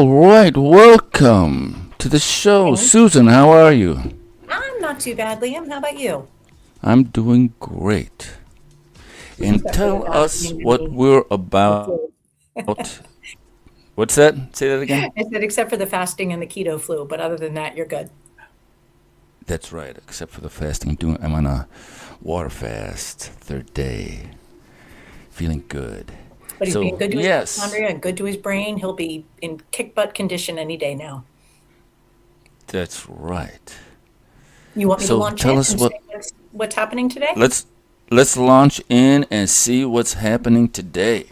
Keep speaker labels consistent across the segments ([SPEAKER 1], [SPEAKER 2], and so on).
[SPEAKER 1] All right, welcome to the show.
[SPEAKER 2] Hey,
[SPEAKER 1] Susan, how are you?
[SPEAKER 2] I'm not too bad, Liam. How about you?
[SPEAKER 1] I'm doing great. And
[SPEAKER 2] Except for the
[SPEAKER 1] tell us
[SPEAKER 2] fasting and
[SPEAKER 1] what we're
[SPEAKER 2] the
[SPEAKER 1] about.
[SPEAKER 2] flu.
[SPEAKER 1] What's that? Say that again?
[SPEAKER 2] I said except for the fasting and the keto flu, but other than that, you're good.
[SPEAKER 1] That's right, except for the fasting. I'm on a water fast, third day. Feeling good.
[SPEAKER 2] But he's being
[SPEAKER 1] So,
[SPEAKER 2] good to his
[SPEAKER 1] yes,
[SPEAKER 2] mitochondria and good to his brain. He'll be in kick butt condition any day now.
[SPEAKER 1] that's right.
[SPEAKER 2] You want me to
[SPEAKER 1] So,
[SPEAKER 2] launch
[SPEAKER 1] tell
[SPEAKER 2] in
[SPEAKER 1] us
[SPEAKER 2] and
[SPEAKER 1] what
[SPEAKER 2] say what's happening today?
[SPEAKER 1] let's let's launch in and see what's happening today.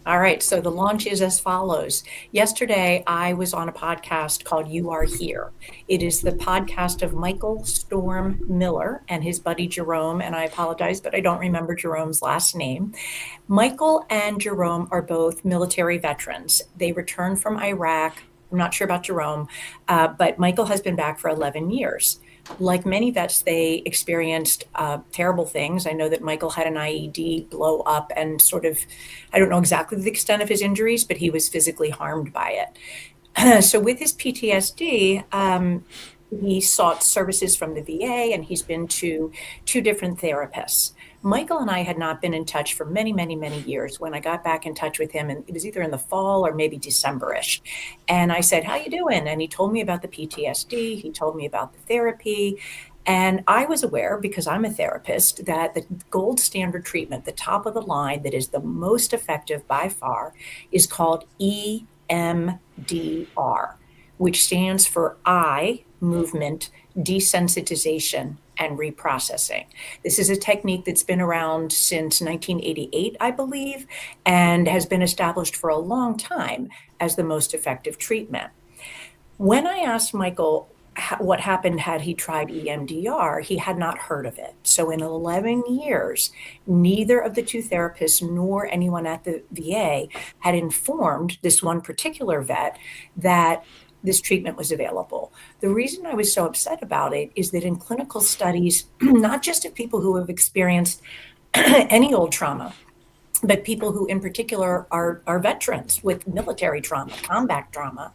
[SPEAKER 2] All right, so the launch is as follows. Yesterday, I was on a podcast called You Are Here. It is the podcast of Michael Storm Miller and his buddy Jerome, and I apologize, but I don't remember Jerome's last name. Michael and Jerome are both military veterans. They returned from Iraq. I'm not sure about Jerome, but Michael has been back for 11 years. Like many vets, they experienced terrible things. I know that Michael had an IED blow up and sort of, I don't know exactly the extent of his injuries, but he was physically harmed by it. So with his PTSD, he sought services from the VA and he's been to two different therapists. Michael and I had not been in touch for many, many, many years. When I got back in touch with him, and it was either in the fall or maybe December-ish. And I said, "How you doing?" And he told me about the PTSD. He told me about the therapy. And I was aware, because I'm a therapist, that the gold standard treatment, the top of the line that is the most effective by far, is called EMDR, which stands for eye movement desensitization and reprocessing. This is a technique that's been around since 1988, I believe, and has been established for a long time as the most effective treatment. When I asked Michael what happened had he tried EMDR, he had not heard of it. So in 11 years, neither of the two therapists nor anyone at the VA had informed this one particular vet that this treatment was available. The reason I was so upset about it is that in clinical studies, not just of people who have experienced any old trauma, but people who in particular are veterans with military trauma, combat trauma,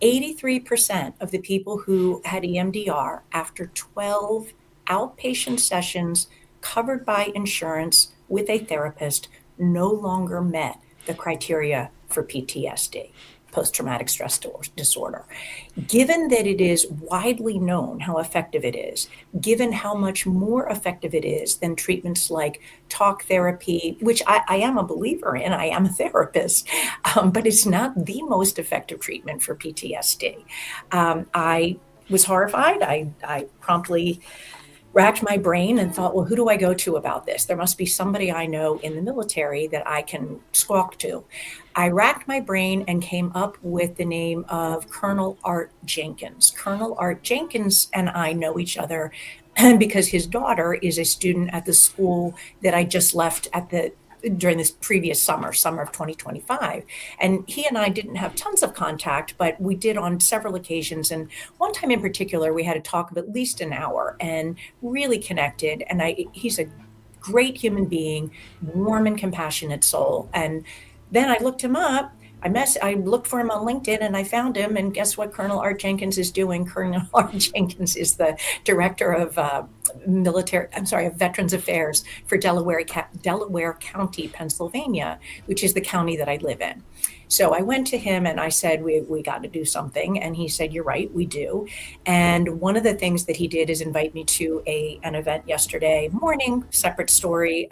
[SPEAKER 2] 83% of the people who had EMDR after 12 outpatient sessions covered by insurance with a therapist no longer met the criteria for PTSD, post-traumatic stress disorder. Given that it is widely known how effective it is, given how much more effective it is than treatments like talk therapy, which I am a believer in, I am a therapist, but it's not the most effective treatment for PTSD. I was horrified. I promptly racked my brain and thought, well, who do I go to about this? There must be somebody I know in the military that I can squawk to. I racked my brain and came up with the name of Colonel Art Jenkins. Colonel Art Jenkins and I know each other because his daughter is a student at the school that I just left during this previous summer of 2025. And he and I didn't have tons of contact, but we did on several occasions. And one time in particular, we had a talk of at least an hour and really connected. And he's a great human being, warm and compassionate soul. And then I looked him up. I looked for him on LinkedIn and I found him. And guess what Colonel Art Jenkins is doing? Colonel Art Jenkins is the director of Veterans Affairs for Delaware County, Pennsylvania, which is the county that I live in. So I went to him and I said, we got to do something. And he said, you're right, we do. And one of the things that he did is invite me to an event yesterday morning, separate story,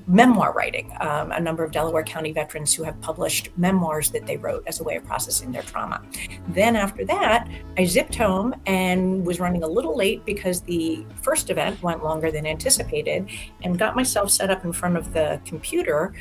[SPEAKER 2] memoir writing, a number of Delaware County veterans who have published memoirs that they wrote as a way of processing their trauma. Then after that, I zipped home and was running a little late because the first event went longer than anticipated, and got myself set up in front of the computer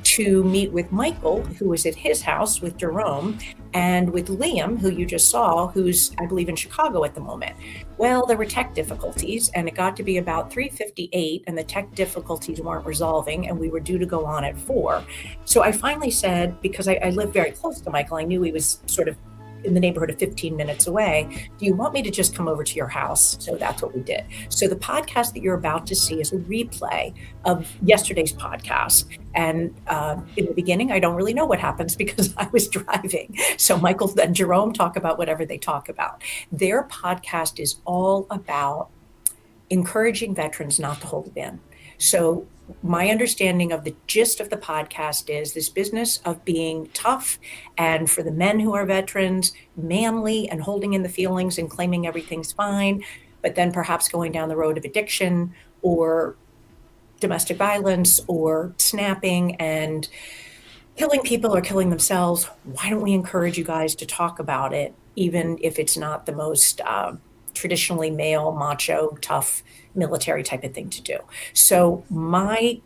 [SPEAKER 2] to meet with Michael, who was at his house with Jerome, and with Liam, who you just saw, who's, I believe, in Chicago at the moment. Well, there were tech difficulties, and it got to be about 3:58, and the tech difficulties weren't resolving, and we were due to go on at 4. So I finally said, because I lived very close to Michael, I knew he was sort of in the neighborhood of 15 minutes away. Do you want me to just come over to your house? So that's what we did. So the podcast that you're about to see is a replay of yesterday's podcast. And in the beginning, I don't really know what happens because I was driving. So Michael and Jerome talk about whatever they talk about. Their podcast is all about encouraging veterans not to hold it in. So my understanding of the gist of the podcast is this business of being tough, and for the men who are veterans, manly and holding in the feelings and claiming everything's fine, but then perhaps going down the road of addiction or domestic violence or snapping and killing people or killing themselves. Why don't we encourage you guys to talk about it, even if it's not the most traditionally male, macho, tough, military type of thing to do. So my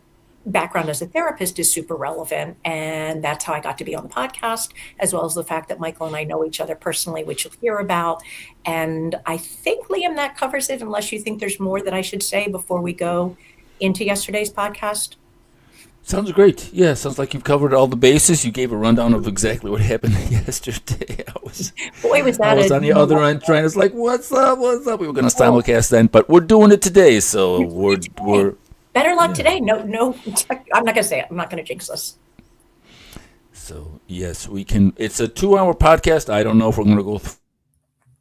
[SPEAKER 2] background as a therapist is super relevant, and that's how I got to be on the podcast, as well as the fact that Michael and I know each other personally, which you'll hear about. And I think, Liam, that covers it, unless you think there's more that I should say before we go into yesterday's podcast.
[SPEAKER 1] Sounds great. Yeah, sounds like you've covered all the bases. You gave a rundown of exactly what happened yesterday. I was on the other end trying to, like, what's up? We were going to simulcast then, but we're doing it today, so we're
[SPEAKER 2] better luck today. No, I'm not going to say it. I'm not going to jinx us.
[SPEAKER 1] So, yes, we can. It's a 2-hour podcast. I don't know if we're going to go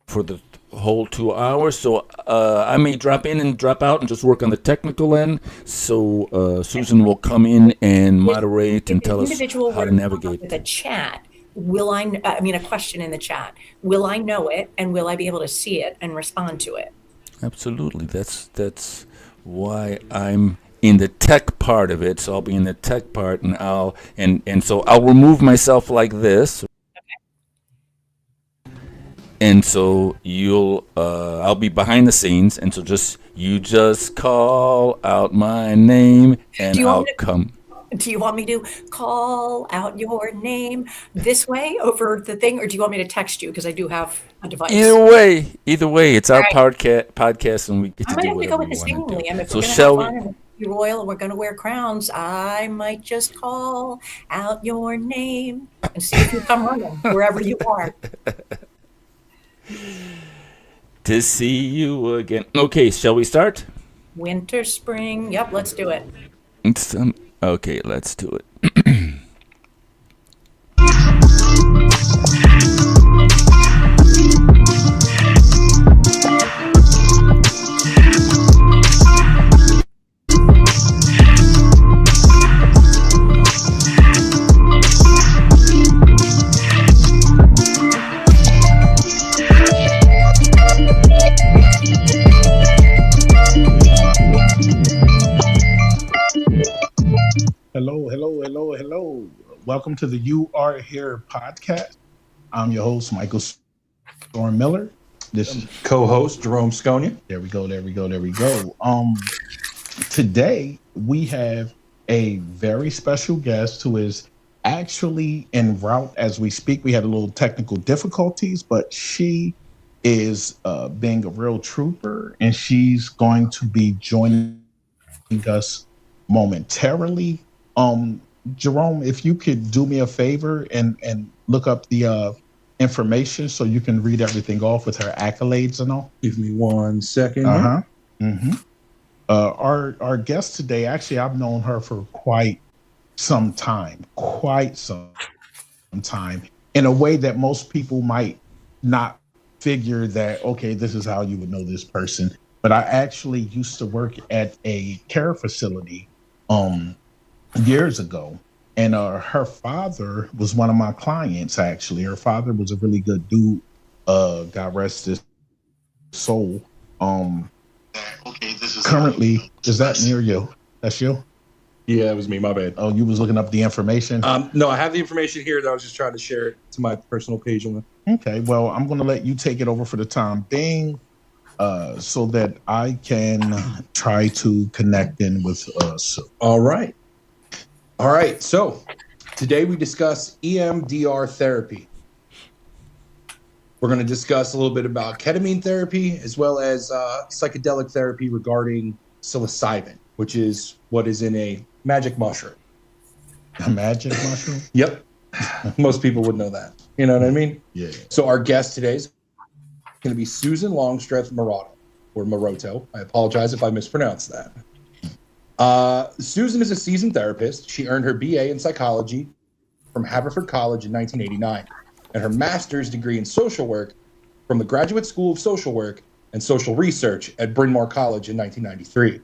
[SPEAKER 1] for the whole 2 hours, so I may drop in and drop out and just work on the technical end. So Susan will come in and moderate and tell us how to navigate
[SPEAKER 2] the chat. A question in the chat. Will I know it, and will I be able to see it and respond to it?
[SPEAKER 1] Absolutely. That's why I'm in the tech part of it. So I'll be in the tech part, and so I'll remove myself like this. And so I'll be behind the scenes, and so you just call out my name, and I'll come.
[SPEAKER 2] Do you want me to call out your name this way over the thing, or do you want me to text you, because I do have a device?
[SPEAKER 1] Either way, it's our podcast, and we get to do whatever we want to do.
[SPEAKER 2] If so shall we? Be royal, and we're going to wear crowns. I might just call out your name and see if you come running wherever you are.
[SPEAKER 1] To see you again. Okay, shall we start?
[SPEAKER 2] Winter, spring. Yep, let's do it.
[SPEAKER 1] Okay, let's do it.
[SPEAKER 3] Hello. Welcome to the You Are Here podcast. I'm your host, Michael Storm Miller. This is
[SPEAKER 4] co-host Jerome Sconia.
[SPEAKER 3] There we go. Today we have a very special guest who is actually en route as we speak. We had a little technical difficulties, but she is being a real trooper, and she's going to be joining us momentarily. Jerome, if you could do me a favor and look up the information so you can read everything off with her accolades and all.
[SPEAKER 4] Give me 1 second.
[SPEAKER 3] Our guest today, actually, I've known her for quite some time, in a way that most people might not figure that, okay, this is how you would know this person. But I actually used to work at a care facility years ago, and her father was one of my clients. Actually, her father was a really good dude. God rest his soul. Currently, is that near you? That's you?
[SPEAKER 4] Yeah, it was me. My bad.
[SPEAKER 3] Oh, you was looking up the information?
[SPEAKER 4] No, I have the information here that I was just trying to share it to my personal page on the.
[SPEAKER 3] Okay, well, I'm going to let you take it over for the time being, so that I can try to connect in with us.
[SPEAKER 4] All right. So today we discuss EMDR therapy. We're going to discuss a little bit about ketamine therapy as well as psychedelic therapy regarding psilocybin, which is what is in a magic mushroom.
[SPEAKER 3] A magic mushroom?
[SPEAKER 4] Yep. Most people would know that. You know what I mean?
[SPEAKER 3] Yeah.
[SPEAKER 4] So our guest today is going to be Susan Longstreth Moroto, or Moroto. I apologize if I mispronounced that. Susan is a seasoned therapist. She earned her BA in psychology from Haverford College in 1989 and her master's degree in social work from the Graduate School of Social Work and Social Research at Bryn Mawr College in 1993.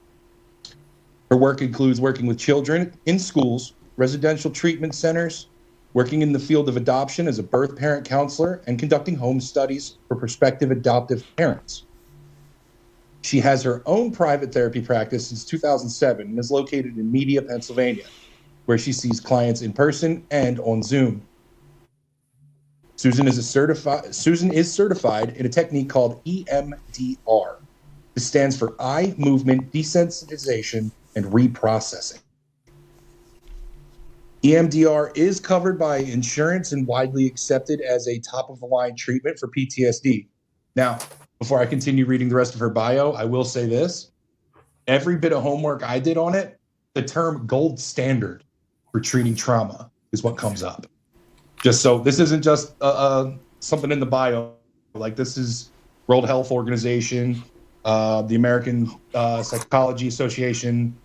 [SPEAKER 4] Her work includes working with children in schools, residential treatment centers, working in the field of adoption as a birth parent counselor, and conducting home studies for prospective adoptive parents. She has her own private therapy practice since 2007 and is located in Media, Pennsylvania, where she sees clients in person and on Zoom. Susan is certified in a technique called EMDR. This stands for eye movement desensitization and reprocessing. EMDR is covered by insurance and widely accepted as a top-of-the-line treatment for PTSD. Now, before I continue reading the rest of her bio, I will say this. Every bit of homework I did on it, the term gold standard for treating trauma is what comes up. Just so this isn't just something in the bio. Like, this is World Health Organization, the American Psychology Association.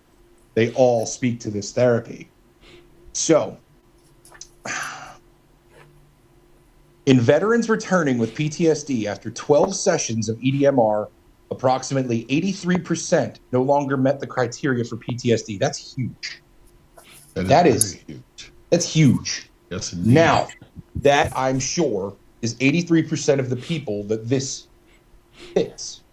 [SPEAKER 4] They all speak to this therapy. So, in veterans returning with PTSD after 12 sessions of EDMR, approximately 83% no longer met the criteria for PTSD. That's huge. That's huge. That's huge.
[SPEAKER 3] Yes, indeed.
[SPEAKER 4] Now, that I'm sure is 83% of the people that this fits.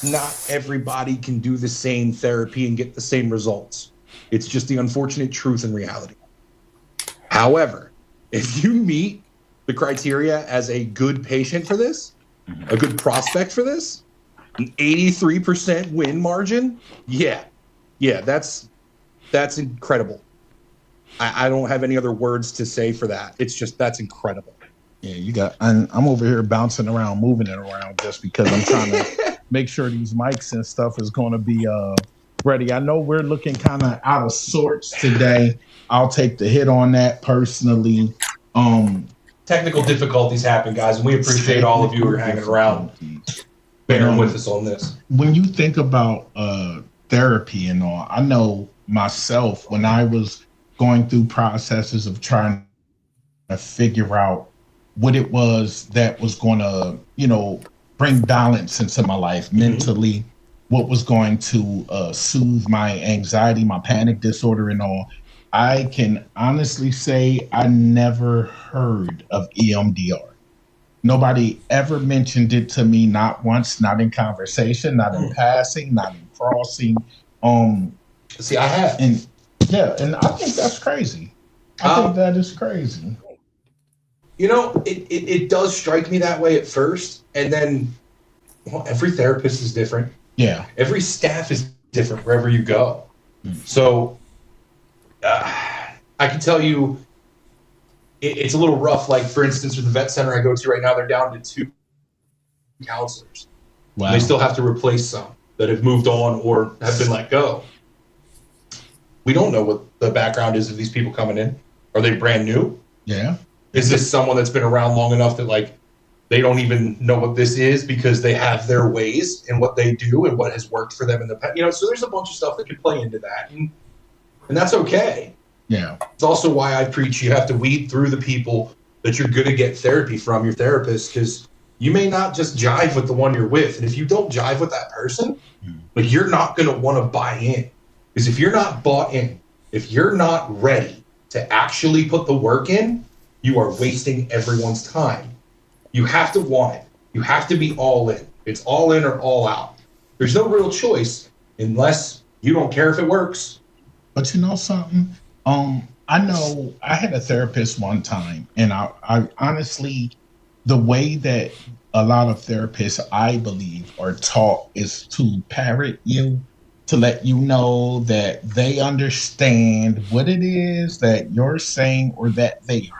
[SPEAKER 4] Not everybody can do the same therapy and get the same results. It's just the unfortunate truth and reality. However, if you meet the criteria as a good patient for this, a good prospect for this, an 83% win margin, yeah, that's incredible. I don't have any other words to say for that. It's just, that's incredible.
[SPEAKER 3] Yeah, I'm over here bouncing around, moving it around just because I'm trying to make sure these mics and stuff is going to be ready. I know we're looking kind of out of sorts today. I'll take the hit on that personally.
[SPEAKER 4] Technical difficulties happen, guys, and we appreciate all of you who are hanging around, bearing with us on this.
[SPEAKER 3] When you think about therapy and all, I know myself, when I was going through processes of trying to figure out what it was that was going to, bring balance into my life mentally, what was going to soothe my anxiety, my panic disorder and all, I can honestly say I never heard of EMDR. Nobody ever mentioned it to me, not once, not in conversation, not in passing, not in crossing.
[SPEAKER 4] See, I have.
[SPEAKER 3] And I think that's crazy. I think that is crazy.
[SPEAKER 4] It does strike me that way at first, and then every therapist is different.
[SPEAKER 3] Yeah.
[SPEAKER 4] Every staff is different wherever you go. So I can tell you it's a little rough. Like, for instance, with the vet center I go to right now, they're down to 2 counselors.
[SPEAKER 3] Wow.
[SPEAKER 4] And they still have to replace some that have moved on or have been let go. We don't know what the background is of these people coming in. Are they brand new?
[SPEAKER 3] Yeah.
[SPEAKER 4] Is this someone that's been around long enough that, like, they don't even know what this is because they have their ways and what they do and what has worked for them in the past? So there's a bunch of stuff that can play into that. And that's okay.
[SPEAKER 3] Yeah.
[SPEAKER 4] It's also why I preach you have to weed through the people that you're going to get therapy from, your therapist, because you may not just jive with the one you're with. And if you don't jive with that person, like, you're not going to want to buy in. Because if you're not bought in, if you're not ready to actually put the work in, you are wasting everyone's time. You have to want it. You have to be all in. It's all in or all out. There's no real choice unless you don't care if it works.
[SPEAKER 3] But you know something? I know I had a therapist one time, and I honestly, the way that a lot of therapists, I believe, are taught is to parrot you, to let you know that they understand what it is that you're saying or that they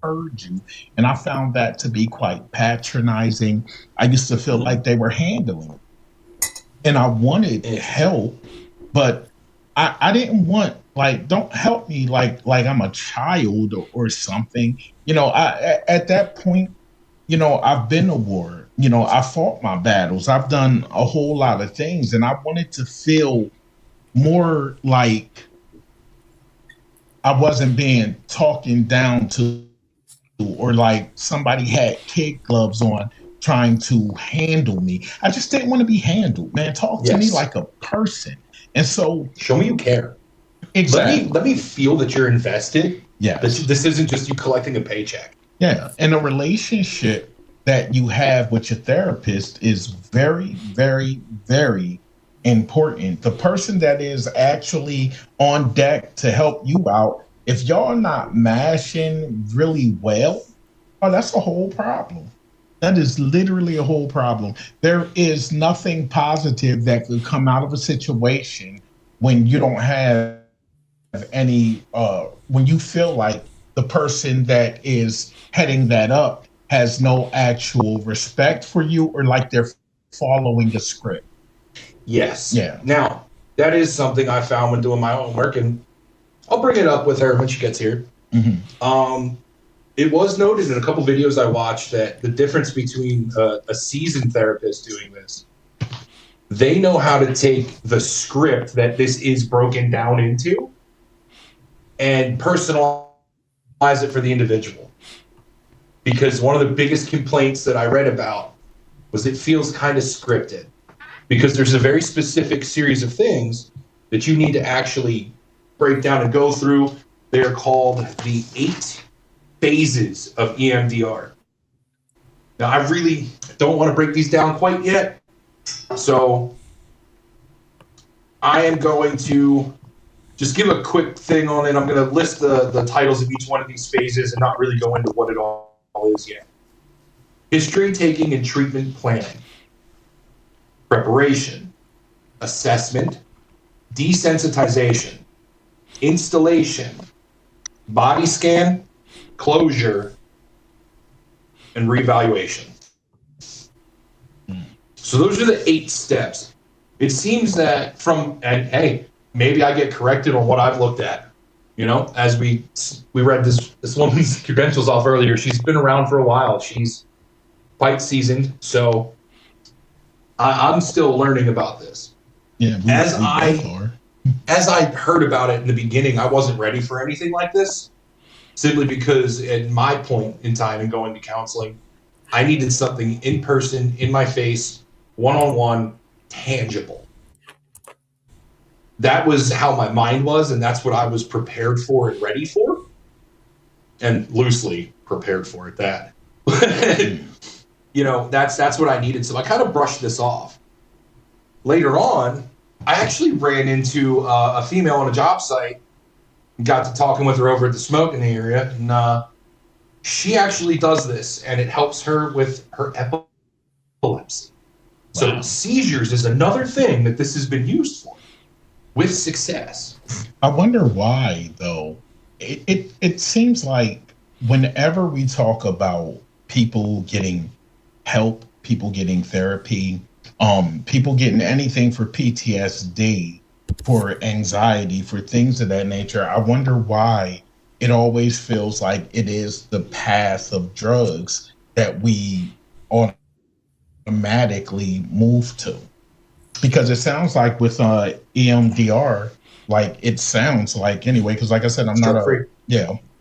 [SPEAKER 3] heard you. And I found that to be quite patronizing. I used to feel like they were handling it. And I wanted help, but I didn't want like don't help me like I'm a child or something. At that point, I've been to war. I fought my battles. I've done a whole lot of things, and I wanted to feel more like I wasn't being talking down to, or like somebody had kid gloves on trying to handle me. I just didn't want to be handled, man. Talk to me like a person. And so
[SPEAKER 4] show me you care.
[SPEAKER 3] Exactly.
[SPEAKER 4] Let me feel that you're invested.
[SPEAKER 3] Yeah.
[SPEAKER 4] This isn't just you collecting a paycheck.
[SPEAKER 3] Yeah. And a relationship that you have with your therapist is very, very, very important. The person that is actually on deck to help you out, if y'all not mashing really well, oh, that's a whole problem. That is literally a whole problem. There is nothing positive that could come out of a situation when you don't have any, when you feel like the person that is heading that up has no actual respect for you, or like they're following a script.
[SPEAKER 4] Yes.
[SPEAKER 3] Yeah.
[SPEAKER 4] Now, that is something I found when doing my own work, and I'll bring it up with her when she gets here.
[SPEAKER 3] Mm-hmm.
[SPEAKER 4] It was noted in a couple videos I watched that the difference between a seasoned therapist doing this, they know how to take the script that this is broken down into and personalize it for the individual. Because one of the biggest complaints that I read about was it feels kind of scripted, because there's a very specific series of things that you need to actually break down and go through. They're called the 8 phases of EMDR. Now, I really don't want to break these down quite yet, so I am going to just give a quick thing on it. I'm going to list the titles of each one of these phases and not really go into what it all is yet. History taking and treatment planning, preparation, assessment, desensitization, installation, body scan, closure, and reevaluation. So those are the 8 steps. It seems that and hey, maybe I get corrected on what I've looked at. As we read this woman's credentials off earlier, she's been around for a while. She's quite seasoned, so I'm still learning about this.
[SPEAKER 3] Yeah,
[SPEAKER 4] as I heard about it in the beginning, I wasn't ready for anything like this, simply because at my point in time in going to counseling, I needed something in person, in my face, one-on-one, tangible. That was how my mind was, and that's what I was prepared for and ready for, and loosely prepared for at that. That's what I needed. So I kind of brushed this off. Later on, I actually ran into a female on a job site, got to talking with her over at the smoking area, and she actually does this, and it helps her with her epilepsy. So
[SPEAKER 3] Wow.
[SPEAKER 4] seizures is another thing that this has been used for, with success.
[SPEAKER 3] I wonder why, though. It seems like whenever we talk about people getting help, people getting therapy, people getting anything for PTSD, for anxiety, for things of that nature, I wonder why it always feels like it is the path of drugs that we automatically move to. Because it sounds like with EMDR, like it sounds like anyway, because like I said, I'm not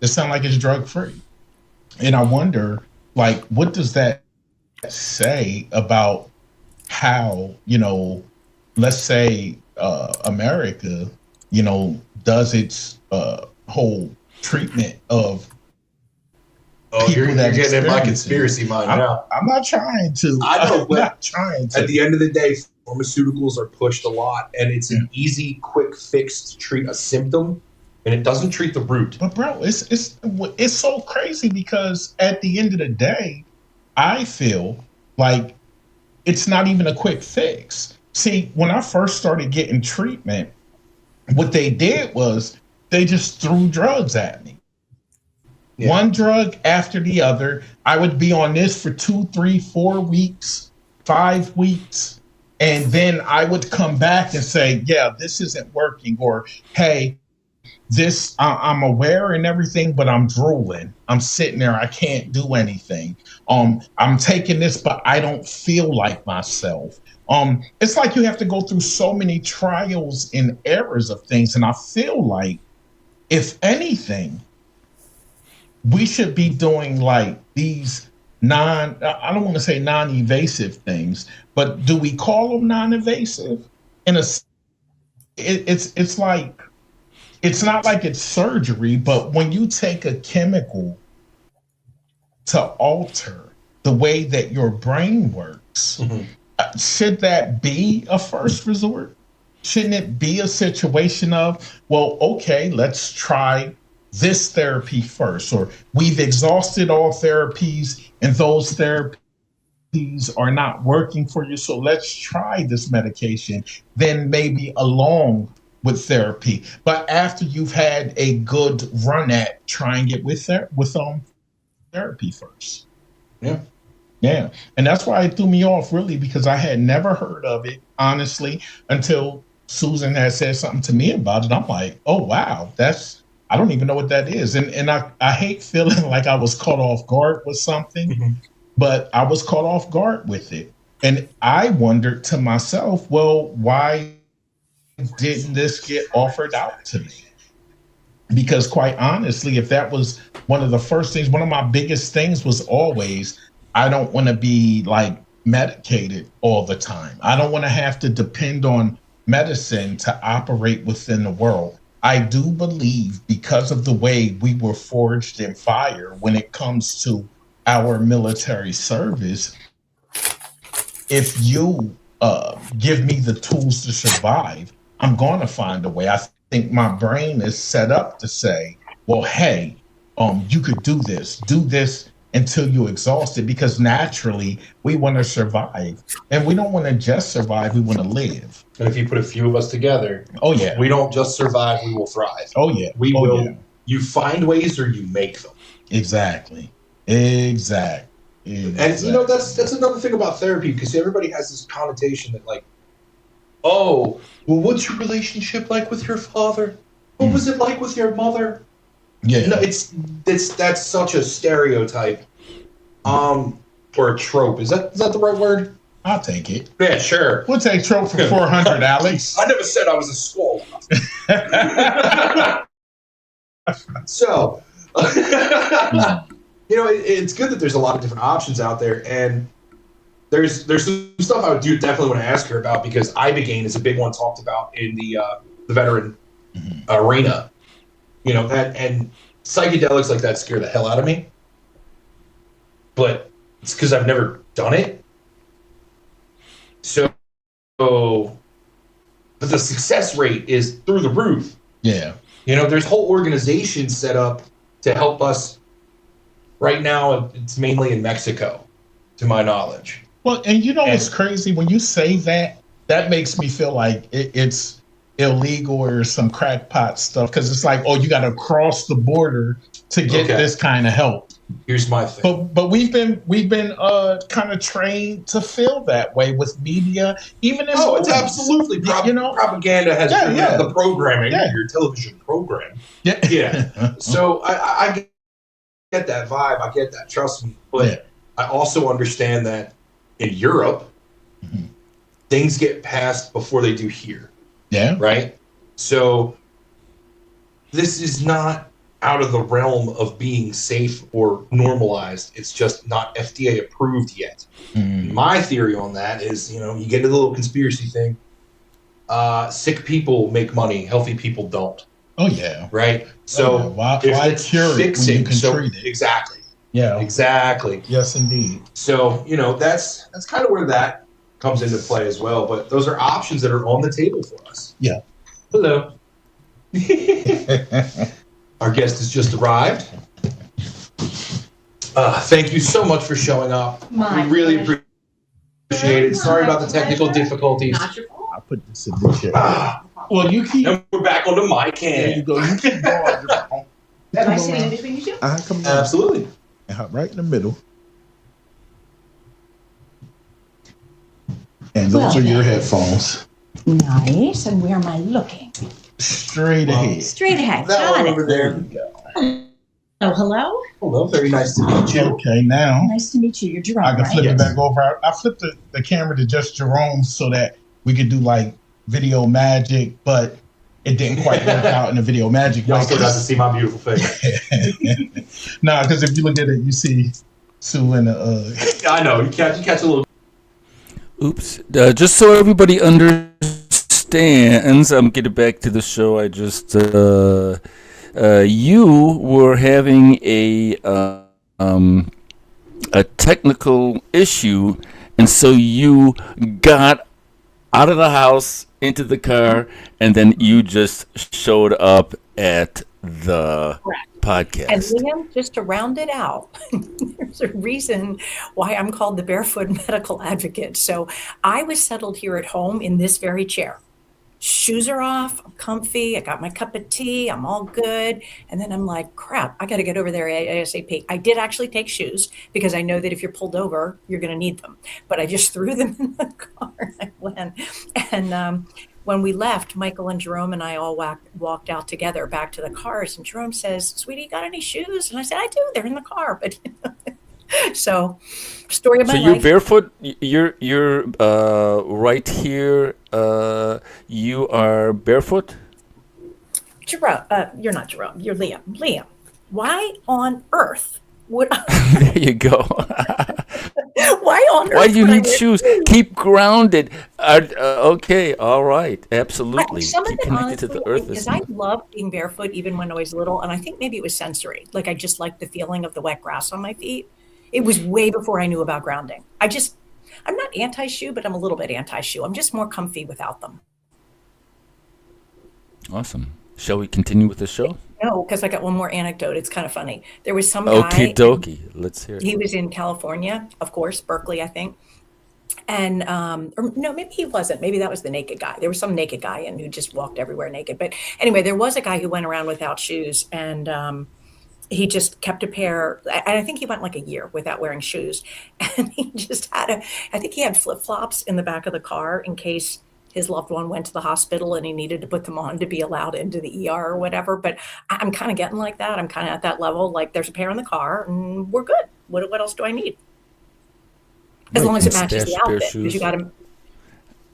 [SPEAKER 3] it sounds like it's drug free. And I wonder, like, what does that say about how, let's say America, does its whole treatment of
[SPEAKER 4] you're getting in my conspiracy mind now.
[SPEAKER 3] I'm not trying to.
[SPEAKER 4] I know,
[SPEAKER 3] I'm not trying to.
[SPEAKER 4] At the end of the day, pharmaceuticals are pushed a lot, and it's an easy, quick fix to treat a symptom, and it doesn't treat the root.
[SPEAKER 3] But bro, it's so crazy, because at the end of the day, I feel like it's not even a quick fix. See, when I first started getting treatment, what they did was they just threw drugs at me. Yeah. One drug after the other. I would be on this for 2, 3, 4 weeks, 5 weeks. And then I would come back and say, yeah, this isn't working. Or, hey, I'm aware and everything, but I'm drooling. I'm sitting there. I can't do anything. I'm taking this, but I don't feel like myself. It's like you have to go through so many trials and errors of things. And I feel like, if anything, we should be doing like these I don't want to say non-evasive things, but do we call them non-evasive? It's like, it's not like it's surgery, but when you take a chemical to alter the way that your brain works, should that be a first resort? Shouldn't it be a situation of, well, okay, let's try this therapy first, or we've exhausted all therapies and those therapies are not working for you, so let's try this medication, then maybe along with therapy. But after you've had a good run at trying it with therapy first. Yeah. And that's why it threw me off, really, because I had never heard of it, honestly, until Susan had said something to me about it. I'm like, oh, wow, I don't even know what that is. And I hate feeling like I was caught off guard with something, but I was caught off guard with it. And I wondered to myself, well, why didn't this get offered out to me? Because quite honestly, if that was one of the first things, one of my biggest things was always, I don't want to be like medicated all the time. I don't want to have to depend on medicine to operate within the world. I do believe, because of the way we were forged in fire when it comes to our military service, if you give me the tools to survive, I'm going to find a way. I think my brain is set up to say, well, hey, you could do this until you exhaust it, because naturally we want to survive, and we don't want to just survive. We want to live.
[SPEAKER 4] And if you put a few of us together,
[SPEAKER 3] oh yeah,
[SPEAKER 4] we don't just survive, we will thrive.
[SPEAKER 3] Oh yeah,
[SPEAKER 4] we will. Yeah. You find ways or you make them.
[SPEAKER 3] Exactly.
[SPEAKER 4] And you know, that's another thing about therapy, because everybody has this connotation that, like, oh, well, what's your relationship like with your father? What was it like with your mother?
[SPEAKER 3] Yeah.
[SPEAKER 4] No, that's such a stereotype, or a trope. Is that the right word?
[SPEAKER 3] I'll take it.
[SPEAKER 4] Yeah, sure.
[SPEAKER 3] We'll take trope for 400, Alex.
[SPEAKER 4] I never said I was a scholar. So, you know, it's good that there's a lot of different options out there, and there's some stuff I would definitely want to ask her about, because Ibogaine is a big one talked about in the veteran arena. You know, and psychedelics like that scare the hell out of me, but it's because I've never done it. So, but the success rate is through the roof.
[SPEAKER 3] Yeah.
[SPEAKER 4] You know, there's whole organizations set up to help us. Right now, it's mainly in Mexico, to my knowledge.
[SPEAKER 3] Well, and you know what's crazy? When you say that, that makes me feel like it's illegal or some crackpot stuff, because it's like, oh, you got to cross the border to get this kind of help.
[SPEAKER 4] Here's my thing.
[SPEAKER 3] But we've been kind of trained to feel that way with media, even in
[SPEAKER 4] it's absolutely propaganda has the programming, your television program. Yeah. So I get that vibe. I get that. Trust me. But I also understand that in Europe, things get passed before they do here.
[SPEAKER 3] Yeah.
[SPEAKER 4] Right. So this is not out of the realm of being safe or normalized. It's just not FDA approved yet. My theory on that is, you know, you get into the little conspiracy thing. Sick people make money. Healthy people don't.
[SPEAKER 3] Oh yeah.
[SPEAKER 4] Right. So
[SPEAKER 3] why cure it when you can treat it?
[SPEAKER 4] Exactly.
[SPEAKER 3] Yeah.
[SPEAKER 4] Exactly.
[SPEAKER 3] Yes, indeed.
[SPEAKER 4] So, you know, that's kind of where that comes into play as well. But those are options that are on the table for us.
[SPEAKER 3] Yeah.
[SPEAKER 4] Hello. Our guest has just arrived. Thank you so much for showing up. We really appreciate it. Sorry about the technical difficulties.
[SPEAKER 3] I'll put this in the chair. Well, you keep.
[SPEAKER 4] And we're back on the mic.
[SPEAKER 3] There you go. You keep going.
[SPEAKER 2] Am I sitting in between you two?
[SPEAKER 3] Come on.
[SPEAKER 4] Absolutely.
[SPEAKER 3] Right in the middle. And those are your headphones.
[SPEAKER 2] Nice. And where am I looking?
[SPEAKER 3] Straight ahead.
[SPEAKER 5] Straight ahead.
[SPEAKER 4] That
[SPEAKER 5] Got
[SPEAKER 4] one
[SPEAKER 5] it.
[SPEAKER 4] over
[SPEAKER 3] There
[SPEAKER 4] there.
[SPEAKER 3] you go.
[SPEAKER 5] Oh, hello.
[SPEAKER 4] Hello, very nice to meet you.
[SPEAKER 3] Okay, now
[SPEAKER 5] Nice to meet you. You're Jerome,
[SPEAKER 3] I can
[SPEAKER 5] right?
[SPEAKER 3] flip it
[SPEAKER 4] Yes.
[SPEAKER 3] back over. I flipped the camera to just Jerome so that we could do like video magic, but it didn't quite work out in the video magic.
[SPEAKER 4] Y'all
[SPEAKER 3] way.
[SPEAKER 4] still got to see my beautiful face.
[SPEAKER 3] Nah, because if you look at it, you see Sue and
[SPEAKER 4] I know, you catch a little.
[SPEAKER 1] Oops. Just so everybody understands, I'm getting back to the show. I just you were having a technical issue, and so you got out of the house into the car, and then you just showed up at the
[SPEAKER 2] Correct. And
[SPEAKER 1] podcast.
[SPEAKER 2] Liam, just to round it out, there's a reason why I'm called the Barefoot Medical Advocate. So I was settled here at home in this very chair. Shoes are off, I'm comfy, I got my cup of tea, I'm all good. And then I'm like, crap, I got to get over there ASAP. I did actually take shoes because I know that if you're pulled over, you're going to need them. But I just threw them in the car and I went. And when we left, Michael and Jerome and I all walked out together back to the cars. And Jerome says, "Sweetie, you got any shoes?" And I said, "I do. They're in the car." But so, story of my
[SPEAKER 1] So you're
[SPEAKER 2] life.
[SPEAKER 1] barefoot. You're right here. You are barefoot.
[SPEAKER 2] Jerome, you're not Jerome. You're Liam. Liam, why on earth would
[SPEAKER 1] There you go.
[SPEAKER 2] why on earth?
[SPEAKER 1] Why do you
[SPEAKER 2] would I
[SPEAKER 1] need
[SPEAKER 2] wear
[SPEAKER 1] shoes? Keep grounded. Okay, all right, absolutely.
[SPEAKER 2] Some of
[SPEAKER 1] Keep
[SPEAKER 2] it,
[SPEAKER 1] connected to
[SPEAKER 2] honestly,
[SPEAKER 1] the earth.
[SPEAKER 2] because I loved being barefoot even when I was little, and I think maybe it was sensory. Like I just liked the feeling of the wet grass on my feet. It was way before I knew about grounding. I'm not anti-shoe, but I'm a little bit anti-shoe. I'm just more comfy without them.
[SPEAKER 1] Awesome. Shall we continue with the show?
[SPEAKER 2] No, because I got one more anecdote. It's kind of funny. There was some
[SPEAKER 1] Okie
[SPEAKER 2] guy.
[SPEAKER 1] dokie. Let's hear it.
[SPEAKER 2] He was in California, of course, Berkeley, I think. And or no, maybe he wasn't. Maybe that was the naked guy. There was some naked guy and who just walked everywhere naked. But anyway, there was a guy who went around without shoes, and he just kept a pair. And I think he went like a year without wearing shoes. And he just I think he had flip flops in the back of the car in case his loved one went to the hospital and he needed to put them on to be allowed into the ER or whatever. But I'm kind of getting like that. I'm kind of at that level. Like there's a pair in the car and we're good. What else do I need? As long as it matches the outfit, because you got to match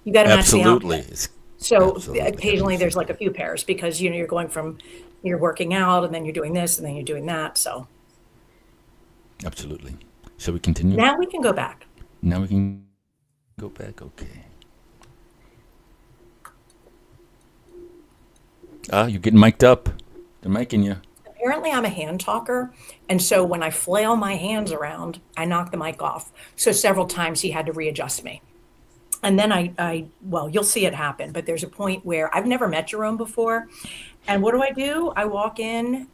[SPEAKER 2] the
[SPEAKER 1] Absolutely.
[SPEAKER 2] outfit. So
[SPEAKER 1] Absolutely.
[SPEAKER 2] occasionally there's like a few pairs because you're going from you're working out and then you're doing this and then you're doing that. So
[SPEAKER 1] Absolutely. Shall we continue?
[SPEAKER 2] now we can go back.
[SPEAKER 1] Now we can go back. Okay. You're getting mic'd up. They're micing you.
[SPEAKER 2] Apparently I'm a hand talker, and so when I flail my hands around, I knock the mic off. So several times he had to readjust me. And then well, you'll see it happen, but there's a point where I've never met Jerome before. And what do? I walk in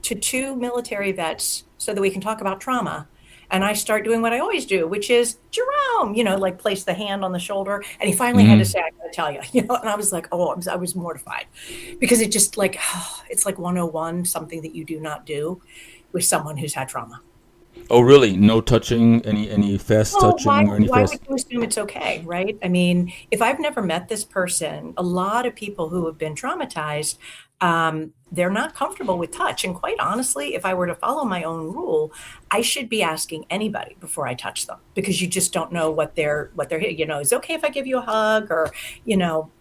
[SPEAKER 2] to two military vets so that we can talk about trauma. And I start doing what I always do, which is Jerome, like place the hand on the shoulder. And he finally had to say, "I gotta tell you," and I was like, I was mortified because it just like, it's like 101, something that you do not do with someone who's had trauma.
[SPEAKER 1] Oh, really? No touching? Any fast
[SPEAKER 2] Well,
[SPEAKER 1] touching or any
[SPEAKER 2] why
[SPEAKER 1] fast?
[SPEAKER 2] would you assume it's okay, right? I mean, if I've never met this person, a lot of people who have been traumatized, they're not comfortable with touch. And quite honestly, if I were to follow my own rule, I should be asking anybody before I touch them because you just don't know what they're, is it okay if I give you a hug or,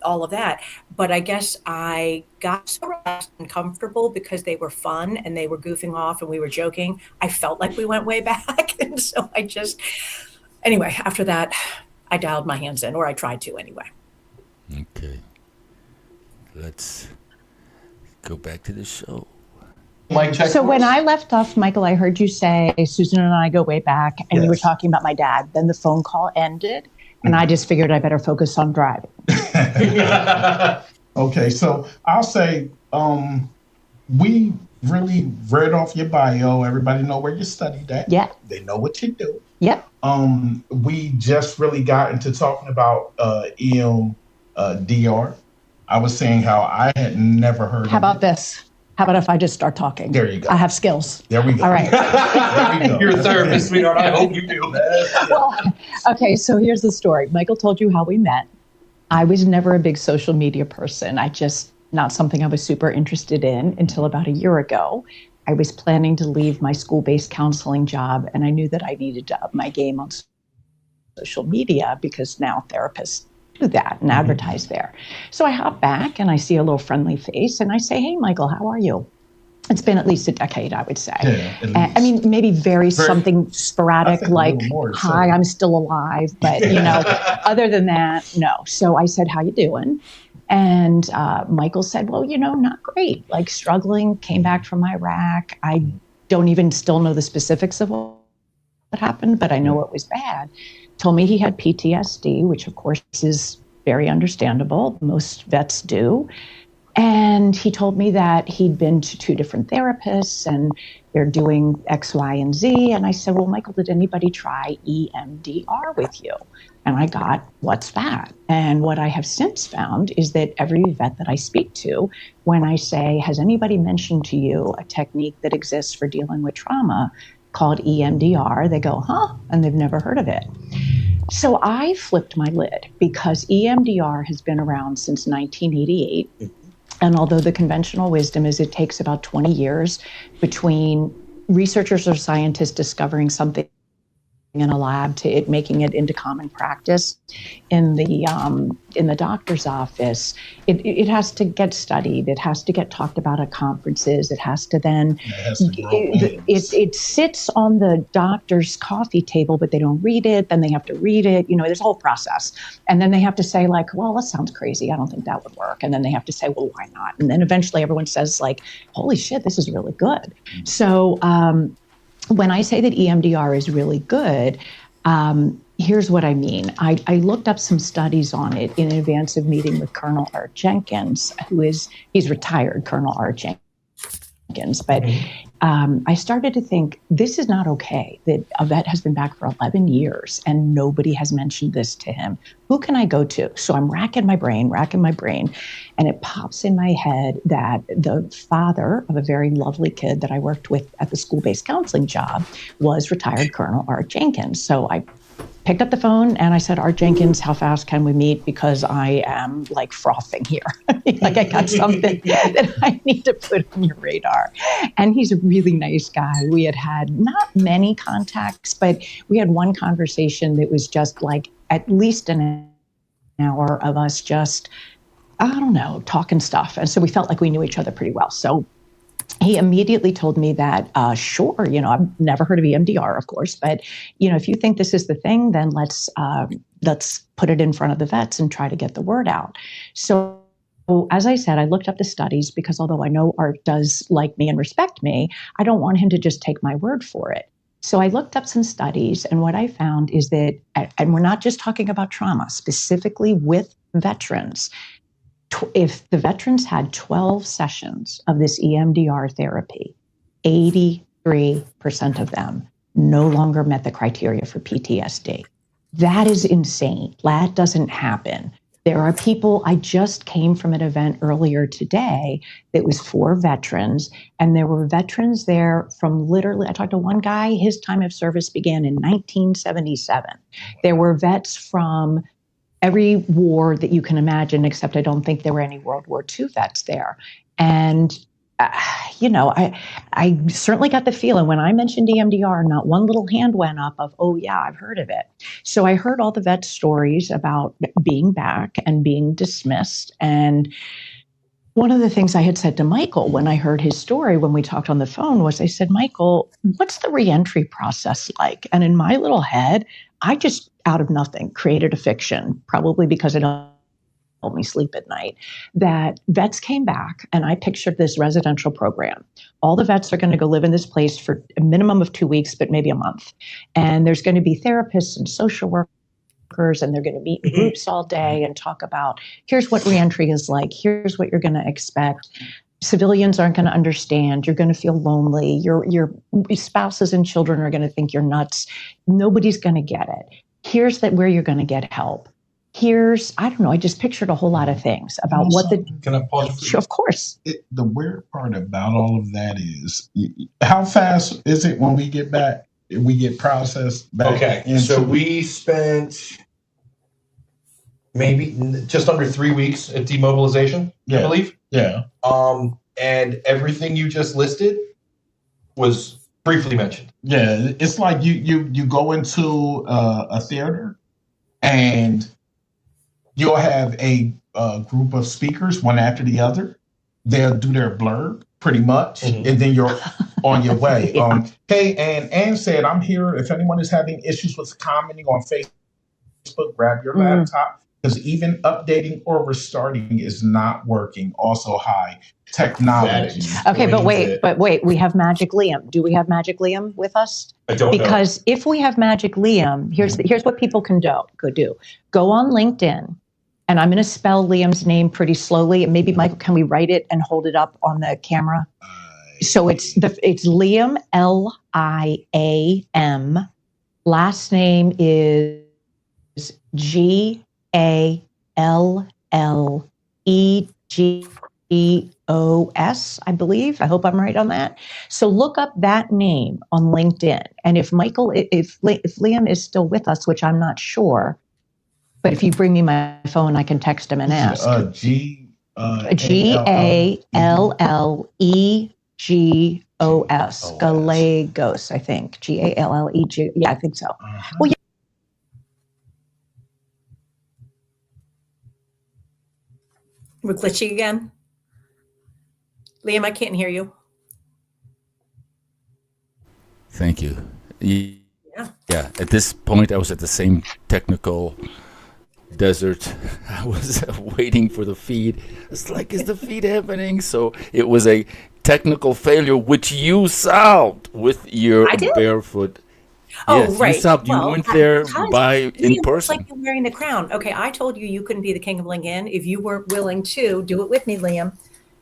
[SPEAKER 2] all of that. But I guess I got so relaxed and comfortable because they were fun and they were goofing off and we were joking. I felt like we went way back. And so anyway, after that, I dialed my hands in, or I tried to anyway.
[SPEAKER 1] Okay. Let's go back to the show.
[SPEAKER 4] Mic check.
[SPEAKER 5] So when I left off, Michael, I heard you say Susan and I go way back, and you were
[SPEAKER 3] Yes.
[SPEAKER 5] talking about my dad. Then the phone call ended, and I just figured I better focus on driving.
[SPEAKER 3] Okay, so I'll say we really read off your bio. Everybody know where you studied at.
[SPEAKER 5] Yeah.
[SPEAKER 3] They know what you do.
[SPEAKER 5] Yep.
[SPEAKER 3] We just really got into talking about EMDR. I was saying how I had never heard
[SPEAKER 5] How
[SPEAKER 3] of
[SPEAKER 5] about
[SPEAKER 3] it.
[SPEAKER 5] this? How about if I just start talking?
[SPEAKER 3] There you go.
[SPEAKER 5] I have skills.
[SPEAKER 3] There we go.
[SPEAKER 5] All right.
[SPEAKER 3] There we go.
[SPEAKER 4] You're a therapist, sweetheart. I hope you do.
[SPEAKER 5] Well, okay, so here's the story. Michael told you how we met. I was never a big social media person. I just not something I was super interested in until about a year ago. I was planning to leave my school-based counseling job, and I knew that I needed to up my game on social media because now therapists do that and advertise there. So I hop back and I see a little friendly face and I say, "Hey, Michael, how are you?" It's been at least a decade, I would say.
[SPEAKER 3] Yeah,
[SPEAKER 5] I mean, maybe very something sporadic like, "Hi, I'm still alive." But, other than that, no. So I said, "How you doing?" And Michael said, "Well, not great, like struggling, came back from Iraq. I don't even still know the specifics of what happened, but I know it was bad." Told me he had PTSD, which of course is very understandable. Most vets do. And he told me that he'd been to 2 different therapists and they're doing X, Y, and Z. And I said, "Well, Michael, did anybody try EMDR with you?" And I got, "What's that?" And what I have since found is that every vet that I speak to, when I say, "Has anybody mentioned to you a technique that exists for dealing with trauma called EMDR?" they go, "Huh?" And they've never heard of it. So I flipped my lid because EMDR has been around since 1988. And although the conventional wisdom is it takes about 20 years between researchers or scientists discovering something in a lab to it making it into common practice in the doctor's office, it has to get studied. It has to get talked about at conferences. It has to then it sits on the doctor's coffee table, but they don't read it. Then they have to read it. There's a whole process, and then they have to say like, "Well, that sounds crazy. I don't think that would work." And then they have to say, "Well, why not?" And then eventually everyone says like, "Holy shit, this is really good." So when I say that EMDR is really good, here's what I mean. I looked up some studies on it in advance of meeting with Colonel Art Jenkins, he's retired, Colonel Art Jenkins. But I started to think, this is not okay that a vet has been back for 11 years and nobody has mentioned this to him. Who can I go to? So I'm racking my brain, and it pops in my head that the father of a very lovely kid that I worked with at the school-based counseling job was retired Colonel Art Jenkins. So I picked up the phone and I said, "Art Jenkins, how fast can we meet? Because I am like frothing here. Like I got something that I need to put on your radar." And he's a really nice guy. We had not many contacts, but we had one conversation that was just like at least an hour of us just, I don't know, talking stuff. And so we felt like we knew each other pretty well. So he immediately told me that, sure, I've never heard of EMDR, of course, but, if you think this is the thing, then let's put it in front of the vets and try to get the word out. So as I said, I looked up the studies because although I know Art does like me and respect me, I don't want him to just take my word for it. So I looked up some studies, and what I found is that, and we're not just talking about trauma, specifically with veterans, if the veterans had 12 sessions of this EMDR therapy, 83% of them no longer met the criteria for PTSD. That is insane. That doesn't happen. There are people, I just came from an event earlier today that was for veterans, and there were veterans there from literally, I talked to one guy, his time of service began in 1977. There were vets from every war that you can imagine, except I don't think there were any World War II vets there. And, I certainly got the feeling when I mentioned EMDR, not one little hand went up of, "Oh yeah, I've heard of it." So I heard all the vet stories about being back and being dismissed. And one of the things I had said to Michael when I heard his story, when we talked on the phone, was I said, "Michael, what's the reentry process like?" And in my little head, I just out of nothing created a fiction, probably because it helped me sleep at night, that vets came back and I pictured this residential program. All the vets are going to go live in this place for a minimum of 2 weeks, but maybe a month. And there's going to be therapists and social workers, and they're going to meet in groups all day and talk about, here's what reentry is like. Here's what you're going to expect. Civilians aren't going to understand. You're going to feel lonely. Your spouses and children are going to think you're nuts. Nobody's going to get it. Here's where you're going to get help. I don't know, I just pictured a whole lot of things about
[SPEAKER 3] Can I pause?
[SPEAKER 5] Sure, of course.
[SPEAKER 3] The weird part about all of that is, how fast is it when we get back? We get processed back?
[SPEAKER 4] Okay, so we spent maybe just under 3 weeks at demobilization, I believe.
[SPEAKER 3] Yeah.
[SPEAKER 4] And everything you just listed was briefly mentioned.
[SPEAKER 3] Yeah, it's like you go into a theater and you'll have a group of speakers, one after the other. They'll do their blurb pretty much, and then you're on your way.
[SPEAKER 5] Yeah.
[SPEAKER 3] Hey, and Ann said, I'm here. If anyone is having issues with commenting on Facebook, grab your laptop, because even updating or restarting is not working. Also, high technology.
[SPEAKER 5] Okay, but wait. We have Magic Liam. Do we have Magic Liam with us?
[SPEAKER 4] I don't know.
[SPEAKER 5] Because if we have Magic Liam, here's what people can do. Go on LinkedIn, and I'm going to spell Liam's name pretty slowly. And maybe, Michael, can we write it and hold it up on the camera? So it's Liam, Liam. Last name is Gallegos, I believe. I hope I'm right on that. So look up that name on LinkedIn. And if Liam is still with us, which I'm not sure, but if you bring me my phone, I can text him and ask. Gallegos, Gallegos, I think. Galleg. Yeah, I think so. Well, yeah.
[SPEAKER 2] We're glitchy again. Liam, I can't hear you.
[SPEAKER 1] Thank you. Yeah. At this point, I was at the same technical desert. I was waiting for the feed. It's like, is the feed happening? So it was a technical failure, which you solved with your barefoot.
[SPEAKER 2] Oh,
[SPEAKER 1] yes,
[SPEAKER 2] right.
[SPEAKER 1] You solved. You went there in person.
[SPEAKER 2] Like you're wearing the crown. Okay, I told you couldn't be the king of Lincoln if you weren't willing to do it with me, Liam.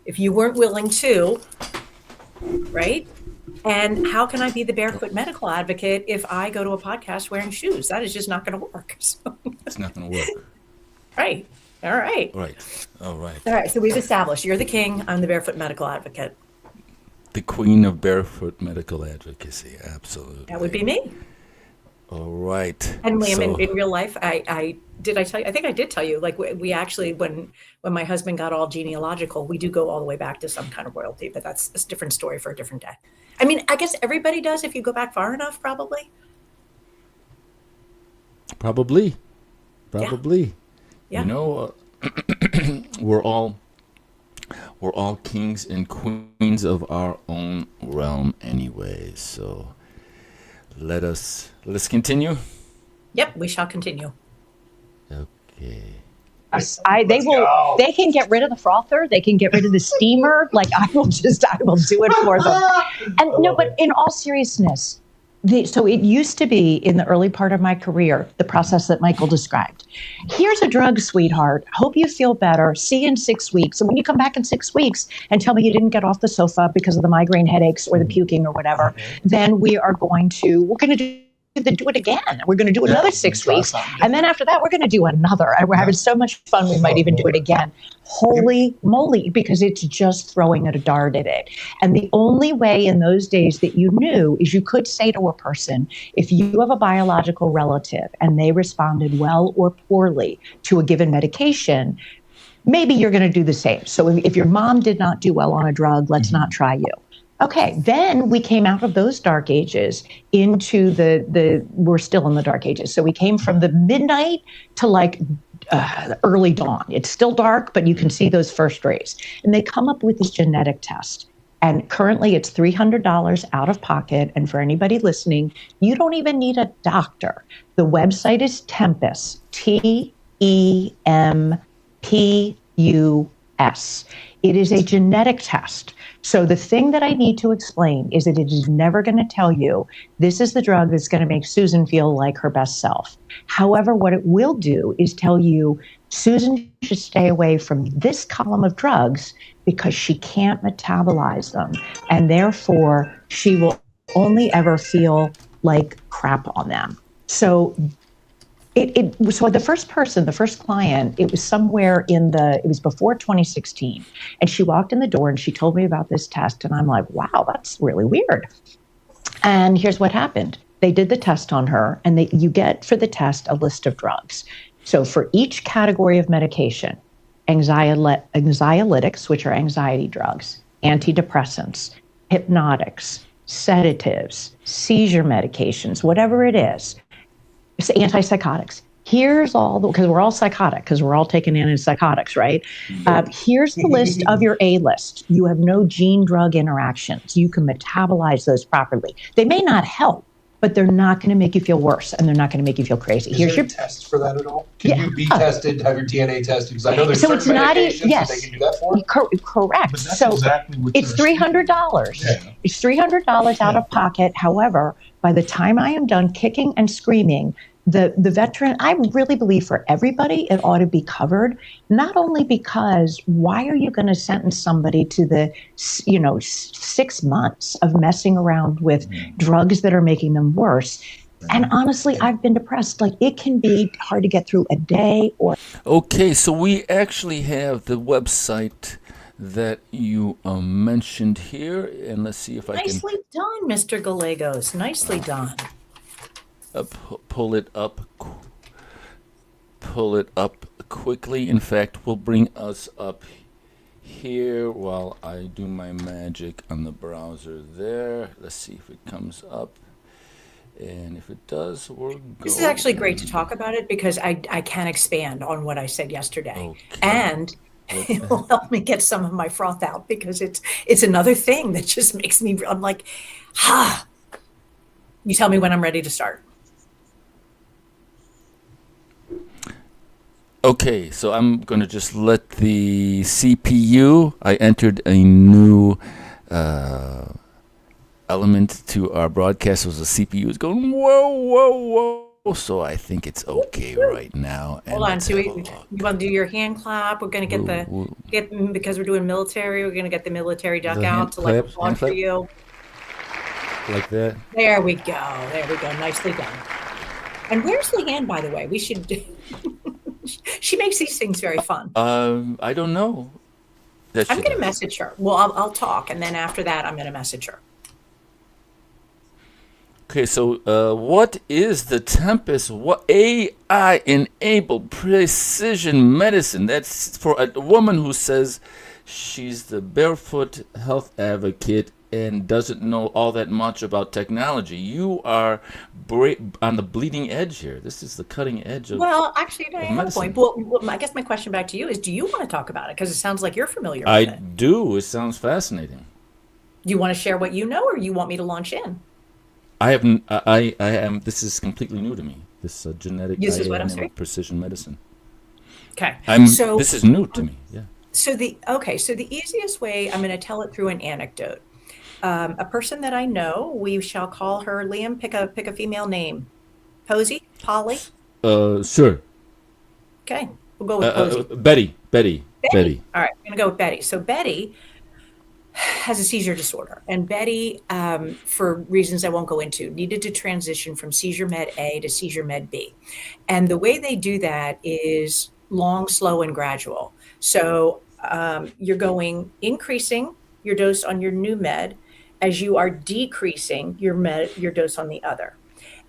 [SPEAKER 2] If you weren't willing to, right? And how can I be the barefoot medical advocate if I go to a podcast wearing shoes? That is just not going to work. So.
[SPEAKER 1] It's not going to work.
[SPEAKER 2] Right. All right.
[SPEAKER 1] All right.
[SPEAKER 2] So we've established you're the king. I'm the barefoot medical advocate.
[SPEAKER 1] The queen of barefoot medical advocacy. Absolutely.
[SPEAKER 2] That would be me.
[SPEAKER 1] All right.
[SPEAKER 2] And Liam, in real life, I think I did tell you, like we actually, when my husband got all genealogical, we do go all the way back to some kind of royalty, but that's a different story for a different day. I mean, I guess everybody does if you go back far enough, probably.
[SPEAKER 1] Probably.
[SPEAKER 2] Yeah.
[SPEAKER 1] You know, we're all kings and queens of our own realm anyway. So let's continue.
[SPEAKER 2] Yep, we shall continue.
[SPEAKER 1] Okay.
[SPEAKER 5] They can get rid of the frother. They can get rid of the steamer. Like I will do it for them. And no, but in all seriousness, so it used to be in the early part of my career, the process that Michael described. Here's a drug, sweetheart. Hope you feel better. See you in 6 weeks. And when you come back in 6 weeks and tell me you didn't get off the sofa because of the migraine headaches or the puking or whatever, then we're going to do it again. We're going to do another 6 weeks. And then after that, we're going to do another. And we're having so much fun, we might even do it again. Holy moly, because it's just throwing a dart at it. And the only way in those days that you knew is you could say to a person, if you have a biological relative and they responded well or poorly to a given medication, maybe you're going to do the same. So if your mom did not do well on a drug, let's not try you. Okay, then we came out of those dark ages into we're still in the dark ages. So we came from the midnight to like early dawn. It's still dark, but you can see those first rays. And they come up with this genetic test. And currently it's $300 out of pocket. And for anybody listening, you don't even need a doctor. The website is Tempus, TEMPUS. It is a genetic test. So the thing that I need to explain is that it is never going to tell you this is the drug that's going to make Susan feel like her best self. However, what it will do is tell you Susan should stay away from this column of drugs because she can't metabolize them. And therefore, she will only ever feel like crap on them. So so the first client, it was somewhere it was before 2016. And she walked in the door and she told me about this test. And I'm like, wow, that's really weird. And here's what happened. They did the test on her and you get for the test a list of drugs. So for each category of medication, anxiolytics, which are anxiety drugs, antidepressants, hypnotics, sedatives, seizure medications, whatever it is, it's antipsychotics. Here's all because we're all psychotic, because we're all taking antipsychotics, right? Here's the list of your A list. You have no gene drug interactions. You can metabolize those properly. They may not help, but they're not going to make you feel worse, and they're not going to make you feel crazy.
[SPEAKER 4] Is there a test for that at all? Can you be tested, have your DNA tested? Because I know there's certain medications that they can do that for.
[SPEAKER 5] Correct.
[SPEAKER 3] So exactly what
[SPEAKER 5] it's $300.
[SPEAKER 3] Yeah.
[SPEAKER 5] It's $300 out of pocket. However, by the time I am done kicking and screaming, the veteran, I really believe for everybody, it ought to be covered. Not only because why are you going to sentence somebody to the, 6 months of messing around with drugs that are making them worse? And honestly, I've been depressed. Like, it can be hard to get through a day or.
[SPEAKER 1] Okay, so we actually have the website that you mentioned here, and let's see if I can
[SPEAKER 2] Nicely done, Mr. Gallegos. Nicely done.
[SPEAKER 1] pull it up quickly. In fact, we'll bring us up here while I do my magic on the browser there. Let's see if it comes up. And if it does, we're going.
[SPEAKER 2] This is actually great to talk about it because I can expand on what I said yesterday.
[SPEAKER 1] Okay.
[SPEAKER 2] And it will help me get some of my froth out because it's another thing that just makes me, I'm like, you tell me when I'm ready to start.
[SPEAKER 1] Okay, so I'm going to just let the CPU, I entered a new element to our broadcast. So the CPU is going, whoa, whoa, whoa. So I think it's okay right now. And
[SPEAKER 2] hold on, so you want to do your hand clap? We're going to because we're doing military, we're going to get the military duck out to like applaud for you.
[SPEAKER 1] Like that?
[SPEAKER 2] There we go. Nicely done. And where's the hand, by the way? We should do. She makes these things very fun.
[SPEAKER 1] I don't know.
[SPEAKER 2] I'm going to message her. Well, I'll talk, and then after that, I'm going to message her.
[SPEAKER 1] Okay, so what is the Tempest? What AI-enabled precision medicine? That's for a woman who says she's the barefoot health advocate and doesn't know all that much about technology. You are on the bleeding edge here. This is the cutting edge of.
[SPEAKER 2] Well, actually, I have a point. Well, I guess my question back to you is: do you want to talk about it? Because it sounds like you're familiar with it.
[SPEAKER 1] I do. It sounds fascinating.
[SPEAKER 2] Do you want to share what you know, or you want me to launch in?
[SPEAKER 1] I am. This is completely new to me. This genetic precision medicine.
[SPEAKER 2] Okay.
[SPEAKER 1] This is new to me. Yeah.
[SPEAKER 2] So the easiest way, I'm going to tell it through an anecdote. A person that I know, we shall call her Liam. Pick a female name. Posey? Polly?
[SPEAKER 1] Sure.
[SPEAKER 2] Okay, we'll go with Posey.
[SPEAKER 1] Betty.
[SPEAKER 2] All right, I'm going to go with Betty. So Betty has a seizure disorder, and Betty, for reasons I won't go into, needed to transition from seizure med A to seizure med B. And the way they do that is long, slow, and gradual. So you're increasing your dose on your new med as you are decreasing your dose on the other.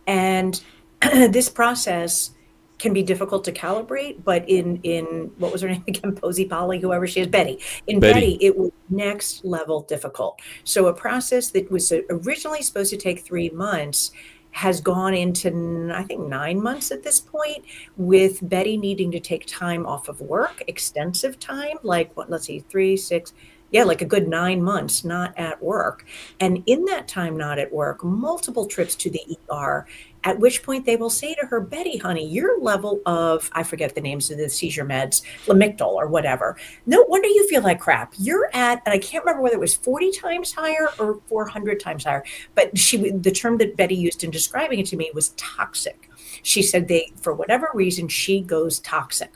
[SPEAKER 2] And this process can be difficult to calibrate, but in what was her name again? Posey, Polly, whoever she is, Betty. In Betty, it was next level difficult. So a process that was originally supposed to take 3 months has gone into, I think, 9 months at this point, with Betty needing to take time off of work, extensive time, like let's see, 3, 6, like a good 9 months not at work. And in that time not at work, multiple trips to the ER, at which point they will say to her, Betty, honey, your level of, I forget the names of the seizure meds, Lamictal or whatever. No wonder you feel like crap. You're at, and I can't remember whether it was 40 times higher or 400 times higher, but the term that Betty used in describing it to me was toxic. She said for whatever reason, she goes toxic.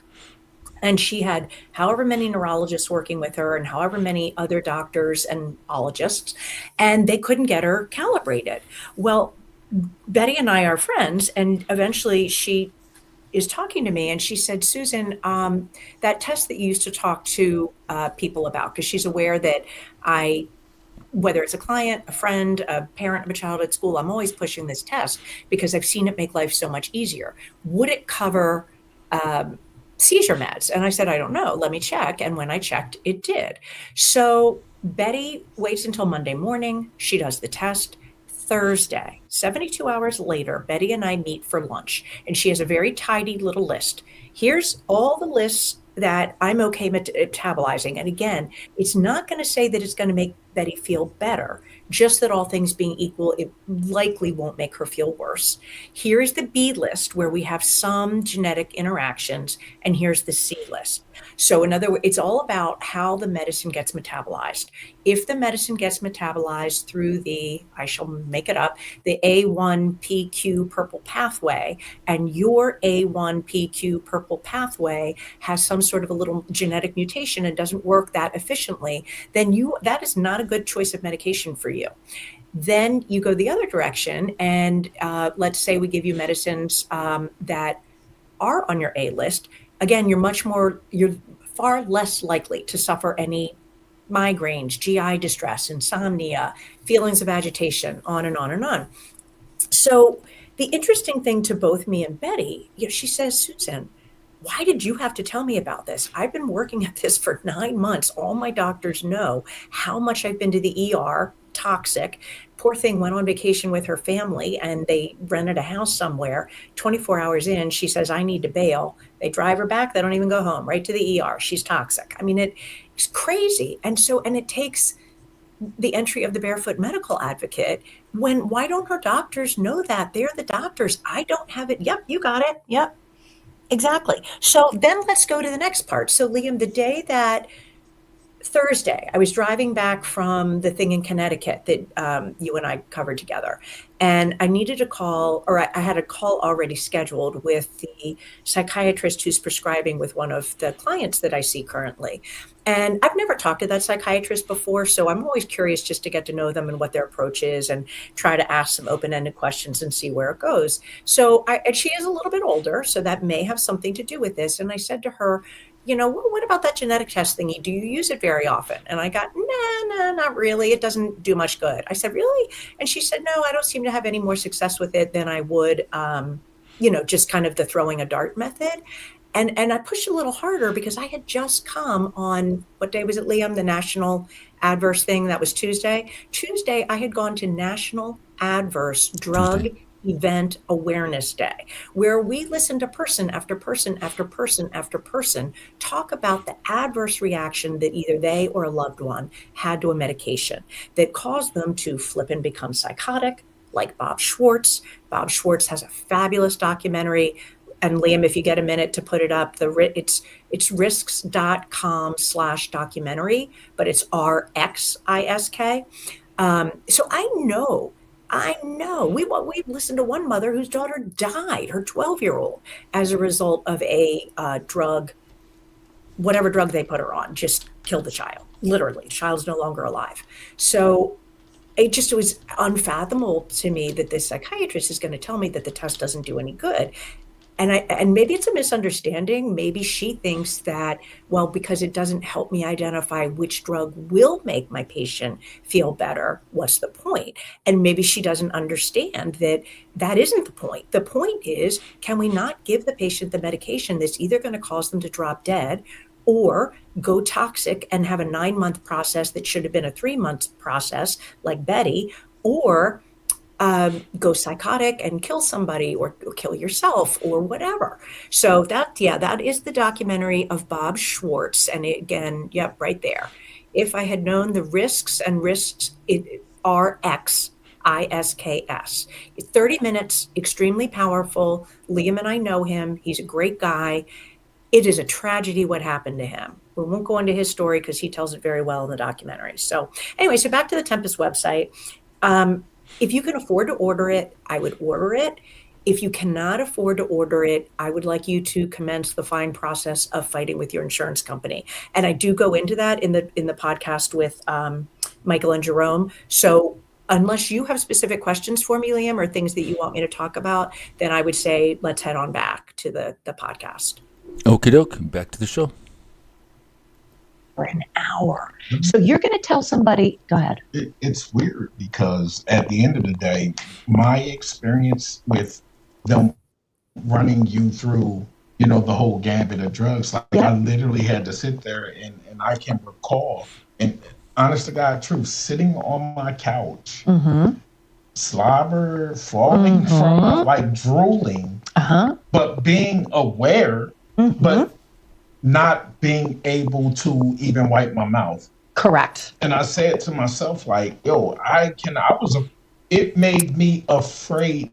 [SPEAKER 2] And she had however many neurologists working with her and however many other doctors and ologists, and they couldn't get her calibrated. Well, Betty and I are friends, and eventually she is talking to me, and she said, Susan, that test that you used to talk to people about, because she's aware that whether it's a client, a friend, a parent of a child at school, I'm always pushing this test because I've seen it make life so much easier. Would it cover seizure meds? And I said, I don't know. Let me check. And when I checked, it did. So Betty waits until Monday morning. She does the test. Thursday, 72 hours later, Betty and I meet for lunch, and she has a very tidy little list. Here's all the lists that I'm okay metabolizing. And again, it's not going to say that it's going to make Betty feel better, just that all things being equal, it likely won't make her feel worse. Here's the B list where we have some genetic interactions, and here's the C list. So in other words, it's all about how the medicine gets metabolized. If the medicine gets metabolized through the, I shall make it up, the A1PQ purple pathway, and your A1PQ purple pathway has some sort of a little genetic mutation and doesn't work that efficiently, then that is not a good choice of medication for you. Then you go the other direction, and let's say we give you medicines that are on your A list. Again, you're far less likely to suffer any migraines, GI distress, insomnia, feelings of agitation, on and on and on. So the interesting thing to both me and Betty, she says, Susan, why did you have to tell me about this? I've been working at this for 9 months. All my doctors know how much I've been to the ER, toxic. Poor thing went on vacation with her family and they rented a house somewhere. 24 hours in, she says, I need to bail. They drive her back. They don't even go home, right to the ER. She's toxic. I mean, it's crazy. And it takes the entry of the barefoot medical advocate. Why don't her doctors know that? They're the doctors. I don't have it. Yep, you got it. Yep. Exactly. So then let's go to the next part. So Liam, the day that Thursday, I was driving back from the thing in Connecticut that you and I covered together. And I needed a call, or I had a call already scheduled with the psychiatrist who's prescribing with one of the clients that I see currently. And I've never talked to that psychiatrist before, so I'm always curious just to get to know them and what their approach is and try to ask some open-ended questions and see where it goes. So and she is a little bit older, so that may have something to do with this. And I said to her, well, what about that genetic test thingy? Do you use it very often? And I got, nah, not really. It doesn't do much good. I said, really? And she said, no, I don't seem to have any more success with it than I would, just kind of the throwing a dart method. And I pushed a little harder because I had just come on, what day was it, Liam? The National Adverse thing. That was Tuesday. Tuesday, I had gone to National Adverse Drug Event Awareness Day, where we listen to person after person after person after person talk about the adverse reaction that either they or a loved one had to a medication that caused them to flip and become psychotic, like Bob Schwartz. Bob Schwartz has a fabulous documentary. And Liam, if you get a minute to put it up, it's risks.com/documentary, but it's RXISK. So I know. We listened to one mother whose daughter died, her 12-year-old, as a result of a drug, whatever drug they put her on, just killed the child. Literally, the child's no longer alive. So it was unfathomable to me that this psychiatrist is going to tell me that the test doesn't do any good. And maybe it's a misunderstanding. Maybe she thinks that, well, because it doesn't help me identify which drug will make my patient feel better, what's the point? And maybe she doesn't understand that isn't the point. The point is, can we not give the patient the medication that's either going to cause them to drop dead or go toxic and have a 9-month process that should have been a 3-month process, like Betty, or go psychotic and kill somebody or kill yourself or whatever. So that is the documentary of Bob Schwartz. And again, yep, right there. If I had known the risks, RXISKS. It's 30 minutes, extremely powerful. Liam and I know him. He's a great guy. It is a tragedy what happened to him. We won't go into his story because he tells it very well in the documentary. So anyway, so back to the Tempest website. If you can afford to order it, I would order it. If you cannot afford to order it, I would like you to commence the fine process of fighting with your insurance company. And I do go into that in the podcast with Michael and Jerome. So unless you have specific questions for me, Liam, or things that you want me to talk about, then I would say let's head on back to the podcast.
[SPEAKER 1] Okie doke, back to the show.
[SPEAKER 5] For an hour. So you're going to tell somebody, go ahead.
[SPEAKER 3] It's weird because at the end of the day, my experience with them running you through, the whole gambit of drugs. Like I literally had to sit there and I can recall, and honest to God truth, sitting on my couch, slobber falling from like drooling, but being aware, but not being able to even wipe my mouth.
[SPEAKER 5] Correct.
[SPEAKER 3] And I said to myself, like, yo, it made me afraid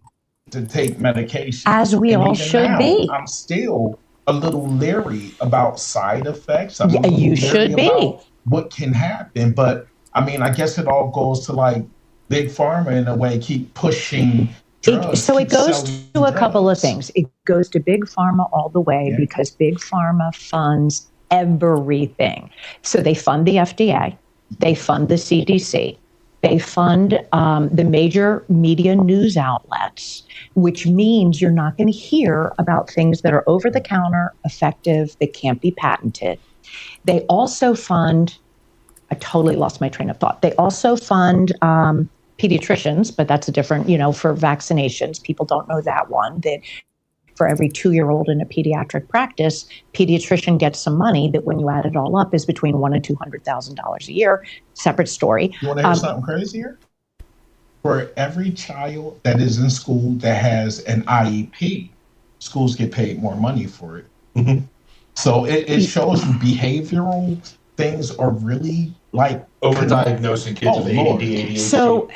[SPEAKER 3] to take medication.
[SPEAKER 5] As we all should be.
[SPEAKER 3] I'm still a little leery about side effects.
[SPEAKER 5] You should be.
[SPEAKER 3] About what can happen. But I mean, I guess it all goes to like big pharma in a way, keep pushing drugs.
[SPEAKER 5] So it goes to a couple of things. It goes to big pharma all the way because big pharma funds everything. So they fund the FDA, they fund the CDC, they fund the major media news outlets, which means you're not going to hear about things that are over the counter, effective, that can't be patented. They also fund, I totally lost my train of thought. They also fund pediatricians, but that's a different, for vaccinations. People don't know that one, that for every 2-year-old in a pediatric practice, pediatrician gets some money that when you add it all up is between $100,000 and $200,000 a year. Separate story.
[SPEAKER 3] You want to hear something crazier? For every child that is in school that has an IEP, schools get paid more money for it. So it shows you behavioral things are really like
[SPEAKER 4] overdiagnosing kids with ADD, ADHD.
[SPEAKER 5] So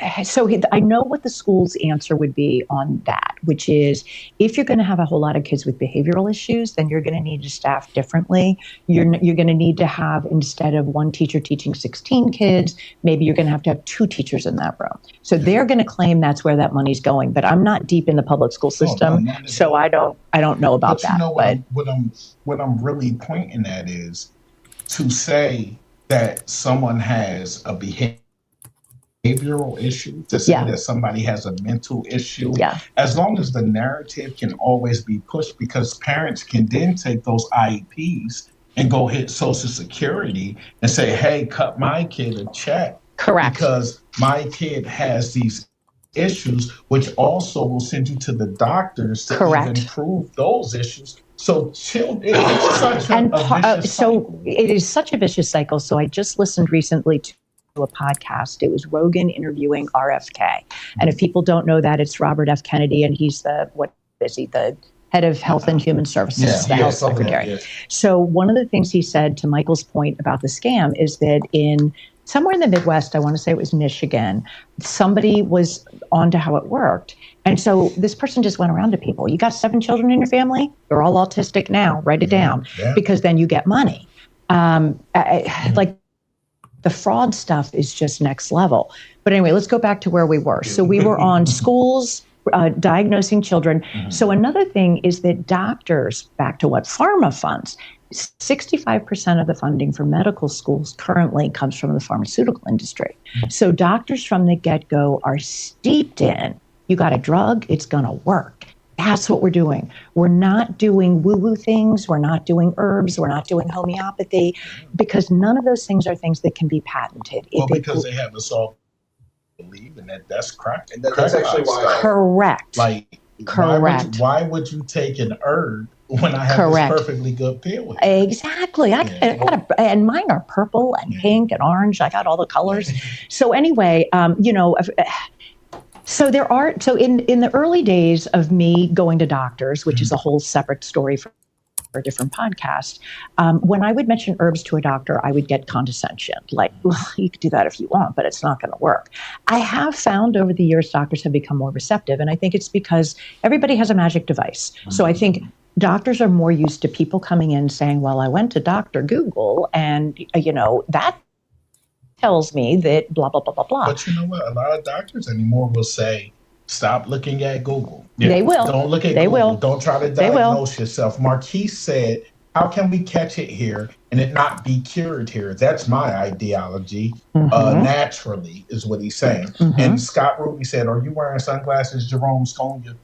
[SPEAKER 5] I know what the school's answer would be on that, which is if you're going to have a whole lot of kids with behavioral issues, then you're going to need to staff differently. You're going to need to have, instead of one teacher teaching 16 kids, maybe you're going to have 2 teachers in that room. So they're going to claim that's where that money's going. But I'm not deep in the public school system, so I don't know about that.
[SPEAKER 3] What I'm really pointing at is to say that someone has a behavioral issue, to say that somebody has a mental issue, as long as the narrative can always be pushed, because parents can then take those IEPs and go hit Social Security and say, hey, cut my kid a check.
[SPEAKER 5] Correct.
[SPEAKER 3] Because my kid has these issues, which also will send you to the doctors to even improve those issues. So it's such a vicious cycle.
[SPEAKER 5] It is such a vicious cycle. So I just listened recently to a podcast. It was Rogan interviewing RFK. And if people don't know that, it's Robert F. Kennedy, and he's the head of Health and Human Services, the health secretary. So one of the things he said, to Michael's point about the scam, is that somewhere in the Midwest, I want to say it was Michigan, somebody was onto how it worked. And so this person just went around to people. You got 7 children in your family? They're all autistic now. Write it down, because then you get money. Like the fraud stuff is just next level. But anyway, let's go back to where we were. So we were on schools, diagnosing children. So another thing is that doctors, back to what pharma funds, 65% of the funding for medical schools currently comes from the pharmaceutical industry. So doctors from the get-go are steeped in, you got a drug, it's going to work. That's what we're doing. We're not doing woo-woo things. We're not doing herbs. We're not doing homeopathy, because none of those things are things that can be patented.
[SPEAKER 3] Because they have us all believe in that's crack.
[SPEAKER 4] And that's actually why.
[SPEAKER 5] Correct.
[SPEAKER 3] Correct. Why would you take an herb when I have this perfectly good pill with you?
[SPEAKER 5] Exactly. And mine are purple and pink and orange. I got all the colors. So anyway, so in the early days of me going to doctors, which is a whole separate story for a different podcast, when I would mention herbs to a doctor, I would get condescension. Like, well, you could do that if you want, but it's not going to work. I have found over the years doctors have become more receptive, and I think it's because everybody has a magic device. So I think doctors are more used to people coming in saying, well, I went to Dr. Google, and, that tells me that blah, blah, blah, blah, blah.
[SPEAKER 3] But you know what? A lot of doctors anymore will say, stop looking at Google.
[SPEAKER 5] They will.
[SPEAKER 3] Don't look at Google. Don't try to diagnose yourself. Marquise said, how can we catch it here and it not be cured here? That's my ideology. Naturally is what he's saying. And Scott Ruby said, are you wearing sunglasses, Jerome Sconia?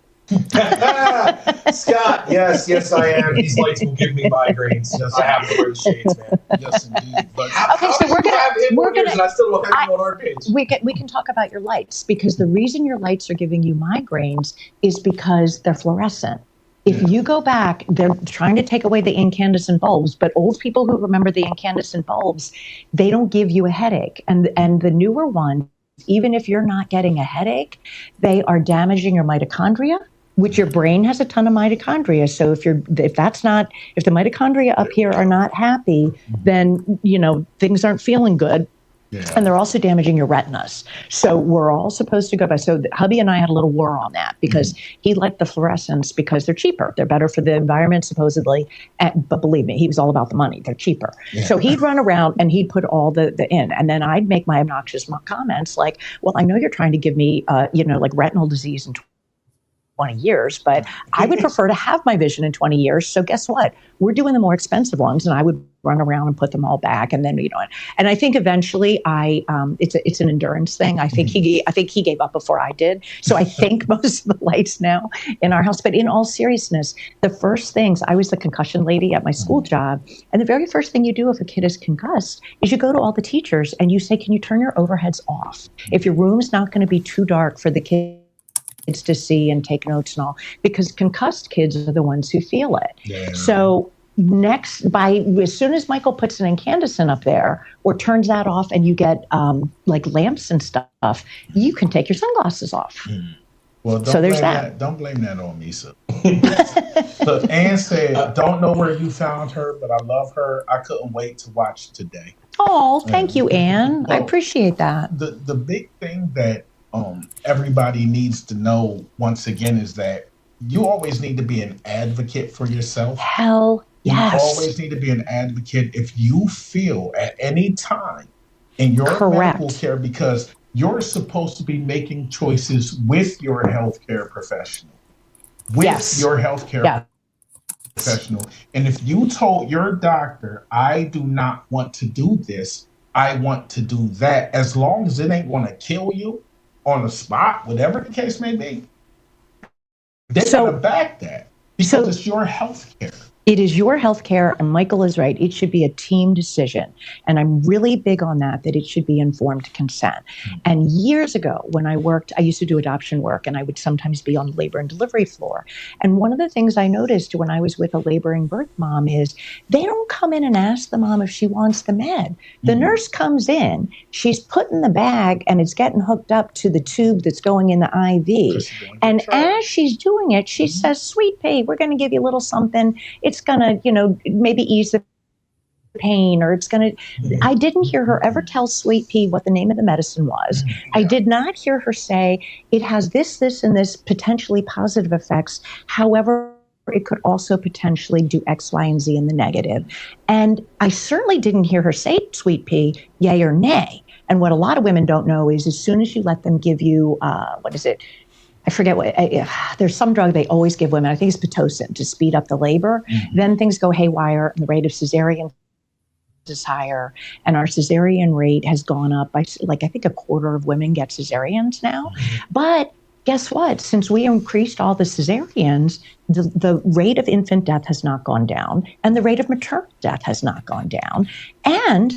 [SPEAKER 4] Scott, yes, I am. These lights will give me migraines. Yes, I have the right shades, man.
[SPEAKER 3] Yes, indeed. But
[SPEAKER 5] we're gonna.
[SPEAKER 4] And I still don't have on our page.
[SPEAKER 5] We can talk about your lights, because the reason your lights are giving you migraines is because they're fluorescent. If you go back, they're trying to take away the incandescent bulbs, but old people who remember the incandescent bulbs, they don't give you a headache. And the newer ones, even if you're not getting a headache, they are damaging your mitochondria, which your brain has a ton of mitochondria. So if the mitochondria up here are not happy, then, things aren't feeling good. Yeah. And they're also damaging your retinas. So we're all supposed to go by. So hubby and I had a little war on that because he liked the fluorescents because they're cheaper. They're better for the environment, supposedly. But believe me, he was all about the money. They're cheaper. Yeah. So he'd run around and he'd put all the in. And then I'd make my obnoxious comments like, well, I know you're trying to give me, like retinal disease in 20 years, but I would prefer to have my vision in 20 years. So guess what? We're doing the more expensive ones, and I would run around and put them all back. And then, and I think eventually it's an endurance thing. I think he gave up before I did. So I think most of the lights now in our house, but in all seriousness, the first things, I was the concussion lady at my school job. And the very first thing you do if a kid is concussed is you go to all the teachers and you say, can you turn your overheads off? If your room's not going to be too dark for the kids to see and take notes and all, because concussed kids are the ones who feel it. Yeah. So as soon as Michael puts an incandescent up there or turns that off and you get like lamps and stuff, you can take your sunglasses off.
[SPEAKER 3] Well,
[SPEAKER 5] so there's that.
[SPEAKER 3] Don't blame that on me, sir. Look, Ann said, I don't know where you found her, but I love her. I couldn't wait to watch today.
[SPEAKER 5] Oh, thank you, Ann. I appreciate that.
[SPEAKER 3] The big thing that everybody needs to know once again is that you always need to be an advocate for yourself.
[SPEAKER 5] Hell yes.
[SPEAKER 3] You always need to be an advocate if you feel at any time in your medical care, because you're supposed to be making choices with your healthcare professional. Your healthcare professional. And if you told your doctor, I do not want to do this, I want to do that, as long as it ain't going to kill you on the spot, whatever the case may be, they're going to back that because it's your health care.
[SPEAKER 5] It is your health care, and Michael is right. It should be a team decision. And I'm really big on that it should be informed consent. And years ago, when I used to do adoption work, and I would sometimes be on the labor and delivery floor. And one of the things I noticed when I was with a laboring birth mom is they don't come in and ask the mom if she wants the med. The nurse comes in, she's put in the bag, and it's getting hooked up to the tube that's going in the IV. And as she's doing it, she says, sweet pea, we're going to give you a little something. It's going to, maybe ease the pain, or it's going to, I didn't hear her ever tell Sweet Pea what the name of the medicine was. I did not hear her say it has this, and this potentially positive effects. However, it could also potentially do X, Y, and Z in the negative. And I certainly didn't hear her say, Sweet Pea, yay or nay. And what a lot of women don't know is as soon as you let them give you, I forget what, there's some drug they always give women. I think it's Pitocin to speed up the labor. Then things go haywire and the rate of cesarean is higher. And our cesarean rate has gone up by I think a quarter of women get cesareans now. But guess what? Since we increased all the cesareans, the rate of infant death has not gone down and the rate of maternal death has not gone down. And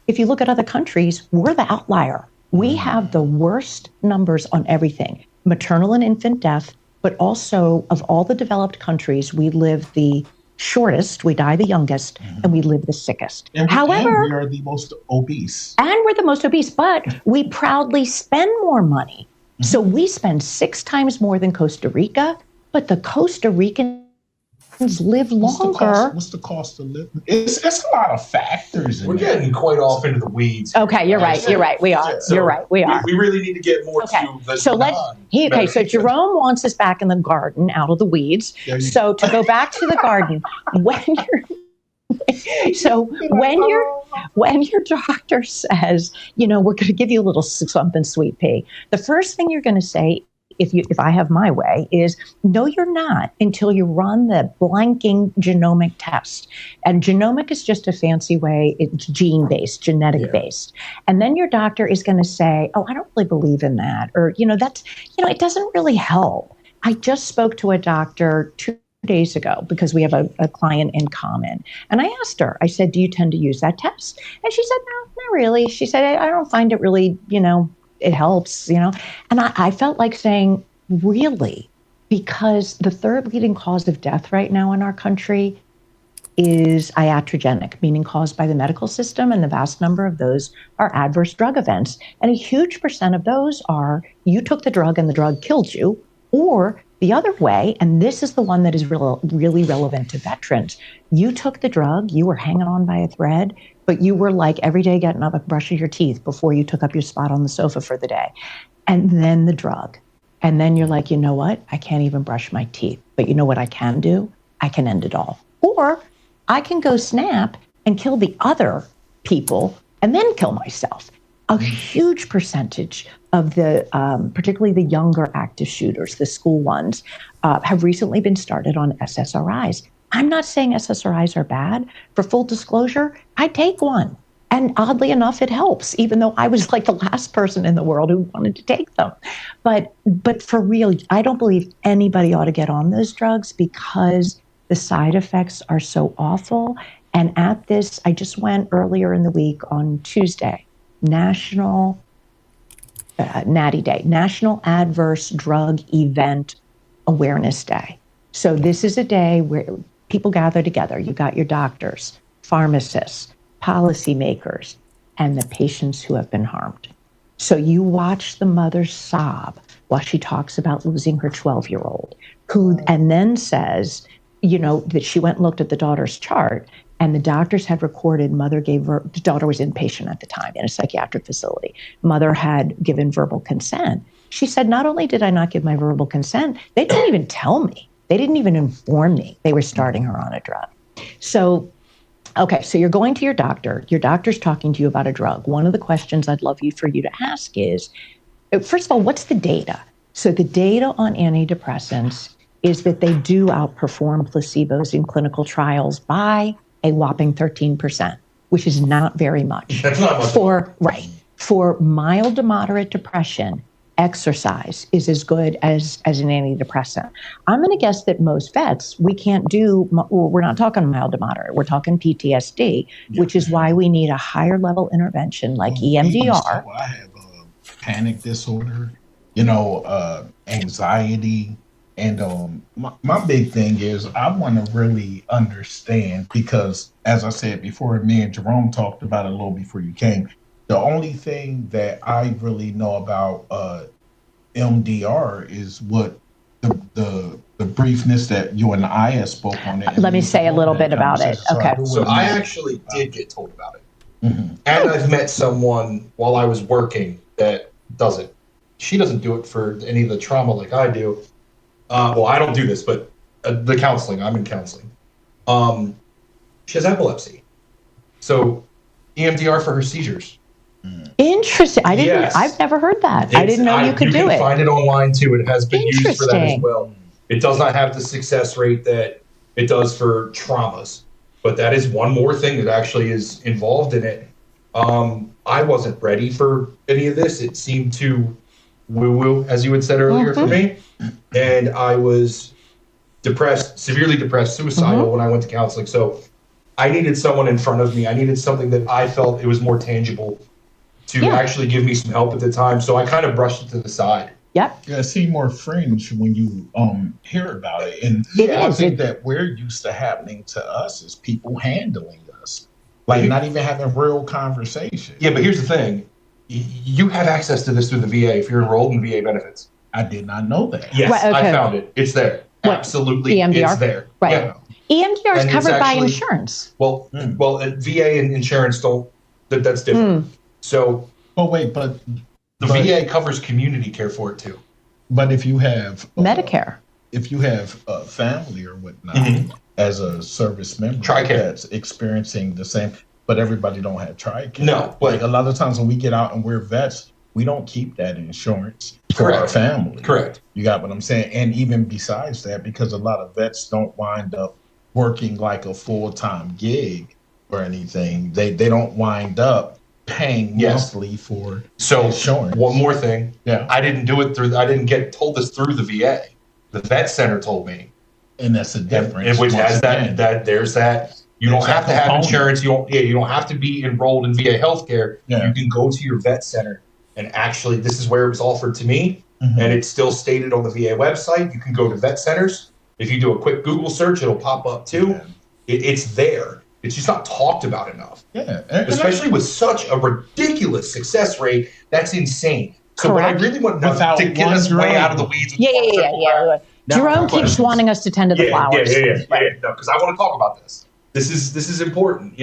[SPEAKER 5] if you look at other countries, we're the outlier. We have the worst numbers on everything. Maternal and infant death, but also of all the developed countries, we live the shortest, we die the youngest, and we live the sickest. However,
[SPEAKER 3] we are the most obese.
[SPEAKER 5] And we're the most obese, but we proudly spend more money. So we spend 6 times more than Costa Rica, but the Costa Ricans live longer.
[SPEAKER 3] What's the cost of living? It's a lot of factors.
[SPEAKER 4] We're getting quite off into the weeds.
[SPEAKER 5] Okay, you're right. You're right. We are. So you're right. We are.
[SPEAKER 4] We really need to get more to the
[SPEAKER 5] so Jerome wants us back in the garden, out of the weeds. So to go back to the garden, when your doctor says, we're going to give you a little something, Sweet Pea, the first thing you're going to say, if I have my way, is no, you're not until you run the blanking genomic test. And genomic is just a fancy way. It's gene-based, genetic-based. And then your doctor is going to say, oh, I don't really believe in that. Or, that's, it doesn't really help. I just spoke to a doctor 2 days ago because we have a client in common. And I asked her, I said, do you tend to use that test? And she said, no, not really. She said, I don't find it really, it helps, and I felt like saying, really? Because the third leading cause of death right now in our country is iatrogenic, meaning caused by the medical system, and the vast number of those are adverse drug events. And a huge percent of those are you took the drug and the drug killed you, or the other way, and this is the one that is really relevant to veterans. You took the drug, you were hanging on by a thread, but you were like every day getting up and brushing your teeth before you took up your spot on the sofa for the day. And then the drug. And then you're like, you know what? I can't even brush my teeth. But you know what I can do? I can end it all. Or I can go snap and kill the other people and then kill myself. A huge percentage of the, particularly the younger active shooters, the school ones, have recently been started on SSRIs. I'm not saying SSRIs are bad. For full disclosure, I take one. And oddly enough, it helps, even though I was like the last person in the world who wanted to take them. But for real, I don't believe anybody ought to get on those drugs because the side effects are so awful. And at this, I just went earlier in the week on Tuesday, National Natty Day, National Adverse Drug Event Awareness Day. So this is a day where people gather together. You got your doctors, pharmacists, policymakers, and the patients who have been harmed. So you watch the mother sob while she talks about losing her 12-year-old, who and then says, you know, that she went and looked at the daughter's chart, and the doctors had recorded the daughter was inpatient at the time in a psychiatric facility. Mother had given verbal consent. She said, not only did I not give my verbal consent, they didn't even tell me. They didn't even inform me they were starting her on a drug. So, okay, so you're going to your doctor. Your doctor's talking to you about a drug. One of the questions I'd love for you to ask is, first of all, what's the data? So the data on antidepressants is that they do outperform placebos in clinical trials by a whopping 13%, which is not very much.
[SPEAKER 4] That's not much.
[SPEAKER 5] For mild to moderate depression, exercise is as good as an antidepressant. I'm going to guess that most vets, we're not talking mild to moderate, we're talking PTSD, which is why we need a higher level intervention like EMDR.
[SPEAKER 3] I have panic disorder, anxiety. And my big thing is I want to really understand, because as I said before, me and Jerome talked about it a little before you came. The only thing that I really know about MDR is what the briefness that you and I have spoke on it.
[SPEAKER 5] Let me say a little bit about it. Okay.
[SPEAKER 4] So I actually did get told about it. Mm-hmm. And I've met someone while I was working that does it. She doesn't do it for any of the trauma like I do. Well, I don't do this, but the counseling, I'm in counseling. She has epilepsy. So EMDR for her seizures.
[SPEAKER 5] Interesting. I've never heard that. I didn't know you could do it. You can
[SPEAKER 4] find it online too. It has been used for that as well. It does not have the success rate that it does for traumas, but that is one more thing that actually is involved in it. I wasn't ready for any of this. It seemed too woo-woo, as you had said earlier, for me. And I was depressed, severely depressed, suicidal when I went to counseling. So I needed someone in front of me. I needed something that I felt it was more tangible to actually give me some help at the time. So I kind of brushed it to the side.
[SPEAKER 5] Yep.
[SPEAKER 3] Yeah, see more fringe when you hear about it. And I think that we're used to happening to us is people handling us. Like not even having real conversation.
[SPEAKER 4] Yeah, but here's the thing. You have access to this through the VA if you're enrolled in VA benefits.
[SPEAKER 3] I did not know that.
[SPEAKER 4] Yes, right, okay. I found it. It's there. What? Absolutely,
[SPEAKER 5] EMDR?
[SPEAKER 4] It's there.
[SPEAKER 5] Right.
[SPEAKER 4] Yeah.
[SPEAKER 5] EMDR is covered by insurance.
[SPEAKER 4] Well, VA and insurance don't. That's different. So.
[SPEAKER 3] Oh wait, but
[SPEAKER 4] the VA covers community care for it too.
[SPEAKER 3] But if you have
[SPEAKER 5] Medicare,
[SPEAKER 3] if you have a family or whatnot as a service member that's experiencing the same, but everybody don't have TRICARE.
[SPEAKER 4] No,
[SPEAKER 3] like a lot of times when we get out and we're vets, we don't keep that insurance for our family.
[SPEAKER 4] Correct.
[SPEAKER 3] You got what I'm saying? And even besides that, because a lot of vets don't wind up working like a full-time gig or anything, they don't wind up paying monthly for insurance.
[SPEAKER 4] One more thing.
[SPEAKER 3] Yeah.
[SPEAKER 4] I didn't do it I didn't get told this through the VA. The vet center told me.
[SPEAKER 3] And that's a difference.
[SPEAKER 4] Which has there's that. You don't have to have insurance. You don't have to be enrolled in VA healthcare. Yeah. You can go to your vet center and actually, this is where it was offered to me. and it's still stated on the VA website. You can go to vet centers. If you do a quick Google search, it'll pop up too. Yeah. It's there. It's just not talked about enough.
[SPEAKER 3] Yeah.
[SPEAKER 4] Especially with such a ridiculous success rate. That's insane. So what I really want to get us way out of the weeds.
[SPEAKER 5] Yeah. Jerome keeps wanting us to tend to the flowers.
[SPEAKER 4] Yeah. No, because I want to talk about this. This is important,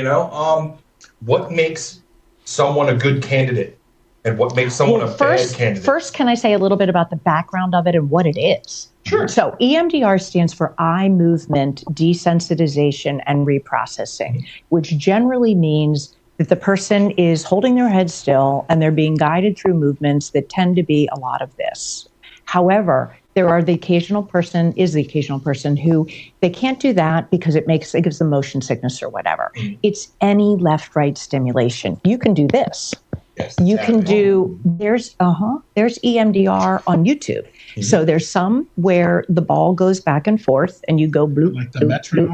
[SPEAKER 4] What makes someone a good candidate and what makes someone a bad candidate?
[SPEAKER 5] First, can I say a little bit about the background of it and what it is?
[SPEAKER 4] Sure.
[SPEAKER 5] So EMDR stands for eye movement desensitization and reprocessing, which generally means that the person is holding their head still and they're being guided through movements that tend to be a lot of this. However, there are the occasional person who they can't do that because it gives them motion sickness or whatever. It's any left-right stimulation. You can do this.
[SPEAKER 4] Yes,
[SPEAKER 5] you can do, there's EMDR on YouTube. Mm-hmm. So there's some where the ball goes back and forth and you go bloop,
[SPEAKER 3] like the
[SPEAKER 5] bloop,
[SPEAKER 3] metronome?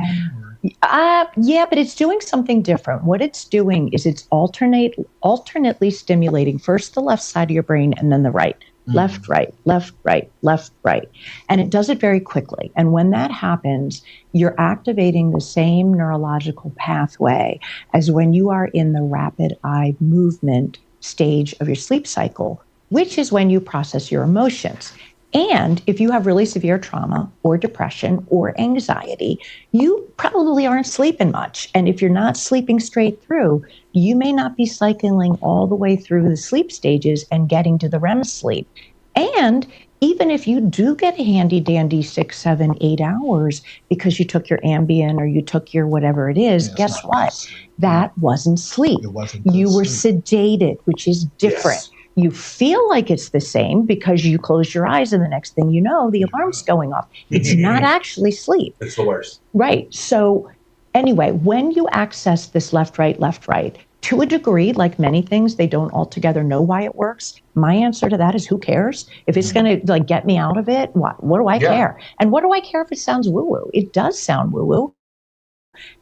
[SPEAKER 5] bloop. Yeah, but it's doing something different. What it's doing is it's alternately stimulating first the left side of your brain and then the right. Left, right, left, right, left, right. And it does it very quickly. And when that happens, you're activating the same neurological pathway as when you are in the rapid eye movement stage of your sleep cycle, which is when you process your emotions. And if you have really severe trauma or depression or anxiety, you probably aren't sleeping much. And if you're not sleeping straight through, you may not be cycling all the way through the sleep stages and getting to the REM sleep. And even if you do get a handy dandy 6, 7, 8 hours because you took your Ambien or you took your whatever it is, guess what? That wasn't sleep. You were sedated, which is different. Yes. You feel like it's the same because you close your eyes and the next thing you know, the alarm's going off. It's not actually sleep.
[SPEAKER 4] It's the worst.
[SPEAKER 5] Right. So anyway, when you access this left, right, to a degree, like many things, they don't altogether know why it works. My answer to that is who cares? If it's going to get me out of it, what do I care? And what do I care if it sounds woo-woo? It does sound woo-woo.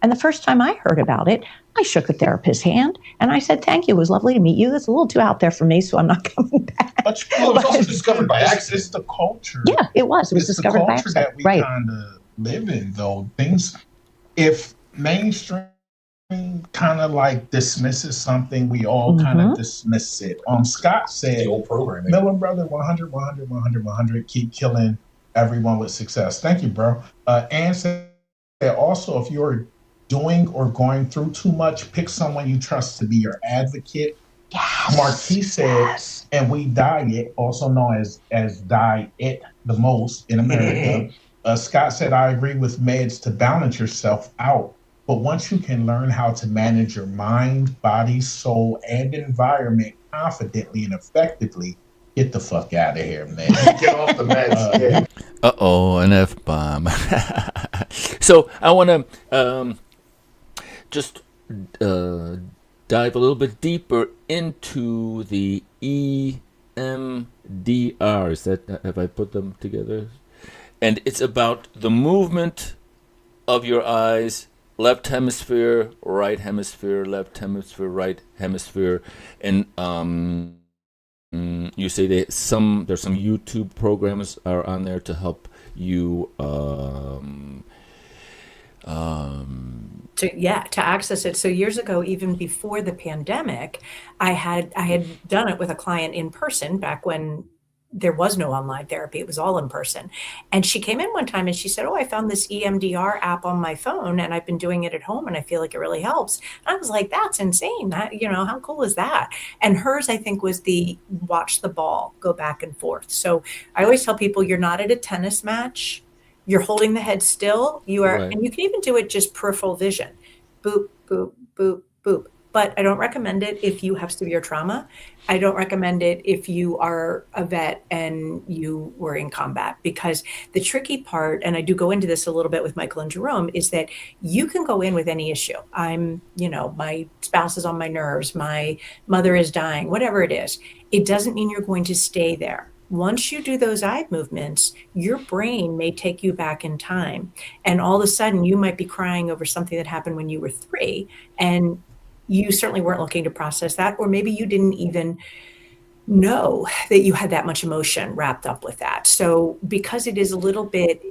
[SPEAKER 5] And the first time I heard about it, I shook the therapist's hand and I said, thank you. It was lovely to meet you. That's a little too out there for me, so I'm not coming back.
[SPEAKER 3] But it was also discovered by accident. It's the culture.
[SPEAKER 5] Yeah, it was. It was discovered by accident.
[SPEAKER 3] That we kind of live in, though. If mainstream kind of like dismisses something, we all kind of dismiss it. Scott said,
[SPEAKER 4] the old programming.
[SPEAKER 3] Miller Brother, 100, 100, 100, 100, keep killing everyone with success. Thank you, bro. And said also, if you're doing or going through too much, pick someone you trust to be your advocate.
[SPEAKER 5] Yes.
[SPEAKER 3] Marquis said, and we diet, also known as diet the most in America. Scott said, I agree with meds to balance yourself out. But once you can learn how to manage your mind, body, soul, and environment confidently and effectively, get the fuck out of here, man.
[SPEAKER 4] Get off the meds.
[SPEAKER 1] An F-bomb. So I want to just dive a little bit deeper into the EMDRs. Have I put them together? And it's about the movement of your eyes, left hemisphere, right hemisphere, left hemisphere, right hemisphere, and you say there's some YouTube programs are on there to help you
[SPEAKER 2] to access it. So years ago, even before the pandemic, I had done it with a client in person back when there was no online therapy. It was all in person. And she came in one time and she said, I found this EMDR app on my phone and I've been doing it at home and I feel like it really helps. And I was like, that's insane. How cool is that? And hers, I think, was the watch the ball go back and forth. So I always tell people, you're not at a tennis match. You're holding the head still. You are, right. And you can even do it just peripheral vision. Boop, boop, boop, boop. But I don't recommend it if you have severe trauma. I don't recommend it if you are a vet and you were in combat, because the tricky part, and I do go into this a little bit with Michael and Jerome, is that you can go in with any issue. My spouse is on my nerves, my mother is dying, whatever it is. It doesn't mean you're going to stay there. Once you do those eye movements, your brain may take you back in time. And all of a sudden you might be crying over something that happened when you were 3, and you certainly weren't looking to process that, or maybe you didn't even know that you had that much emotion wrapped up with that. So because it is a little bit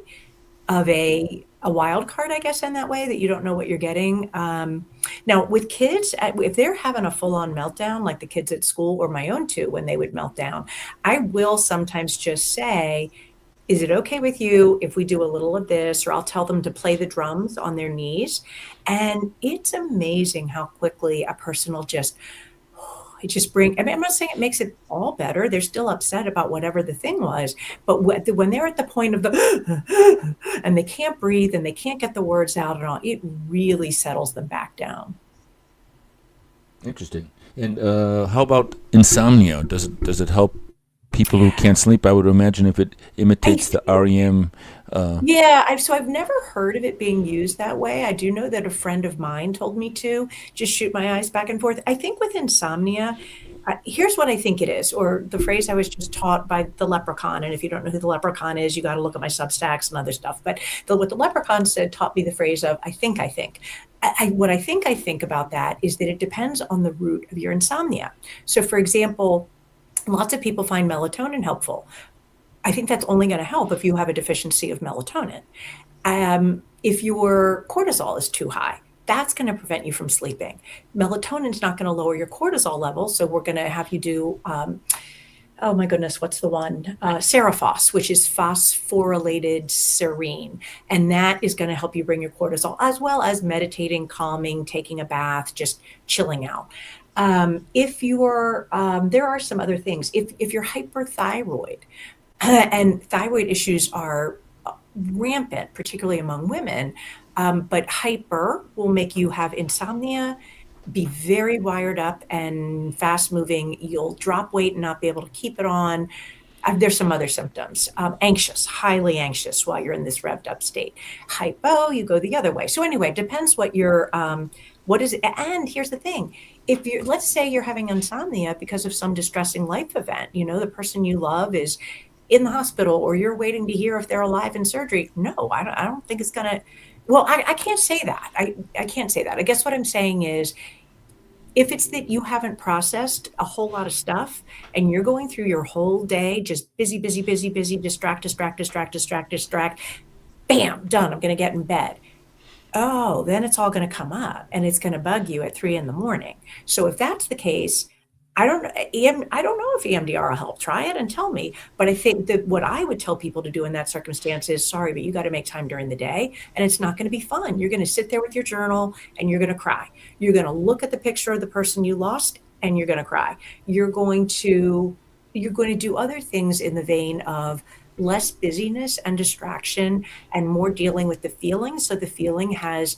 [SPEAKER 2] of a wild card, I guess, in that way, that you don't know what you're getting. Now with kids, if they're having a full-on meltdown, like the kids at school or my own too, when they would melt down, I will sometimes just say, is it okay with you if we do a little of this? Or I'll tell them to play the drums on their knees. And it's amazing how quickly a person will just, it just bring, I mean, I'm not saying it makes it all better. They're still upset about whatever the thing was. But when they're at the point of the, and they can't breathe and they can't get the words out at all, it really settles them back down.
[SPEAKER 1] Interesting. And how about insomnia? Does it help people who can't sleep? I would imagine if it imitates the REM.
[SPEAKER 2] Yeah, I've never heard of it being used that way. I do know that a friend of mine told me to just shoot my eyes back and forth. I think with insomnia, here's what I think it is, or the phrase I was just taught by the leprechaun. And if you don't know who the leprechaun is, you got to look at my Substacks and other stuff. But what the leprechaun said taught me the phrase of, I think. What I think about that is that it depends on the root of your insomnia. So for example, lots of people find melatonin helpful. I think that's only going to help if you have a deficiency of melatonin. If your cortisol is too high, that's going to prevent you from sleeping. Melatonin's not going to lower your cortisol level, so we're going to have you do, oh my goodness, what's the one? Cerephos, which is phosphorylated serine. And that is going to help you bring your cortisol, as well as meditating, calming, taking a bath, just chilling out. If you're, there are some other things. If you're hyperthyroid, and thyroid issues are rampant, particularly among women, but hyper will make you have insomnia, be very wired up and fast moving. You'll drop weight and not be able to keep it on. There's some other symptoms. Anxious, highly anxious while you're in this revved up state. Hypo, you go the other way. So anyway, it depends what your, what is it? And here's the thing. If you're, let's say you're having insomnia because of some distressing life event, the person you love is in the hospital, or you're waiting to hear if they're alive in surgery. No, I don't think it's going to, well, I can't say that. I can't say that. I guess what I'm saying is, if it's that you haven't processed a whole lot of stuff and you're going through your whole day, just busy, distract, bam, done. I'm going to get in bed. Oh, then it's all going to come up and it's going to bug you at 3 a.m. So if that's the case, I don't know if EMDR will help. Try it and tell me. But I think that what I would tell people to do in that circumstance is, sorry, but you got to make time during the day, and it's not going to be fun. You're going to sit there with your journal and you're going to cry. You're going to look at the picture of the person you lost and you're going to cry. You're going to do other things in the vein of less busyness and distraction and more dealing with the feeling. So the feeling has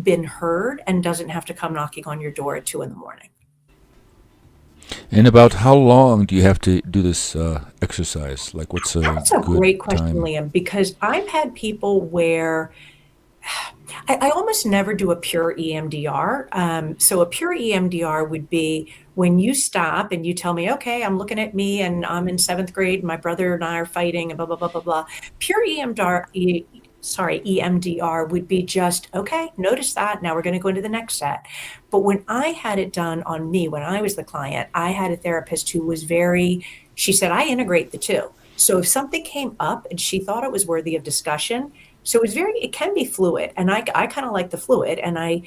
[SPEAKER 2] been heard and doesn't have to come knocking on your door at 2 a.m.
[SPEAKER 1] And about how long do you have to do this exercise? Like, what's
[SPEAKER 2] That's a great question,
[SPEAKER 1] time?
[SPEAKER 2] Liam, because I've had people where I almost never do a pure EMDR. So a pure EMDR would be when you stop and you tell me, okay, I'm looking at me and I'm in 7th grade, my brother and I are fighting and blah, blah, blah, blah, blah. Pure EMDR would be just, okay, notice that. Now we're going to go into the next set. But when I had it done on me, when I was the client, I had a therapist who was she said, I integrate the two. So if something came up and she thought it was worthy of discussion, so it can be fluid. And I kind of like the fluid. And I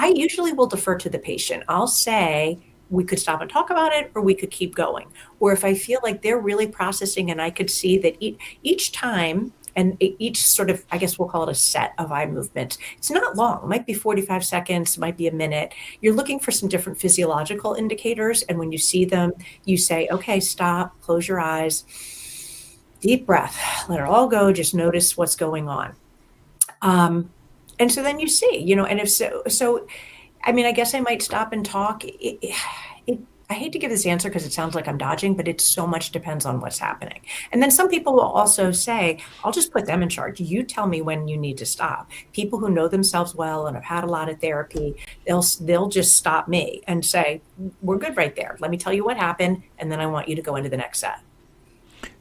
[SPEAKER 2] usually will defer to the patient. I'll say, we could stop and talk about it, or we could keep going. Or if I feel like they're really processing and I could see that each time, and each sort of, I guess we'll call it a set of eye movements. It's not long. It might be 45 seconds. It might be a minute. You're looking for some different physiological indicators. And when you see them, you say, okay, stop, close your eyes, deep breath, let it all go. Just notice what's going on. And so then you see, and if so, I mean, I guess I might stop and talk. I hate to give this answer because it sounds like I'm dodging, but it so much depends on what's happening. And then some people will also say, I'll just put them in charge. You tell me when you need to stop. People who know themselves well and have had a lot of therapy, they'll just stop me and say, we're good right there. Let me tell you what happened. And then I want you to go into the next set.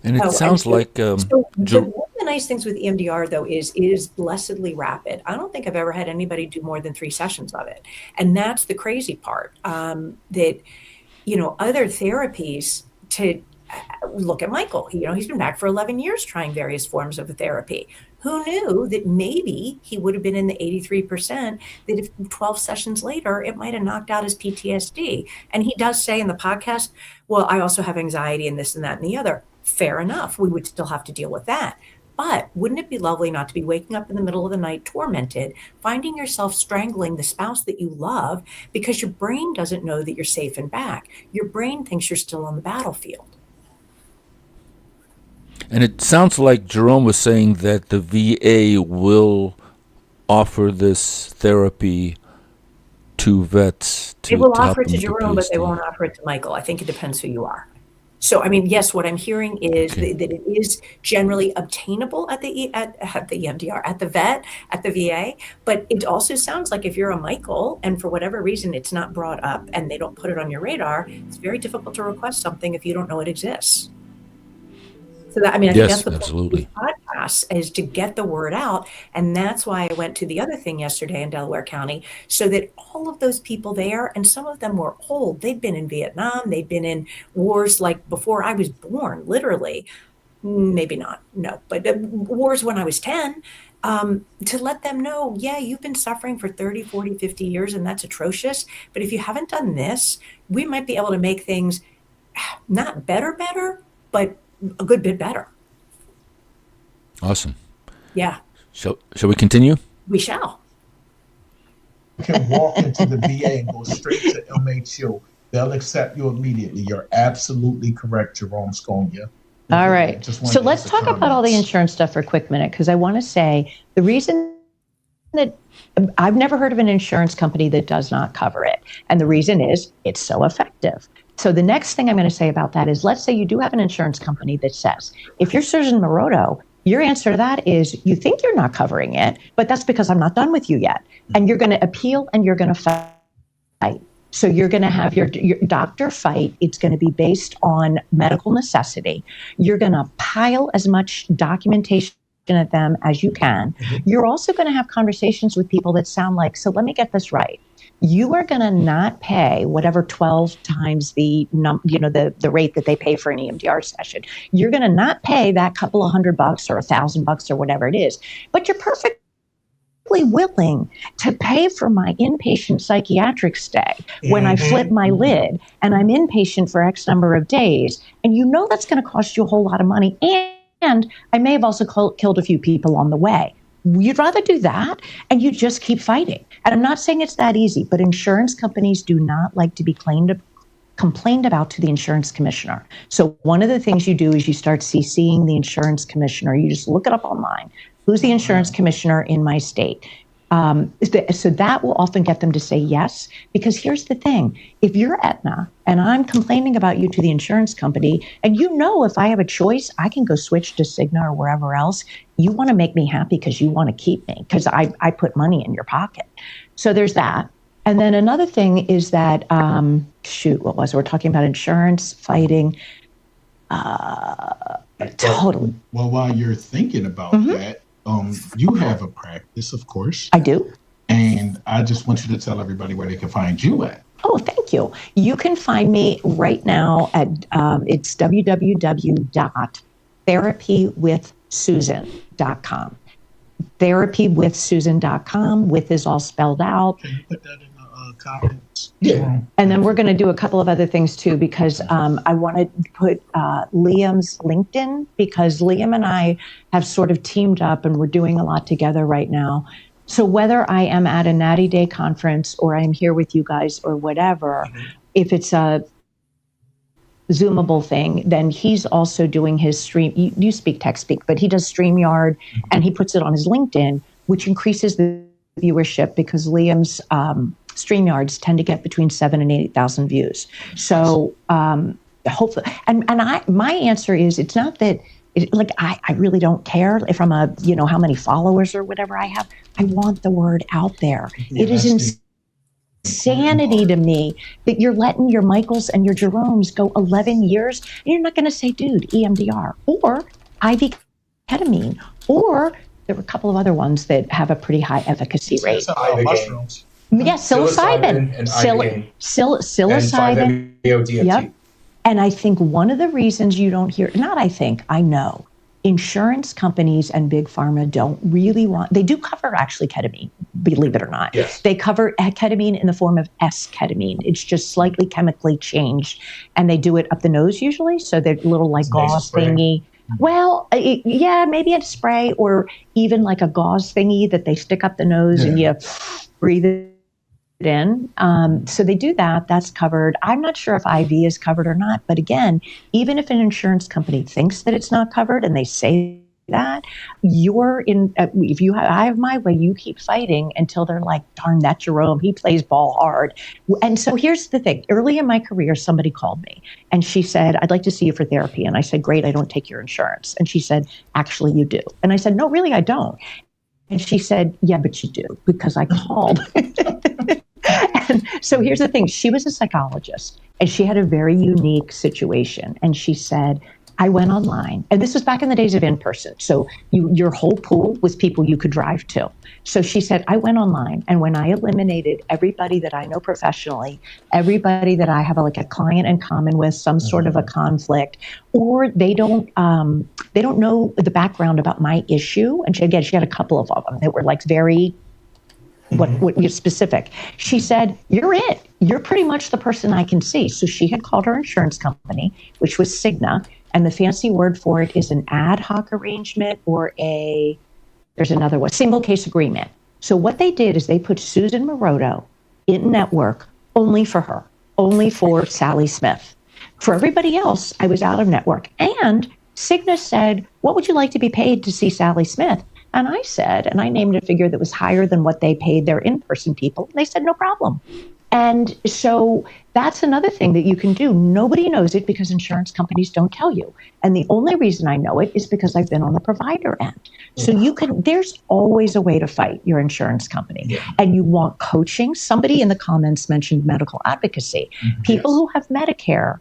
[SPEAKER 1] And it sounds like...
[SPEAKER 2] one of the nice things with EMDR, though, is blessedly rapid. I don't think I've ever had anybody do more than 3 sessions of it. And that's the crazy part, that other therapies, to look at Michael. He's been back for 11 years trying various forms of therapy. Who knew that maybe he would have been in the 83%, that if 12 sessions later, it might have knocked out his PTSD. And he does say in the podcast, well, I also have anxiety and this and that and the other. Fair enough. We would still have to deal with that. But wouldn't it be lovely not to be waking up in the middle of the night tormented, finding yourself strangling the spouse that you love because your brain doesn't know that you're safe and back. Your brain thinks you're still on the battlefield.
[SPEAKER 1] And it sounds like Jerome was saying that the VA will offer this therapy to vets.
[SPEAKER 2] They will offer it to Jerome, but they won't offer it to Michael. I think it depends who you are. So, yes, what I'm hearing is that it is generally obtainable at the EMDR, at the vet, at the VA. But it also sounds like if you're a Michael and for whatever reason it's not brought up and they don't put it on your radar, it's very difficult to request something if you don't know it exists. So that, I think that's the point of the podcast, is to get the word out. And that's why I went to the other thing yesterday in Delaware County, so that all of those people there, and some of them were old, they'd been in Vietnam, they'd been in wars like before I was born, literally. Maybe not, no, but wars when I was 10, to let them know, yeah, you've been suffering for 30, 40, 50 years, and that's atrocious. But if you haven't done this, we might be able to make things not better, but a good bit better.
[SPEAKER 1] Awesome.
[SPEAKER 2] Yeah.
[SPEAKER 1] Shall we continue?
[SPEAKER 2] We shall.
[SPEAKER 3] You can walk into the VA and go straight to MHO. They'll accept you immediately. You're absolutely correct, Jerome Sconia.
[SPEAKER 5] All right. So let's talk about all the insurance stuff for a quick minute, because I want to say the reason that I've never heard of an insurance company that does not cover it. And the reason is it's so effective. So the next thing I'm going to say about that is, let's say you do have an insurance company that says, if you're Susan Moroto, your answer to that is, you think you're not covering it, but that's because I'm not done with you yet. And you're going to appeal and you're going to fight. So you're going to have your doctor fight. It's going to be based on medical necessity. You're going to pile as much documentation at them as you can. You're also going to have conversations with people that sound like, so let me get this right. You are going to not pay whatever 12 times the rate that they pay for an EMDR session. You're going to not pay that couple of $100 or $1,000 or whatever it is, but you're perfectly willing to pay for my inpatient psychiatric stay when I flip my lid and I'm inpatient for X number of days. And you know that's going to cost you a whole lot of money. And I may have also killed a few people on the way. You'd rather do that, and you just keep fighting. And I'm not saying it's that easy, but insurance companies do not like to be complained about to the insurance commissioner. So one of the things you do is you start CCing the insurance commissioner. You just look it up online. Who's the insurance commissioner in my state? So that will often get them to say yes, because here's the thing. If you're Aetna and I'm complaining about you to the insurance company, and if I have a choice, I can go switch to Cigna or wherever else, you want to make me happy because you want to keep me, because I put money in your pocket. So there's that. And then another thing is that, we're talking about insurance, fighting. Totally.
[SPEAKER 3] Well, while you're thinking about that, you have a practice, of course.
[SPEAKER 5] I do.
[SPEAKER 3] And I just want you to tell everybody where they can find you at.
[SPEAKER 5] Oh, thank you. You can find me right now at it's www.therapywithsusan.com. Therapywithsusan.com. With is all spelled out.
[SPEAKER 3] Can you put that in the comments?
[SPEAKER 5] Yeah. And then we're going to do a couple of other things too, because I want to put Liam's LinkedIn, because Liam and I have sort of teamed up and we're doing a lot together right now. So whether I am at a Natty Day conference or I'm here with you guys or whatever, if it's a Zoomable thing, then he's also doing his stream. You speak text speak, but he does StreamYard and he puts it on his LinkedIn, which increases the viewership, because Liam's StreamYards tend to get between 7,000 and 8,000 views. So hopefully, and my answer is, it's not that I really don't care if I'm how many followers or whatever I have. I want the word out there. It is insanity to me that you're letting your Michaels and your Jeromes go 11 years and you're not going to say, dude, EMDR or IV ketamine, or there were a couple of other ones that have a pretty high efficacy rate.
[SPEAKER 3] Mushrooms.
[SPEAKER 5] Yes, psilocybin.
[SPEAKER 4] And psilocybin.
[SPEAKER 5] Yep. And I think one of the reasons you don't hear, I know, insurance companies and big pharma don't really they do cover actually ketamine, believe it or not.
[SPEAKER 4] Yes.
[SPEAKER 5] They cover ketamine in the form of S-ketamine. It's just slightly chemically changed, and they do it up the nose usually. So they're little like gauze thingy. Well, yeah, maybe a spray or even like a gauze thingy that they stick up the nose and you breathe it in. So they do that. That's covered. I'm not sure if IV is covered or not. But again, even if an insurance company thinks that it's not covered and they say that, you're in, if you have, I have my way, you keep fighting until they're like, darn, that Jerome, he plays ball hard. And so here's the thing. Early in my career, somebody called me and she said, I'd like to see you for therapy. And I said, great, I don't take your insurance. And she said, actually, you do. And I said, no, really, I don't. And she said, yeah, but you do, because I called. And so here's the thing. She was a psychologist and she had a very unique situation. And she said, I went online, and this was back in the days of in-person. So your whole pool was people you could drive to. So she said, I went online, and when I eliminated everybody that I know professionally, everybody that I have a client in common with, some sort of a conflict, or they don't know the background about my issue. And she had a couple of them that were like very what you're specific. She said, you're it. You're pretty much the person I can see. So she had called her insurance company, which was Cigna. And the fancy word for it is an ad hoc arrangement or there's another one, single case agreement. So what they did is they put Susan Moroto in network only for her, only for Sally Smith. For everybody else, I was out of network. And Cigna said, what would you like to be paid to see Sally Smith? And I said, and I named a figure that was higher than what they paid their in-person people. And they said, no problem. And so that's another thing that you can do. Nobody knows it because insurance companies don't tell you. And the only reason I know it is because I've been on the provider end. So there's always a way to fight your insurance company. Yeah. And you want coaching. Somebody in the comments mentioned medical advocacy. Mm-hmm. People who have Medicare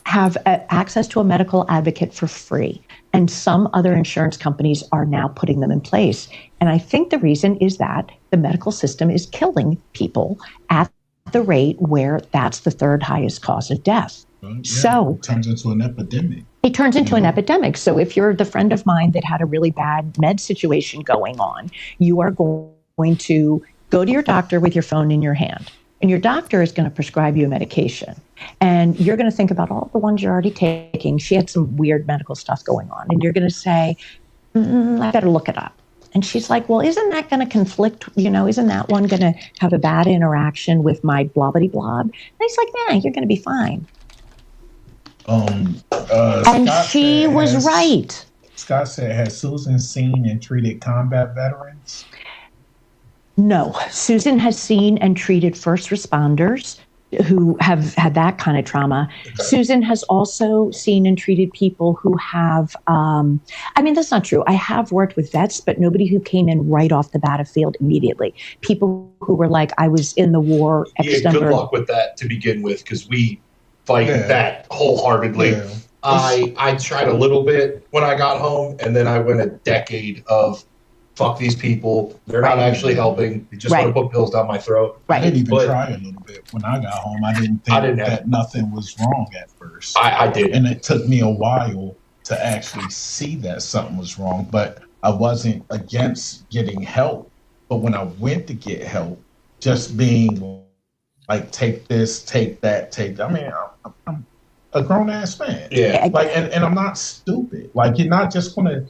[SPEAKER 5] have access to a medical advocate for free. And some other insurance companies are now putting them in place. And I think the reason is that the medical system is killing people at the rate where that's the third highest cause of death. So
[SPEAKER 3] it turns into an epidemic.
[SPEAKER 5] It turns into an epidemic. So if you're the friend of mine that had a really bad med situation going on, you are going to go to your doctor with your phone in your hand. And your doctor is going to prescribe you a medication. And you're going to think about all the ones you're already taking. She had some weird medical stuff going on. And you're going to say, I better look it up. And she's like, well, isn't that going to conflict? Isn't that one going to have a bad interaction with my blobbity-blob? And he's like, you're going to be fine. And she was right.
[SPEAKER 3] Scott said, has Susan seen and treated combat veterans?
[SPEAKER 5] No, Susan has seen and treated first responders who have had that kind of trauma. Okay. Susan has also seen and treated people who have, that's not true. I have worked with vets, but nobody who came in right off the battlefield immediately. People who were like, I was in the war.
[SPEAKER 4] Good luck with that to begin with, because we fight that wholeheartedly. Yeah. I tried a little bit when I got home, and then I went a decade of fuck these people. They're not actually helping. They just want to put pills down my throat.
[SPEAKER 3] I didn't even try a little bit. When I got home, I didn't think that nothing was wrong at first.
[SPEAKER 4] I did.
[SPEAKER 3] And it took me a while to actually see that something was wrong. But I wasn't against getting help. But when I went to get help, just being like, take this, take that, take that. I mean, I'm a grown-ass man.
[SPEAKER 4] Yeah.
[SPEAKER 3] And I'm not stupid. Like, you're not just going to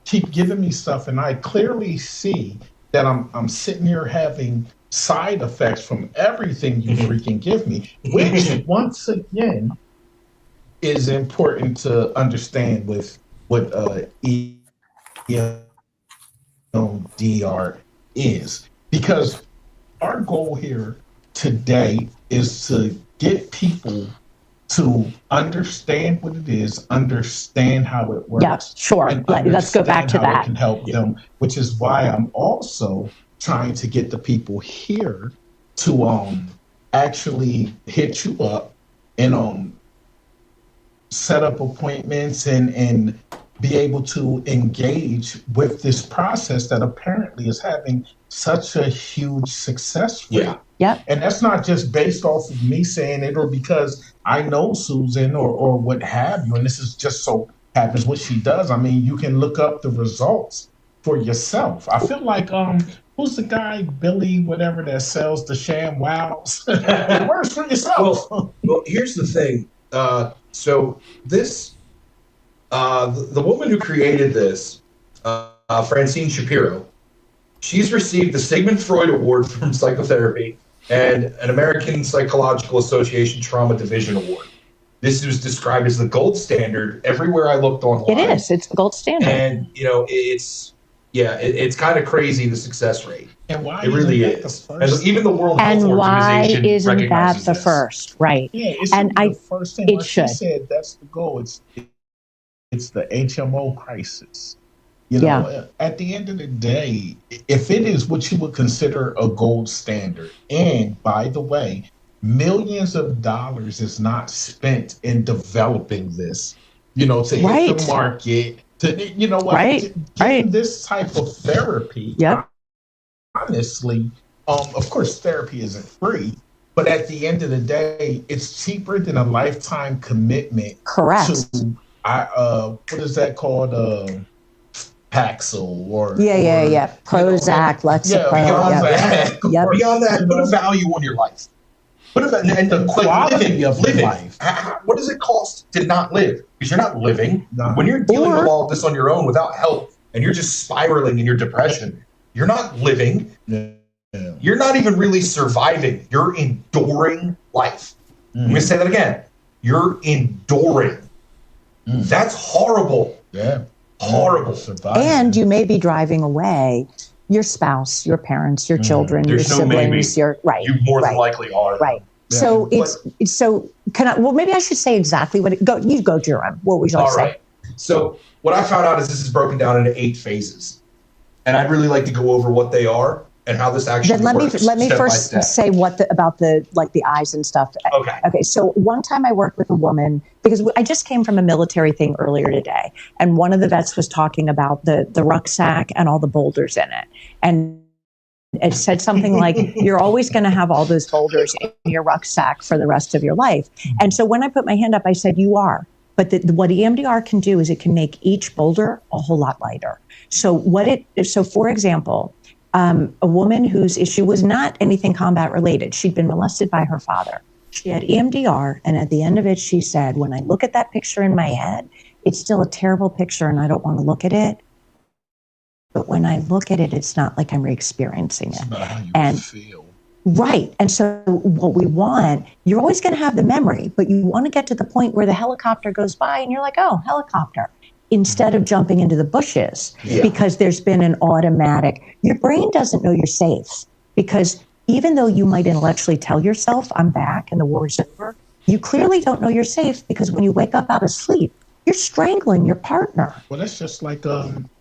[SPEAKER 3] keep giving me stuff, and I clearly see that I'm sitting here having side effects from everything you freaking give me, which once again is important to understand with what EMDR is, because our goal here today is to get people to understand what it is, understand how it works.
[SPEAKER 5] Yeah, sure. Let's go back to that.
[SPEAKER 3] It can help them, which is why I'm also trying to get the people here to actually hit you up and set up appointments and be able to engage with this process that apparently is having such a huge success rate.
[SPEAKER 4] Yeah.
[SPEAKER 5] Yep.
[SPEAKER 3] And that's not just based off of me saying it or because I know Susan or what have you. And this is just so happens what she does. I mean, you can look up the results for yourself. I feel like, who's the guy, Billy, whatever, that sells the sham wows? It works for yourself.
[SPEAKER 4] Well, here's the thing. So this, the woman who created this, Francine Shapiro, she's received the Sigmund Freud Award from Psychotherapy and an American Psychological Association Trauma Division Award. This was described as the gold standard everywhere I looked online.
[SPEAKER 5] It is. It's the gold standard.
[SPEAKER 4] And, it's kind of crazy, the success rate.
[SPEAKER 3] And why
[SPEAKER 4] it really is. And even the World Health
[SPEAKER 5] And why
[SPEAKER 4] Organization
[SPEAKER 5] isn't that
[SPEAKER 4] recognizes
[SPEAKER 5] the
[SPEAKER 4] this.
[SPEAKER 5] first? Right.
[SPEAKER 3] Yeah, it's
[SPEAKER 5] And
[SPEAKER 3] the first thing.
[SPEAKER 5] it
[SPEAKER 3] Like
[SPEAKER 5] should.
[SPEAKER 3] she said, that's the goal. It's the HMO crisis. You know, at the end of the day, if it is what you would consider a gold standard, and by the way, millions of dollars is not spent in developing this, to hit the market, getting this type of therapy.
[SPEAKER 5] Yep.
[SPEAKER 3] Honestly, of course, therapy isn't free, but at the end of the day, it's cheaper than a lifetime commitment.
[SPEAKER 5] Correct.
[SPEAKER 3] To, what is that called? Paxil or
[SPEAKER 5] Prozac, Lexapro.
[SPEAKER 4] Beyond that, put a value on your life. And
[SPEAKER 3] the quality of life.
[SPEAKER 4] What does it cost to not live? Because you're not living.
[SPEAKER 3] No.
[SPEAKER 4] When you're dealing with all of this on your own without help, and you're just spiraling in your depression, you're not living.
[SPEAKER 3] Yeah.
[SPEAKER 4] You're not even really surviving. You're enduring life. I'm going to say that again. You're enduring. That's horrible.
[SPEAKER 3] Yeah.
[SPEAKER 4] Horrible.
[SPEAKER 5] And you may be driving away your spouse, your parents, your children, your siblings,
[SPEAKER 4] You more than likely are.
[SPEAKER 5] Right.
[SPEAKER 3] Yeah.
[SPEAKER 5] So maybe I should say exactly what you go, Jerome. What would you like to say?
[SPEAKER 4] All right. So what I found out is this is broken down into 8 phases. And I'd really like to go over what they are and how this actually works.
[SPEAKER 5] Let me first say about the eyes and stuff. Okay. So one time I worked with a woman because I just came from a military thing earlier today, and one of the vets was talking about the rucksack and all the boulders in it, and it said something like, "You're always going to have all those boulders in your rucksack for the rest of your life." And so when I put my hand up, I said, "You are." But what EMDR can do is it can make each boulder a whole lot lighter. So for example, a woman whose issue was not anything combat related. She'd been molested by her father. She had EMDR, and at the end of it, she said, "When I look at that picture in my head, it's still a terrible picture, and I don't want to look at it. But when I look at it, it's not like I'm re-experiencing it."
[SPEAKER 3] It's not how you feel.
[SPEAKER 5] Right. And so what we want, you're always going to have the memory, but you want to get to the point where the helicopter goes by, and you're like, "Oh, helicopter," instead of jumping into the bushes, because there's been an automatic, your brain doesn't know you're safe, because even though you might intellectually tell yourself, "I'm back and the war's over," you clearly don't know you're safe, because when you wake up out of sleep, you're strangling your partner.
[SPEAKER 3] Well, that's just like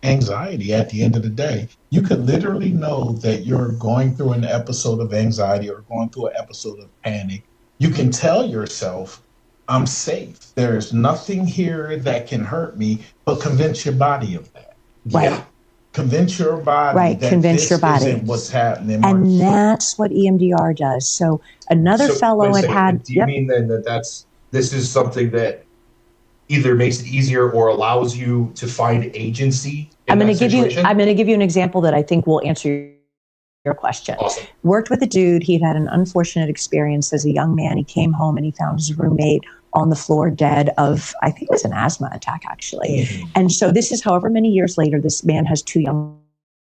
[SPEAKER 3] anxiety at the end of the day. You could literally know that you're going through an episode of anxiety or going through an episode of panic. You can tell yourself, "I'm safe. There's nothing here that can hurt me," but convince your body of that.
[SPEAKER 5] Right.
[SPEAKER 3] Yeah. Convince your body that this isn't what's happening.
[SPEAKER 5] And that's what EMDR does. So another fellow had...
[SPEAKER 4] Do you mean then that this is something that either makes it easier or allows you to find agency in that situation?
[SPEAKER 5] I'm going to give you an example that I think will answer your question.
[SPEAKER 4] Awesome.
[SPEAKER 5] Worked with a dude. He'd had an unfortunate experience as a young man. He came home and he found his roommate on the floor dead of, I think it was an asthma attack, actually. Mm-hmm. And so this is however many years later, this man has 2 young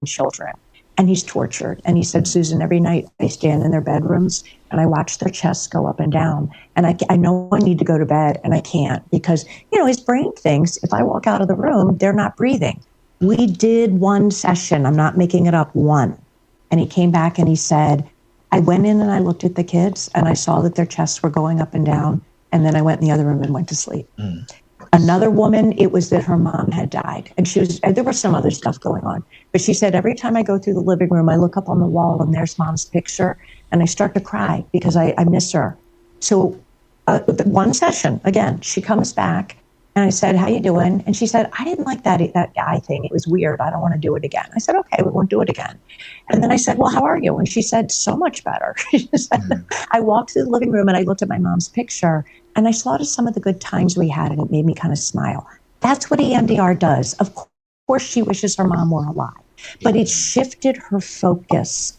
[SPEAKER 5] children and he's tortured. And he said, "Susan, every night I stand in their bedrooms and I watch their chests go up and down. And I know I need to go to bed and I can't, because, his brain thinks if I walk out of the room, they're not breathing." We did 1 session. I'm not making it up, 1. And he came back and he said, "I went in and I looked at the kids and I saw that their chests were going up and down. And then I went in the other room and went to sleep." Another woman, it was that her mom had died. And there was some other stuff going on. But she said, "Every time I go through the living room, I look up on the wall and there's mom's picture. And I start to cry because I miss her." So 1 session, again, she comes back And I said, how you doing? And she said, I didn't like that guy thing. It was weird. I don't want to do it again. I said, okay, we won't do it again. And then I said, well, how are you? And she said, so much better. She said, I walked through the living room and I looked at my mom's picture and I saw some of the good times we had and it made me kind of smile. That's what EMDR does. Of course, she wishes her mom were alive, but it shifted her focus.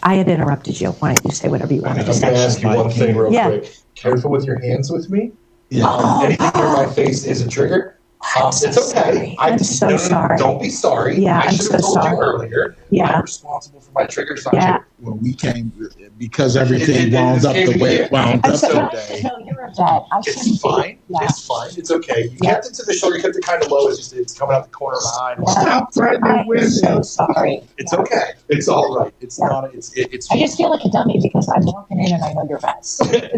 [SPEAKER 5] I had interrupted you. Why don't you say whatever you wanted to
[SPEAKER 4] I'm
[SPEAKER 5] say?
[SPEAKER 4] going to ask you one thing real quick. Careful with your hands with me. Anything near my face is a trigger. It's okay.
[SPEAKER 5] I'm so sorry.
[SPEAKER 4] Don't be sorry.
[SPEAKER 5] Yeah,
[SPEAKER 4] I should have told you earlier.
[SPEAKER 5] Yeah.
[SPEAKER 4] I'm responsible for my triggers.
[SPEAKER 5] Yeah.
[SPEAKER 3] Well, we came because everything wound up the way it wound up today.
[SPEAKER 5] No, you're a vet.
[SPEAKER 4] It's fine.
[SPEAKER 5] Yeah.
[SPEAKER 4] It's fine. It's okay. You kept it to the shoulder. You kept it kind of low. It's just it's coming out the corner of my eye.
[SPEAKER 3] Stop threatening with
[SPEAKER 5] I'm so sorry.
[SPEAKER 4] It's okay. It's all right. It's not. It's.
[SPEAKER 5] I just feel like a dummy because I'm walking in and I know you're vets.
[SPEAKER 4] But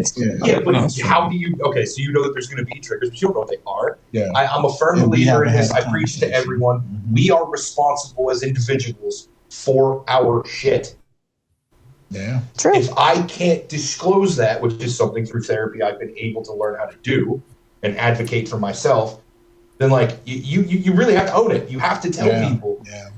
[SPEAKER 4] how do you? Okay, so you know that there's going to be triggers, but you don't know what they are.
[SPEAKER 3] Yeah.
[SPEAKER 4] I'm a firm believer in this. I preach to everyone. We are responsible as individuals for our shit.
[SPEAKER 3] Yeah.
[SPEAKER 5] True.
[SPEAKER 4] If I can't disclose that, which is something through therapy I've been able to learn how to do and advocate for myself, then like you really have to own it. You have to tell people.
[SPEAKER 3] Yeah.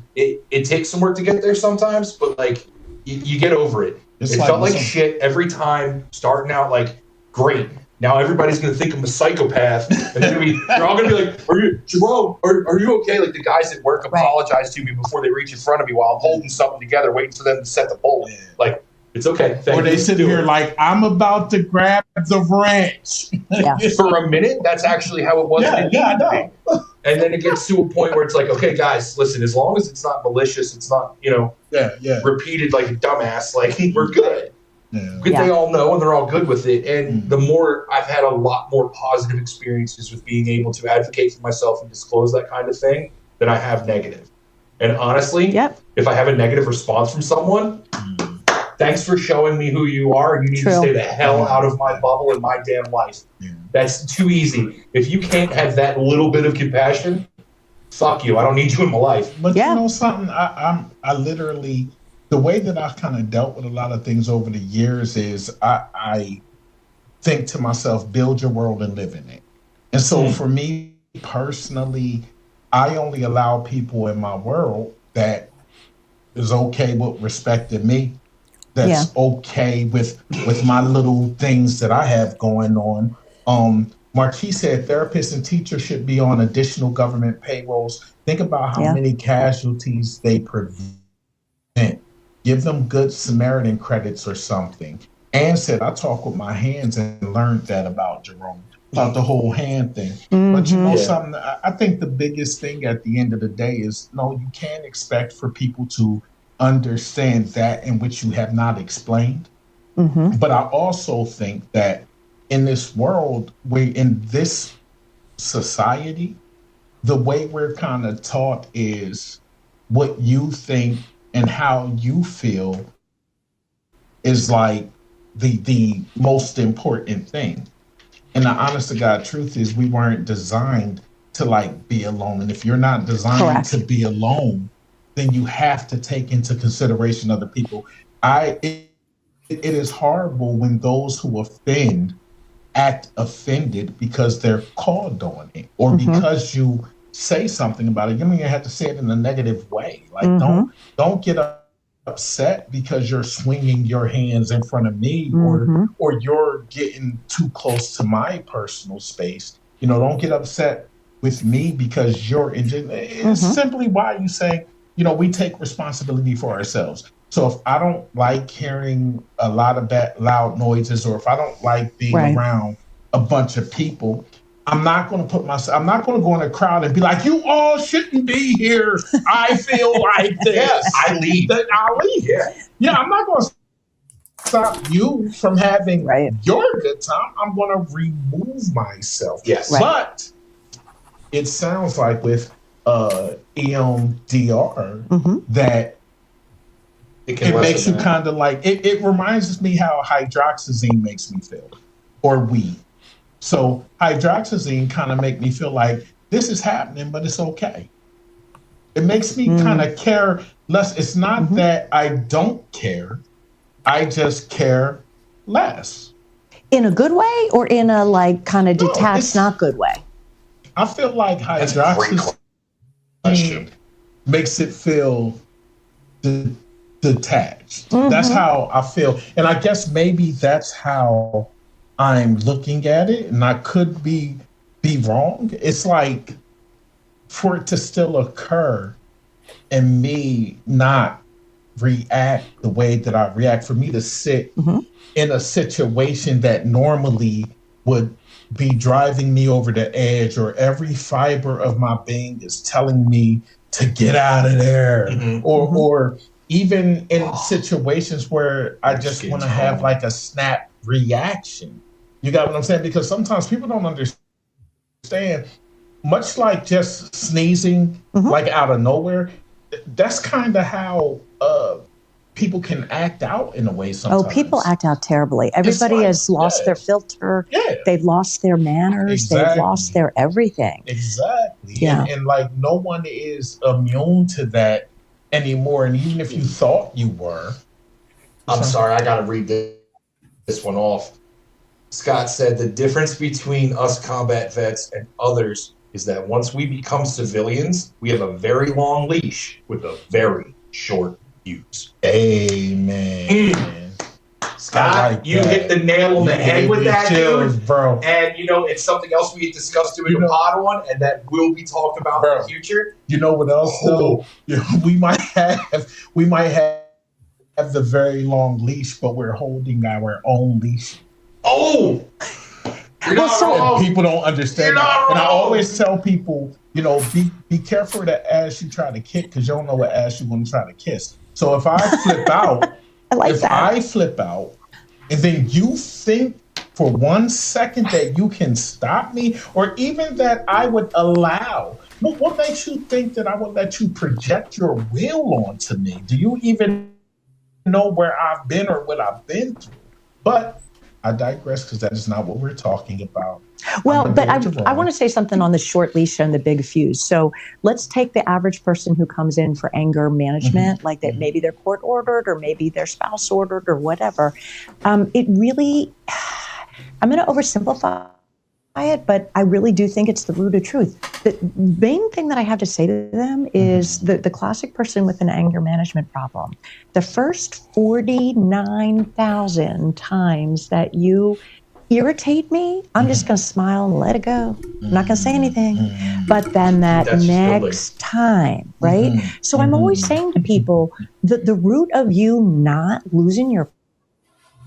[SPEAKER 4] It takes some work to get there sometimes, but like you get over it. It felt like shit every time starting out. Like, great. Now everybody's going to think I'm a psychopath, and then they're all going to be like, "Are you, Jerome? Are you okay?" Like the guys at work apologize to me before they reach in front of me while I'm holding something together, waiting for them to set the pole.
[SPEAKER 3] Yeah.
[SPEAKER 4] Like, it's okay.
[SPEAKER 3] Or they sit here like, I'm about to grab the wrench.
[SPEAKER 5] Yeah.
[SPEAKER 4] For a minute, that's actually how it was. And then it gets to a point where it's like, okay, guys, listen. As long as it's not malicious, it's not repeated like a dumbass. Like we're good.
[SPEAKER 3] Yeah.
[SPEAKER 4] They all know and they're all good with it. And the more I've had a lot more positive experiences with being able to advocate for myself and disclose that kind of thing than I have negative. And honestly, if I have a negative response from someone, thanks for showing me who you are. And you need to stay the hell out of my bubble and my damn life. Yeah. That's too easy. If you can't have that little bit of compassion, fuck you. I don't need you in my life.
[SPEAKER 3] But you know something? I literally, the way that I've kind of dealt with a lot of things over the years is I think to myself, build your world and live in it. And so for me personally, I only allow people in my world that is okay with respecting me, that's okay with my little things that I have going on. Marquis said therapists and teachers should be on additional government payrolls. Think about how many casualties they prevent. Give them good Samaritan credits or something. Ann said, I talk with my hands and learned that about Jerome, about the whole hand thing. But you know something, I think the biggest thing at the end of the day is, no, you can't expect for people to understand that in which you have not explained. But I also think that in this world, in this society, the way we're kind of taught is what you think and how you feel is like the most important thing. And the honest to God truth is we weren't designed to like be alone. And if you're not designed to be alone, then you have to take into consideration other people. It is horrible when those who offend act offended because they're called on it or because you say something about it. You don't even have to say it in a negative way. Like don't get upset because you're swinging your hands in front of me or you're getting too close to my personal space. You know, don't get upset with me because you're injured. It's simply why you say, you know, we take responsibility for ourselves. So if I don't like hearing a lot of loud noises, or if I don't like being around a bunch of people, I'm not going to I'm not going to go in a crowd and be like, you all shouldn't be here. I feel like this.
[SPEAKER 4] I leave.
[SPEAKER 3] I'll leave. Yeah, I'm not going to stop you from having your good time. I'm going to remove myself.
[SPEAKER 4] Yes.
[SPEAKER 3] But it sounds like with EMDR that it makes you kind of like, it reminds me how hydroxyzine makes me feel, or weed. So hydroxyzine kind of make me feel like this is happening, but it's okay. It makes me kind of care less. It's not that I don't care. I just care less.
[SPEAKER 5] In a good way or in a like kind of detached, not good way?
[SPEAKER 3] I feel like
[SPEAKER 4] That's a great
[SPEAKER 3] hydroxyzine makes it feel detached. That's how I feel. And I guess maybe that's how I'm looking at it. And I could be wrong. It's like for it to still occur and me not react the way that I react, for me to sit in a situation that normally would be driving me over the edge, or every fiber of my being is telling me to get out of there, or even in situations where I just want to have like a snap reaction. You got what I'm saying? Because sometimes people don't understand, much like just sneezing like out of nowhere, that's kind of how people can act out in a way sometimes.
[SPEAKER 5] Oh, people act out terribly. Everybody has lost their filter. Yeah. They've lost their manners. Exactly. They've lost their everything.
[SPEAKER 3] Exactly.
[SPEAKER 5] Yeah.
[SPEAKER 3] And like no one is immune to that anymore. And even if you thought you were.
[SPEAKER 4] I'm sorry, I got to read this one off. Scott said the difference between us combat vets and others is that once we become civilians, we have a very long leash with a very short fuse.
[SPEAKER 3] Amen.
[SPEAKER 4] Scott,
[SPEAKER 3] like
[SPEAKER 4] you hit the nail on the head with that, dude.
[SPEAKER 3] Bro.
[SPEAKER 4] And, you know, it's something else we had discussed doing a pod on, and that will be talked about in the future.
[SPEAKER 3] You know what else, though? We might have the very long leash, but we're holding our own leash.
[SPEAKER 4] Oh! You're not
[SPEAKER 3] wrong. People don't understand that. And I always tell people, you know, be careful the ass you try to kick, because you don't know what ass you're going to try to kiss. So if I flip out, I flip out, and then you think for 1 second that you can stop me, or even that I would allow, what makes you think that I would let you project your will onto me? Do you even know where I've been or what I've been through? But I digress, because that is not what we're talking about.
[SPEAKER 5] Well, but I want to say something on the short leash and the big fuse. So let's take the average person who comes in for anger management, like that maybe they're court ordered or maybe their spouse ordered or whatever. It really, I'm going to oversimplify it, but I really do think it's the root of truth. The main thing that I have to say to them is the classic person with an anger management problem. The first 49,000 times that you irritate me, I'm just going to smile and let it go. I'm not going to say anything. But then that next time, right? So I'm always saying to people, the root of you not losing your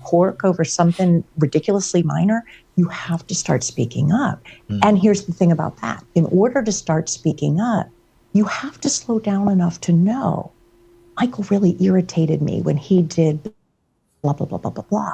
[SPEAKER 5] cork over something ridiculously minor, you have to start speaking up. And here's the thing about that. In order to start speaking up, you have to slow down enough to know, Michael really irritated me when he did blah, blah, blah, blah, blah, blah.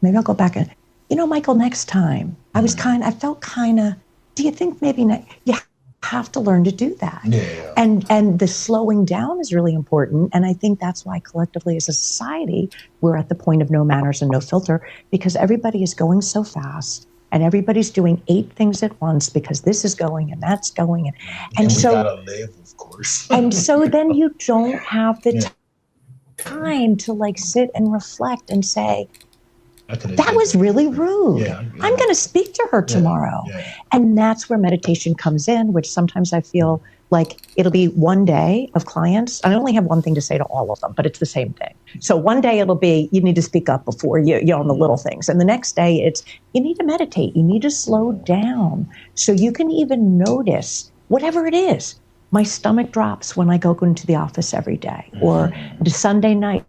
[SPEAKER 5] Maybe I'll go back and, you know, Michael, next time, I felt kind of, do you think maybe you have to learn to do that?
[SPEAKER 3] Yeah.
[SPEAKER 5] And the slowing down is really important. And I think that's why collectively as a society, we're at the point of no manners and no filter, because everybody is going so fast and everybody's doing 8 things at once because this is going and that's going. And so,
[SPEAKER 3] we gotta live, of course.
[SPEAKER 5] And so then you don't have the time to like sit and reflect and say, that was really rude. I'm going to speak to her tomorrow. And that's where meditation comes in, which sometimes I feel like it'll be one day of clients. I only have one thing to say to all of them, but it's the same thing. So one day it'll be, you need to speak up before you on the little things. And the next day it's, you need to meditate. You need to slow down so you can even notice whatever it is. My stomach drops when I go into the office every day, or the Sunday night,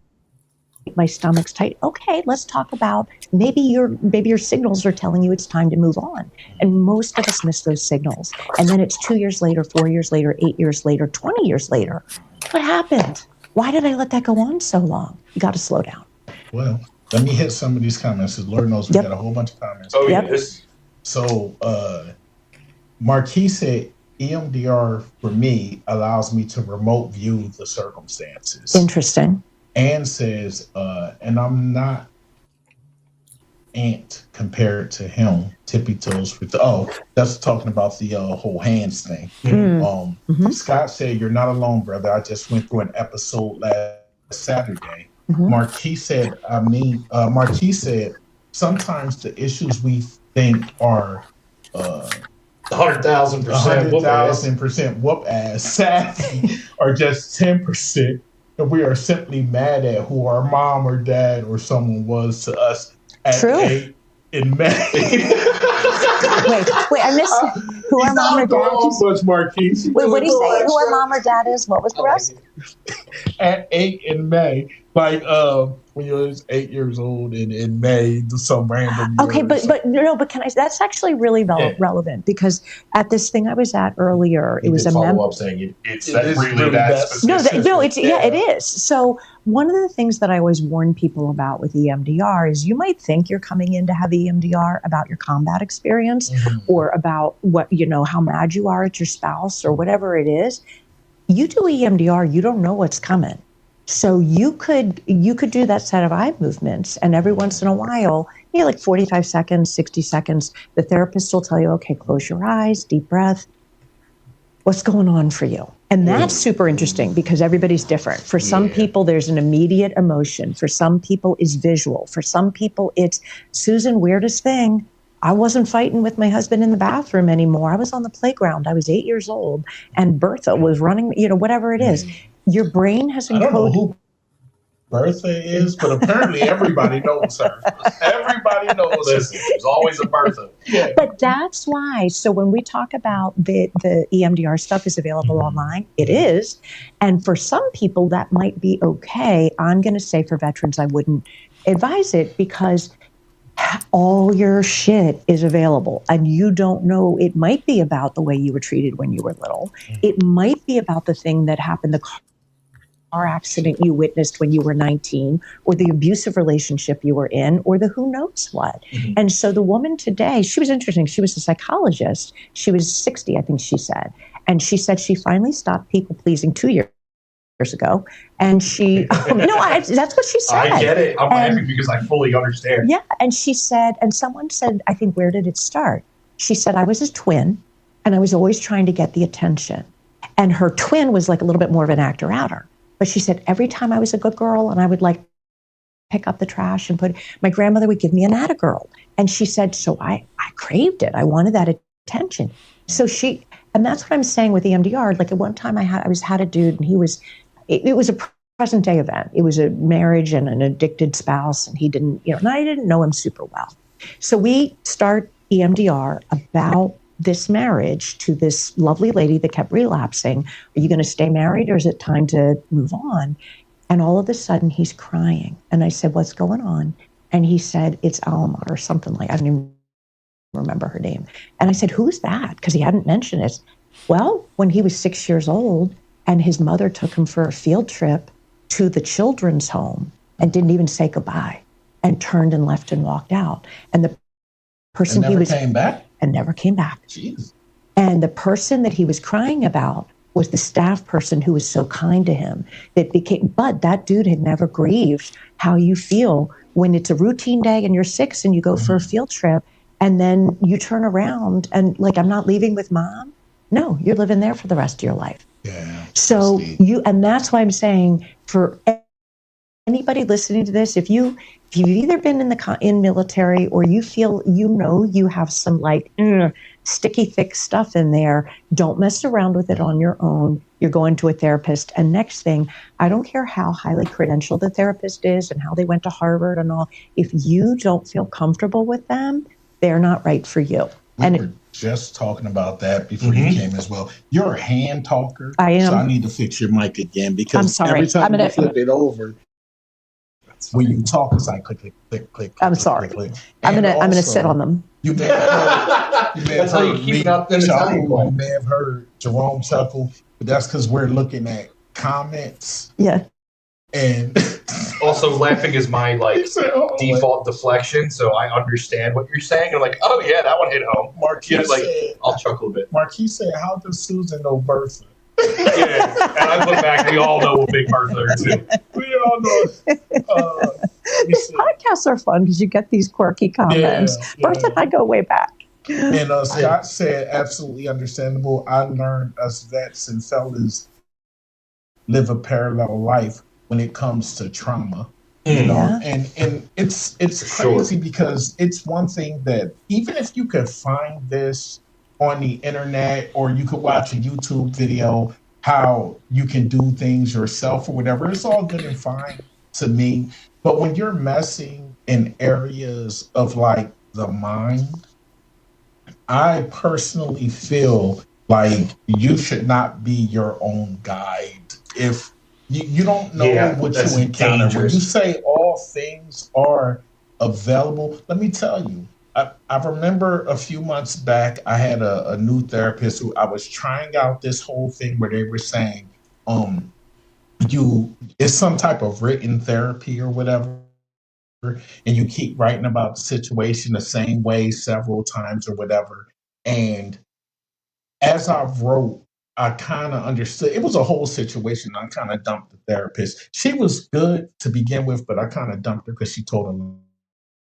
[SPEAKER 5] my stomach's tight. Okay, let's talk about maybe your signals are telling you it's time to move on. And most of us miss those signals. And then it's 2 years later, 4 years later, 8 years later, 20 years later. What happened? Why did I let that go on so long? You got to slow down.
[SPEAKER 3] Well, let me hit some of these comments, because Lord knows we got a whole bunch of comments.
[SPEAKER 4] Oh, yes.
[SPEAKER 3] So, Marquis said, EMDR for me allows me to remote view the circumstances.
[SPEAKER 5] Interesting.
[SPEAKER 3] Anne says, and I'm not ant compared to him, tippy toes with that's talking about the whole hands thing. Scott said, you're not alone, brother. I just went through an episode last Saturday. Marquis said, sometimes the issues we think are
[SPEAKER 4] 100,000% whoop ass.
[SPEAKER 3] 100,000% whoop ass. Sassy are just 10%. And we are simply mad at who our mom or dad or someone was to us at
[SPEAKER 5] True.
[SPEAKER 3] 8 in May.
[SPEAKER 5] Wait, I missed who our mom or dad is.
[SPEAKER 3] Much, Marquise.
[SPEAKER 5] Wait, what do you say? Who our mom or dad is? What was the rest?
[SPEAKER 3] At 8 in May. Like when you was 8 years old in May, some random year.
[SPEAKER 5] Okay, but can I? That's actually really relevant because at this thing I was at earlier, it was a
[SPEAKER 4] follow up saying it's really that specific.
[SPEAKER 5] It is. So one of the things that I always warn people about with EMDR is you might think you're coming in to have EMDR about your combat experience or about what how mad you are at your spouse or whatever it is. You do EMDR, you don't know what's coming. So you could do that set of eye movements, and every once in a while, like 45 seconds, 60 seconds, the therapist will tell you, okay, close your eyes, deep breath. What's going on for you? And that's super interesting because everybody's different. For some people, there's an immediate emotion. For some people, it's visual. For some people, it's, Susan, weirdest thing, I wasn't fighting with my husband in the bathroom anymore. I was on the playground. I was 8 years old, and Bertha was running, whatever it is. Your brain has encoded.
[SPEAKER 3] I don't know who Bertha is, but apparently everybody knows her. Everybody knows her.
[SPEAKER 4] There's always a Bertha.
[SPEAKER 3] Yeah.
[SPEAKER 5] But that's why. So when we talk about the EMDR stuff is available online, it is. And for some people, that might be okay. I'm going to say for veterans, I wouldn't advise it because all your shit is available and you don't know. It might be about the way you were treated when you were little. It might be about the thing that happened, the car accident you witnessed when you were 19, or the abusive relationship you were in, or the who knows what. And so the woman today, she was interesting. She was a psychologist. She was 60, I think she said. And she said she finally stopped people pleasing 2 years ago. And she, that's what she said.
[SPEAKER 4] I get it. I'm happy because I fully understand.
[SPEAKER 5] Yeah. And she said, and someone said, I think, where did it start? She said, I was his twin and I was always trying to get the attention. And her twin was like a little bit more of an actor-outer. But she said, every time I was a good girl and I would like pick up the trash and my grandmother would give me an atta girl. And she said, so I craved it. I wanted that attention. So and that's what I'm saying with EMDR. Like at one time I had a dude and it was a present day event. It was a marriage and an addicted spouse, and he didn't, and I didn't know him super well. So we start EMDR about this marriage to this lovely lady that kept relapsing. Are you going to stay married or is it time to move on? And all of a sudden he's crying. And I said, what's going on? And he said, it's Alma or something I don't even remember her name. And I said, who's that? Because he hadn't mentioned it. Well, when he was 6 years old, and his mother took him for a field trip to the children's home and didn't even say goodbye and turned and left and walked out. And the person
[SPEAKER 3] came back?
[SPEAKER 5] And never came back.
[SPEAKER 3] Jeez.
[SPEAKER 5] And the person that he was crying about was the staff person who was so kind to him but that dude had never grieved how you feel when it's a routine day and you're 6 and you go for a field trip and then you turn around and like, I'm not leaving with mom. No, you're living there for the rest of your life.
[SPEAKER 3] Yeah.
[SPEAKER 5] So and that's why I'm saying for anybody listening to this, if you've either been in military or you feel you have some like sticky thick stuff in there, don't mess around with it on your own. You're going to a therapist. And next thing, I don't care how highly credentialed the therapist is and how they went to Harvard and all. If you don't feel comfortable with them, they're not right for you.
[SPEAKER 3] We were just talking about that before you came as well. You're a hand talker.
[SPEAKER 5] I am.
[SPEAKER 3] So I need to fix your mic again because
[SPEAKER 5] I'm sorry.
[SPEAKER 3] Every time you flip it over, when you talk, it's like click, click, click, click.
[SPEAKER 5] I'm sorry.
[SPEAKER 3] Click.
[SPEAKER 5] I'm gonna sit on them.
[SPEAKER 3] You may have heard me chuckle. You may have heard Jerome chuckle, but that's because we're looking at comments.
[SPEAKER 5] Yeah.
[SPEAKER 3] And
[SPEAKER 4] also, laughing is my default deflection, so I understand what you're saying. I'm like, oh yeah, that one hit home.
[SPEAKER 3] Marquis said,
[SPEAKER 4] I'll chuckle a bit.
[SPEAKER 3] Marquis said, "How does Susan know Bertha?"
[SPEAKER 4] Yeah, and I look back, we all know what Big Bertha is too.
[SPEAKER 3] We all know.
[SPEAKER 5] Podcasts are fun because you get these quirky comments. Bertha and I go way back.
[SPEAKER 3] And Scott said, absolutely understandable. I learned us vets and fellas live a parallel life when it comes to trauma. You know, and it's crazy because it's one thing that even if you could find this on the internet, or you could watch a YouTube video how you can do things yourself or whatever. It's all good and fine to me. But when you're messing in areas of like the mind, I personally feel like you should not be your own guide. If you don't know what you encounter, when you say all things are available, let me tell you, I remember a few months back, I had a new therapist who I was trying out this whole thing where they were saying, it's some type of written therapy or whatever, and you keep writing about the situation the same way several times or whatever. And as I wrote, I kind of understood it was a whole situation. I kind of dumped the therapist. She was good to begin with, but I kind of dumped her because she told a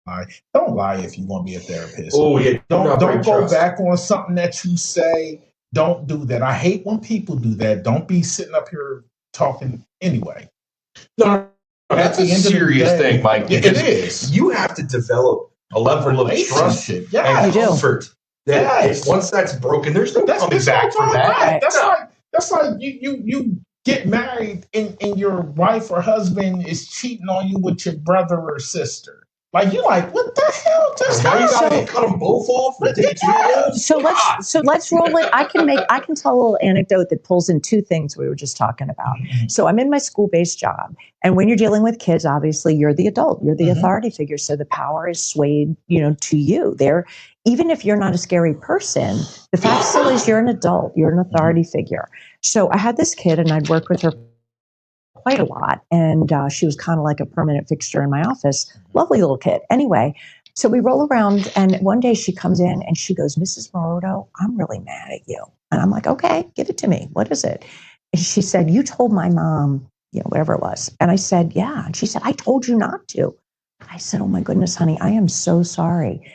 [SPEAKER 3] lie. Don't lie if you want to be a therapist.
[SPEAKER 4] Oh yeah,
[SPEAKER 3] don't go back on something that you say. Don't do that. I hate when people do that. Don't be sitting up here talking anyway.
[SPEAKER 4] No, that's a serious thing, Mike.
[SPEAKER 3] It is.
[SPEAKER 4] You have to develop a level of trust and comfort. That once that's broken, there's no coming back from that.
[SPEAKER 3] That's like you get married and your wife or husband is cheating on you with your brother or sister. Like you're like, what the hell just happened?
[SPEAKER 4] Cut them both off.
[SPEAKER 5] So let's roll it. I can tell a little anecdote that pulls in two things we were just talking about. Mm-hmm. So I'm in my school-based job, and when you're dealing with kids, obviously you're the adult, you're the authority figure, so the power is swayed, to you. There, even if you're not a scary person, the fact still is you're an adult, you're an authority figure. So I had this kid, and I'd worked with her quite a lot. And she was kind of like a permanent fixture in my office. Lovely little kid. Anyway, so we roll around, and one day she comes in and she goes, Mrs. Moroto, I'm really mad at you. And I'm like, okay, give it to me. What is it? And she said, you told my mom, whatever it was. And I said, yeah. And she said, I told you not to. I said, oh my goodness, honey, I am so sorry.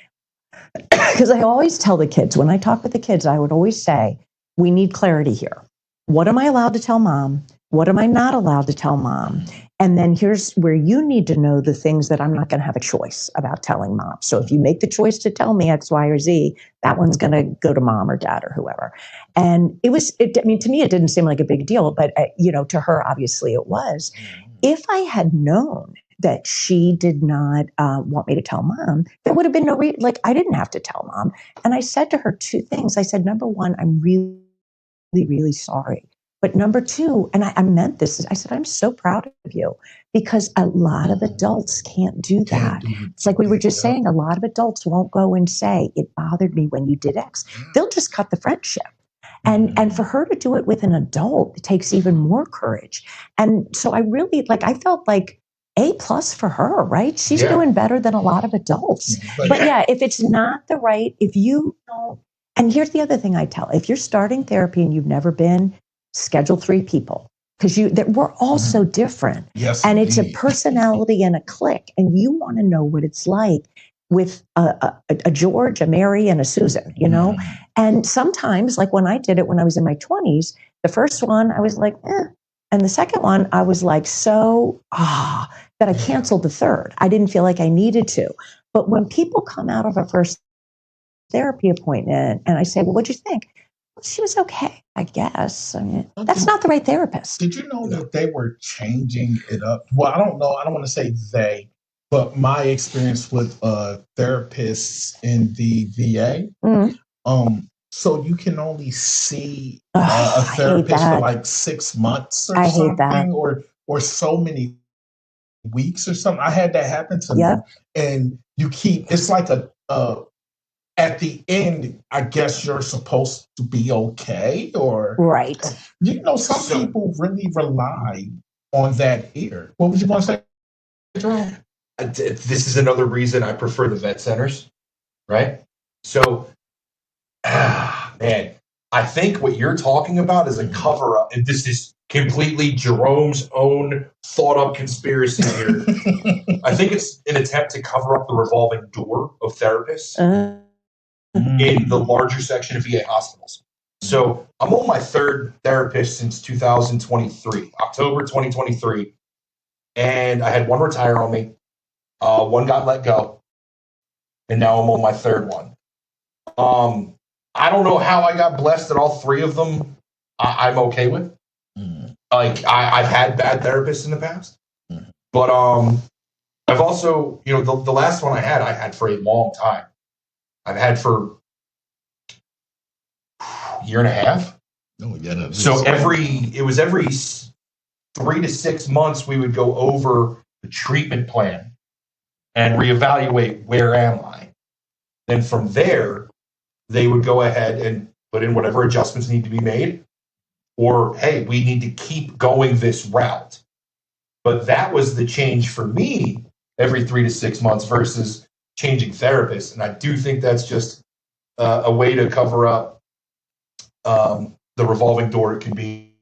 [SPEAKER 5] Because I always tell the kids, when I talk with the kids, I would always say, we need clarity here. What am I allowed to tell mom? What am I not allowed to tell mom? And then here's where you need to know the things that I'm not going to have a choice about telling mom. So if you make the choice to tell me X, Y, or Z, that one's going to go to mom or dad or whoever. And to me, it didn't seem like a big deal, but to her, obviously it was. If I had known that she did not want me to tell mom, there would have been no reason. Like I didn't have to tell mom. And I said to her two things. I said, number one, I'm really, really sorry. But number two, and I meant this, I said, I'm so proud of you because a lot of adults can't do that. It's like we were just saying, a lot of adults won't go and say, it bothered me when you did X. They'll just cut the friendship. And for her to do it with an adult, it takes even more courage. And so I really, I felt like A+ for her, right? She's doing better than a lot of adults. But if it's not the right, if you don't, and here's the other thing I tell, if you're starting therapy and you've never been, schedule 3 people because we're all so different.
[SPEAKER 3] Yes,
[SPEAKER 5] and it's a personality and a clique, and you want to know what it's like with a George, a Mary, and a Susan, And sometimes, like when I did it when I was in my 20s, the first one I was like, and the second one I was like that I canceled the third. I didn't feel like I needed to. But when people come out of a first therapy appointment and I say, well, what'd you think? She was okay, I guess. I mean, that's not the right therapist.
[SPEAKER 3] Did you know that they were changing it up? Well, I don't know. I don't want to say they, but my experience with therapists in the VA. So you can only see a therapist for like 6 months or something, or so many weeks or something. I had that happen to me, and it's like at the end, I guess you're supposed to be okay, or
[SPEAKER 5] right.
[SPEAKER 3] Some people really rely on that here. What was you going to say, Jerome?
[SPEAKER 4] This is another reason I prefer the vet centers, right? So, man, I think what you're talking about is a cover up, and this is completely Jerome's own thought up conspiracy here. I think it's an attempt to cover up the revolving door of therapists. In the larger section of VA hospitals. So I'm on my 3rd therapist since 2023, October 2023. And I had 1 retire on me. 1 got let go. And now I'm on my 3rd one. I don't know how I got blessed that all three of them I'm okay with. Like I've had bad therapists in the past, but I've also, you know, the last one I had for a long time. I've had for a year and a half.
[SPEAKER 3] Oh, yeah.
[SPEAKER 4] So it was every 3 to 6 months we would go over the treatment plan and reevaluate where am I. Then from there, they would go ahead and put in whatever adjustments need to be made, or hey, we need to keep going this route. But that was the change for me every 3 to 6 months versus changing therapists. And I do think that's just a way to cover up the revolving door it can be,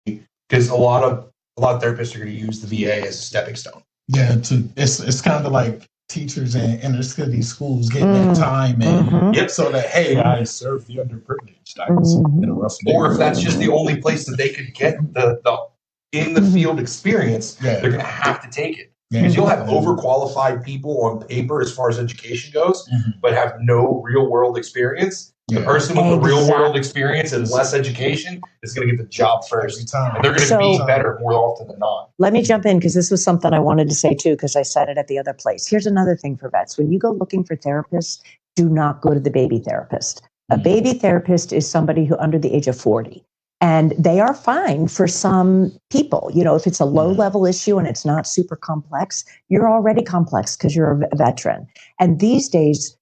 [SPEAKER 4] because a lot of therapists are going to use the VA as a stepping stone.
[SPEAKER 3] Yeah, it's kind of like teachers in inner city schools getting that time and so that, hey, I serve the underprivileged. I was in a rough day.
[SPEAKER 4] Or if that's just the only place that they could get the in the field experience, they're going to have to take it. Because you'll have overqualified people on paper as far as education goes, but have no real world experience. The person with the real world experience and less education is going to get the job first. And they're going to be better more often than not.
[SPEAKER 6] Let me jump in because this was something I wanted to say too, because I said it at the other place. Here's another thing for vets. When you go looking for therapists, do not go to the baby therapist. A baby therapist is somebody who under the age of 40. And they are fine for some people. You know, if it's a low level issue and it's not super complex, you're already complex because you're a veteran. And these days,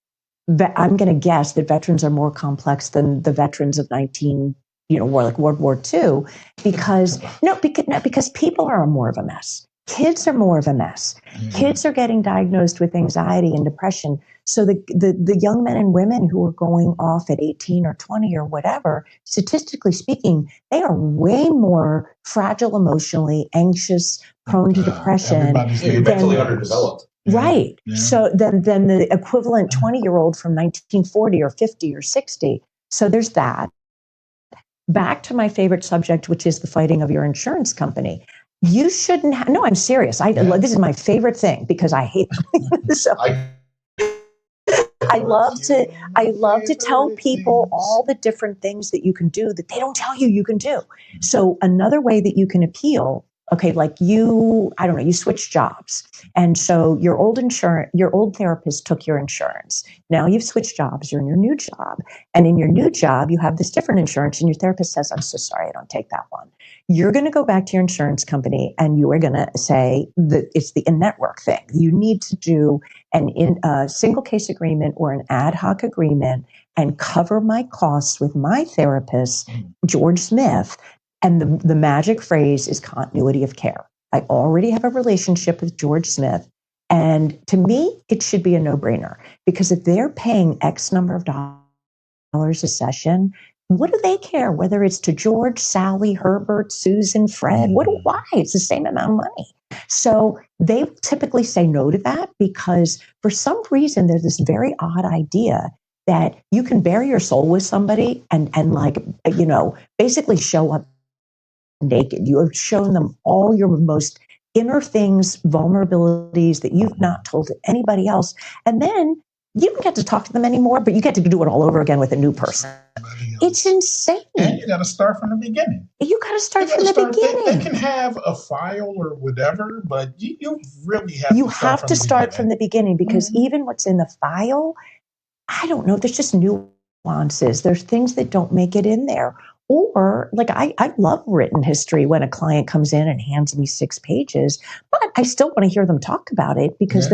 [SPEAKER 6] I'm going to guess that veterans are more complex than the veterans of World War II, because people are more of a mess. Kids are more of a mess. Kids are getting diagnosed with anxiety and depression. So the young men and women who are going off at 18 or 20 or whatever, statistically speaking, they are way more fragile emotionally, anxious, prone to depression.
[SPEAKER 4] Mentally underdeveloped.
[SPEAKER 6] Right. Yeah. So then the equivalent 20-year-old from 1940 or 50 or 60. So there's that. Back to my favorite subject, which is the fighting of your insurance company. You shouldn't have, no, I'm serious. This is my favorite thing because I hate them. So I love to tell people all the different things that you can do that they don't tell you can do. So another way that you can appeal, okay, like you switched jobs. And so your old therapist took your insurance. Now you've switched jobs, you're in your new job. And in your new job, you have this different insurance and your therapist says, I'm so sorry, I don't take that one. You're going to go back to your insurance company and you are going to say that it's the in-network thing. You need to do a single case agreement or an ad hoc agreement and cover my costs with my therapist, George Smith. And the magic phrase is continuity of care. I already have a relationship with George Smith. And to me, it should be a no-brainer because if they're paying X number of dollars a session, what do they care whether it's to George, Sally, Herbert, Susan, Fred? Why? It's the same amount of money. So they typically say no to that because for some reason, there's this very odd idea that you can bare your soul with somebody and basically show up naked. You have shown them all your most inner things, vulnerabilities that you've not told anybody else. And then you don't get to talk to them anymore, but you get to do it all over again with a new person. It's insane.
[SPEAKER 3] And you got to start from the beginning.
[SPEAKER 6] You got to start from the beginning.
[SPEAKER 3] They can have a file or whatever, but you really have
[SPEAKER 6] to start from the beginning because even what's in the file, I don't know, there's just nuances. There's things that don't make it in there. Or like I love written history when a client comes in and hands me 6 pages, but I still want to hear them talk about it because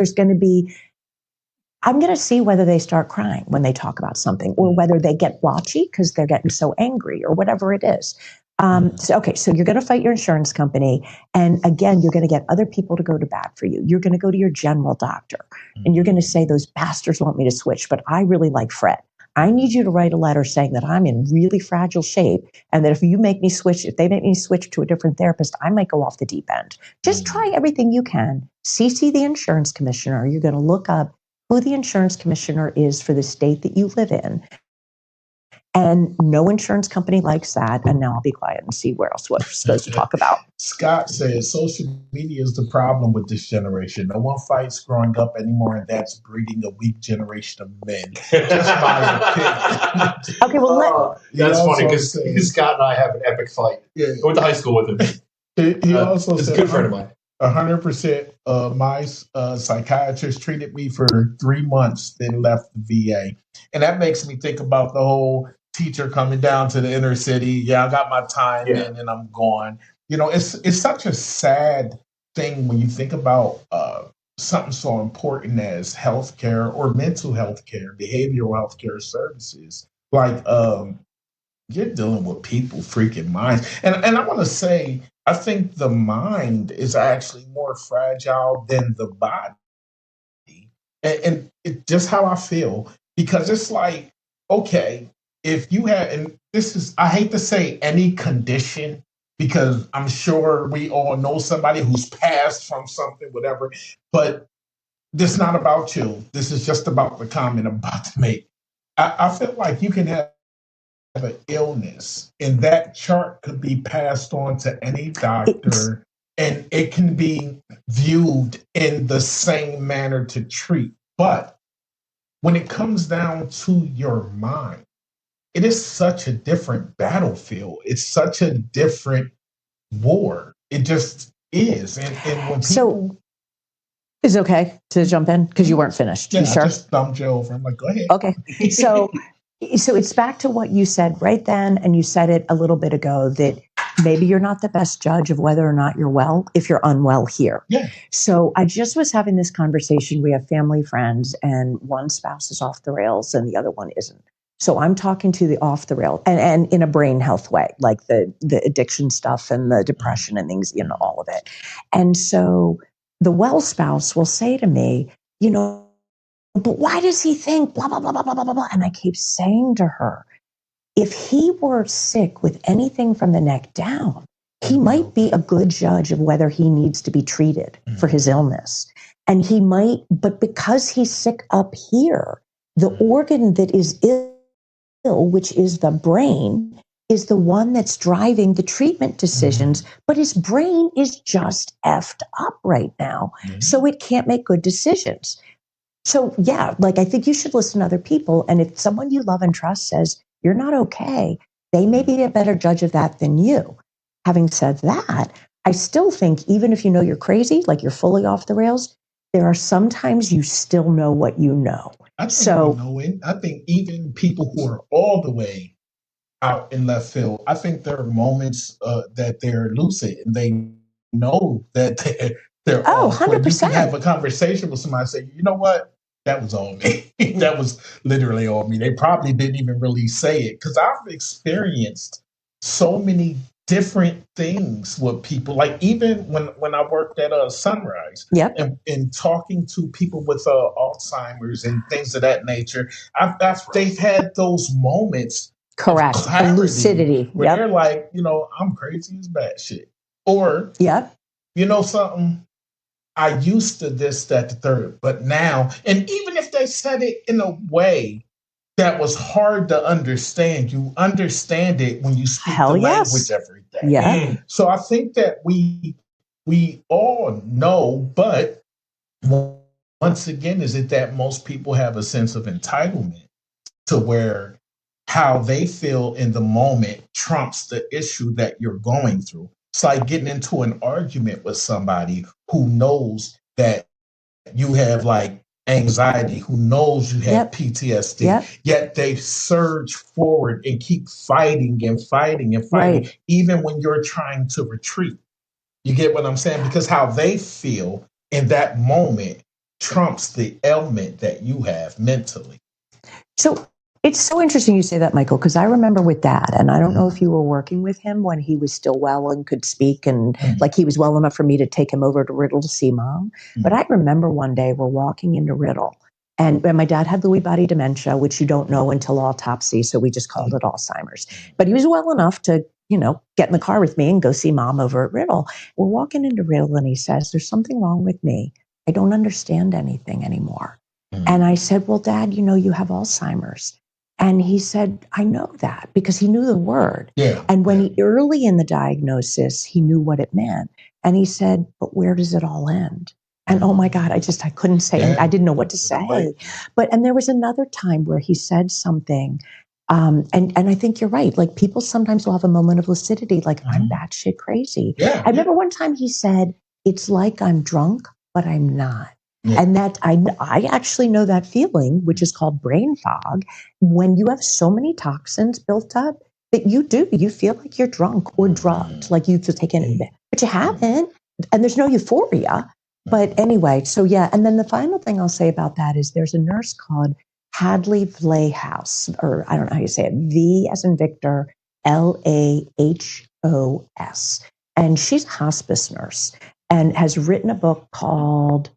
[SPEAKER 6] I'm going to see whether they start crying when they talk about something or whether they get blotchy because they're getting so angry or whatever it is. So you're going to fight your insurance company. And again, you're going to get other people to go to bat for you. You're going to go to your general doctor and you're going to say, those bastards want me to switch, but I really like Fred. I need you to write a letter saying that I'm in really fragile shape and that if they make me switch to a different therapist, I might go off the deep end. Just try everything you can. CC the insurance commissioner. You're going to look up who the insurance commissioner is for the state that you live in. And no insurance company likes that. And now I'll be quiet and see what we're supposed to talk about.
[SPEAKER 3] Scott says social media is the problem with this generation. No one fights growing up anymore, and that's breeding a weak generation of men. Just my opinion.
[SPEAKER 6] Okay, well,
[SPEAKER 7] that's funny because Scott and I have an epic fight.
[SPEAKER 3] Yeah.
[SPEAKER 7] I went to high school with him.
[SPEAKER 3] He also
[SPEAKER 7] is
[SPEAKER 3] said,
[SPEAKER 7] a good friend of mine.
[SPEAKER 3] 100% of my psychiatrist treated me for 3 months, then left the VA. And that makes me think about the whole teacher coming down to the inner city. Yeah, I got my time in and I'm gone. You know, it's such a sad thing when you think about something so important as healthcare or mental health care, behavioral health care services. Like, you're dealing with people freaking minds. And I want to say, I think the mind is actually more fragile than the body. And it's just how I feel, because it's like, okay, if you have, and this is, I hate to say any condition, because I'm sure we all know somebody who's passed from something, whatever, but this is not about you. This is just about the comment I'm about to make. I feel like you can have an illness, and that chart could be passed on to any doctor, and it can be viewed in the same manner to treat. But when it comes down to your mind, it is such a different battlefield. It's such a different war. It just is. And when people,
[SPEAKER 6] so is it okay to jump in because you weren't finished?
[SPEAKER 3] Yeah,
[SPEAKER 6] you sure?
[SPEAKER 3] I just thumbed you over. I'm like, go ahead.
[SPEAKER 6] Okay. So it's back to what you said right then, and you said it a little bit ago, that maybe you're not the best judge of whether or not you're well if you're unwell here.
[SPEAKER 3] Yeah.
[SPEAKER 6] So I just was having this conversation. We have family friends, and one spouse is off the rails and the other one isn't. So I'm talking to the off the rail and in a brain health way, like the addiction stuff and the depression and things, you know, all of it. And so the well spouse will say to me, you know, but why does he think blah, blah, blah, blah, blah, blah, blah? And I keep saying to her, if he were sick with anything from the neck down, he might be a good judge of whether he needs to be treated for his illness. And he might, but because he's sick up here, the organ that is ill, which is the brain, is the one that's driving the treatment decisions, but his brain is just effed up right now. So it can't make good decisions. So yeah, like I think you should listen to other people. And if someone you love and trust says you're not okay, they may be a better judge of that than you. Having said that, I still think even if you know you're crazy, like you're fully off the rails, there are sometimes you still know what you know.
[SPEAKER 3] I think even people who are all the way out in left field, I think there are moments that they're lucid and they know that they're off.
[SPEAKER 6] 100%.
[SPEAKER 3] You can have a conversation with somebody and say, you know what? That was all me. That was literally all me. They probably didn't even really say it, because I've experienced so many different things with people. Like even when I worked at Sunrise, and talking to people with Alzheimer's and things of that nature, they've had those moments.
[SPEAKER 6] Correct. And lucidity.
[SPEAKER 3] Where they're like, you know, I'm crazy as bad shit. Or, you know something, I used to this, that, the third, but now, and even if they said it in a way that was hard to understand, you understand it when you speak the language every day.
[SPEAKER 6] Yeah.
[SPEAKER 3] So I think that we all know, but once again, is it that most people have a sense of entitlement to where how they feel in the moment trumps the issue that you're going through. It's like getting into an argument with somebody who knows that you have like anxiety, who knows you have PTSD, yet they surge forward and keep fighting and fighting and fighting, even when you're trying to retreat. You get what I'm saying? Because how they feel in that moment trumps the ailment that you have mentally.
[SPEAKER 6] So it's so interesting you say that, Michael, because I remember with Dad, and I don't know if you were working with him when he was still well and could speak, and like he was well enough for me to take him over to Riddle to see Mom. But I remember one day we're walking into Riddle, and my dad had Lewy body dementia, which you don't know until autopsy, so we just called it Alzheimer's. But he was well enough to, you know, get in the car with me and go see Mom over at Riddle. We're walking into Riddle, and he says, "There's something wrong with me. I don't understand anything anymore." And I said, "Well, Dad, you know, you have Alzheimer's." And he said, I know that, because he knew the word.
[SPEAKER 3] Yeah.
[SPEAKER 6] And when he early in the diagnosis, he knew what it meant. And he said, but where does it all end? And oh my God, I couldn't say, I didn't know what to say. And there was another time where he said something. And I think you're right. Like, people sometimes will have a moment of lucidity, like, I'm batshit crazy.
[SPEAKER 3] Yeah.
[SPEAKER 6] I remember one time he said, it's like I'm drunk, but I'm not. Yeah. And that I actually know that feeling, which is called brain fog, when you have so many toxins built up that you feel like you're drunk or drugged, like you've taken it, but you haven't, and there's no euphoria. But anyway, so yeah. And then the final thing I'll say about that is there's a nurse called Hadley Vlahos, or I don't know how you say it, V as in Victor, Lahos. And she's a hospice nurse and has written a book called,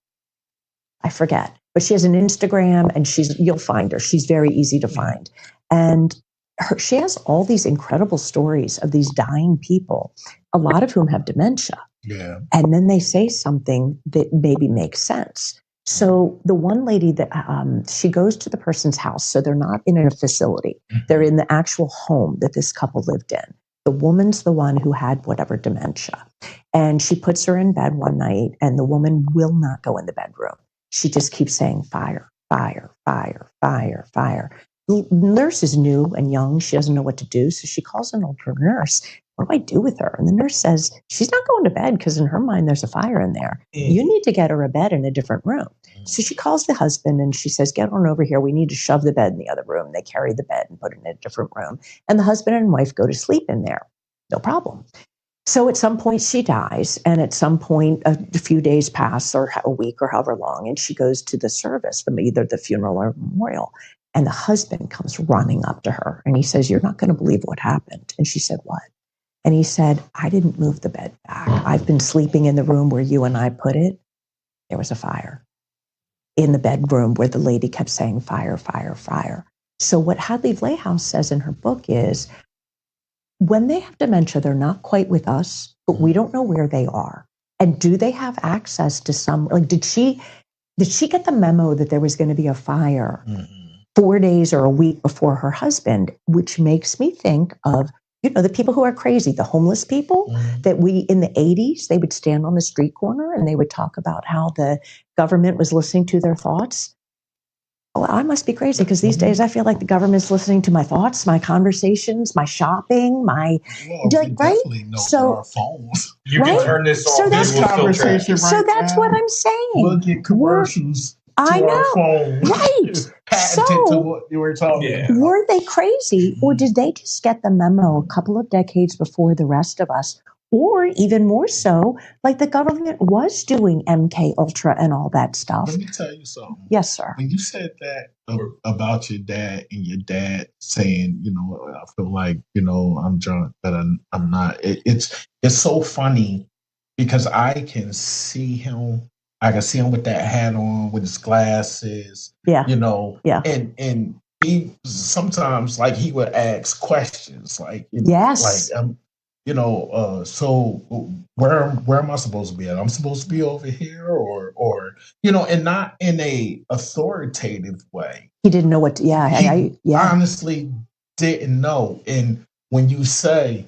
[SPEAKER 6] I forget, but she has an Instagram, and you'll find her. She's very easy to find. And she has all these incredible stories of these dying people, a lot of whom have dementia.
[SPEAKER 3] Yeah.
[SPEAKER 6] And then they say something that maybe makes sense. So the one lady that she goes to the person's house, so they're not in a facility. They're in the actual home that this couple lived in. The woman's the one who had whatever dementia. And she puts her in bed one night, and the woman will not go in the bedroom. She just keeps saying fire, fire, fire, fire, fire. The nurse is new and young. She doesn't know what to do. So she calls an older nurse. What do I do with her? And the nurse says, she's not going to bed because in her mind, there's a fire in there. You need to get her a bed in a different room. So she calls the husband and she says, get on over here. We need to shove the bed in the other room. They carry the bed and put it in a different room. And the husband and wife go to sleep in there. No problem. So at some point she dies, and at some point a few days pass, or a week, or however long, and she goes to the service, either the funeral or memorial, and the husband comes running up to her and he says, you're not going to believe what happened. And she said, what? And he said, I didn't move the bed back. I've been sleeping in the room where you and I put it. There was a fire in the bedroom where the lady kept saying fire, fire, fire. So what Hadley Vlahos says in her book is, when they have dementia, they're not quite with us, but we don't know where they are. And do they have access to some, like, did she get the memo that there was going to be a fire 4 days or a week before her husband, which makes me think of, the people who are crazy, the homeless people that in the 80s, they would stand on the street corner and they would talk about how the government was listening to their thoughts. Well, I must be crazy because these days I feel like the government's listening to my thoughts, my conversations, my shopping, right?
[SPEAKER 3] So our phones.
[SPEAKER 7] You can turn this off.
[SPEAKER 6] So that's
[SPEAKER 3] conversation.
[SPEAKER 6] So that's what I'm saying.
[SPEAKER 3] We'll get commercials.
[SPEAKER 6] I know,
[SPEAKER 3] our phones.
[SPEAKER 6] right?
[SPEAKER 3] Patented to what you were talking about.
[SPEAKER 6] Were they crazy, or did they just get the memo a couple of decades before the rest of us? Or even more so, like the government was doing MK Ultra and all that stuff.
[SPEAKER 3] Let me tell you something.
[SPEAKER 6] Yes, sir.
[SPEAKER 3] When you said that about your dad, and your dad saying, I feel like, I'm drunk, but I'm not. It's so funny because I can see him. I can see him with that hat on, with his glasses.
[SPEAKER 6] Yeah.
[SPEAKER 3] Yeah. And he sometimes, like, he would ask questions, like,
[SPEAKER 6] yes,
[SPEAKER 3] like so where am I supposed to be at? I'm supposed to be over here, or and not in a authoritative way.
[SPEAKER 6] He didn't know what.
[SPEAKER 3] He honestly didn't know. And when you say,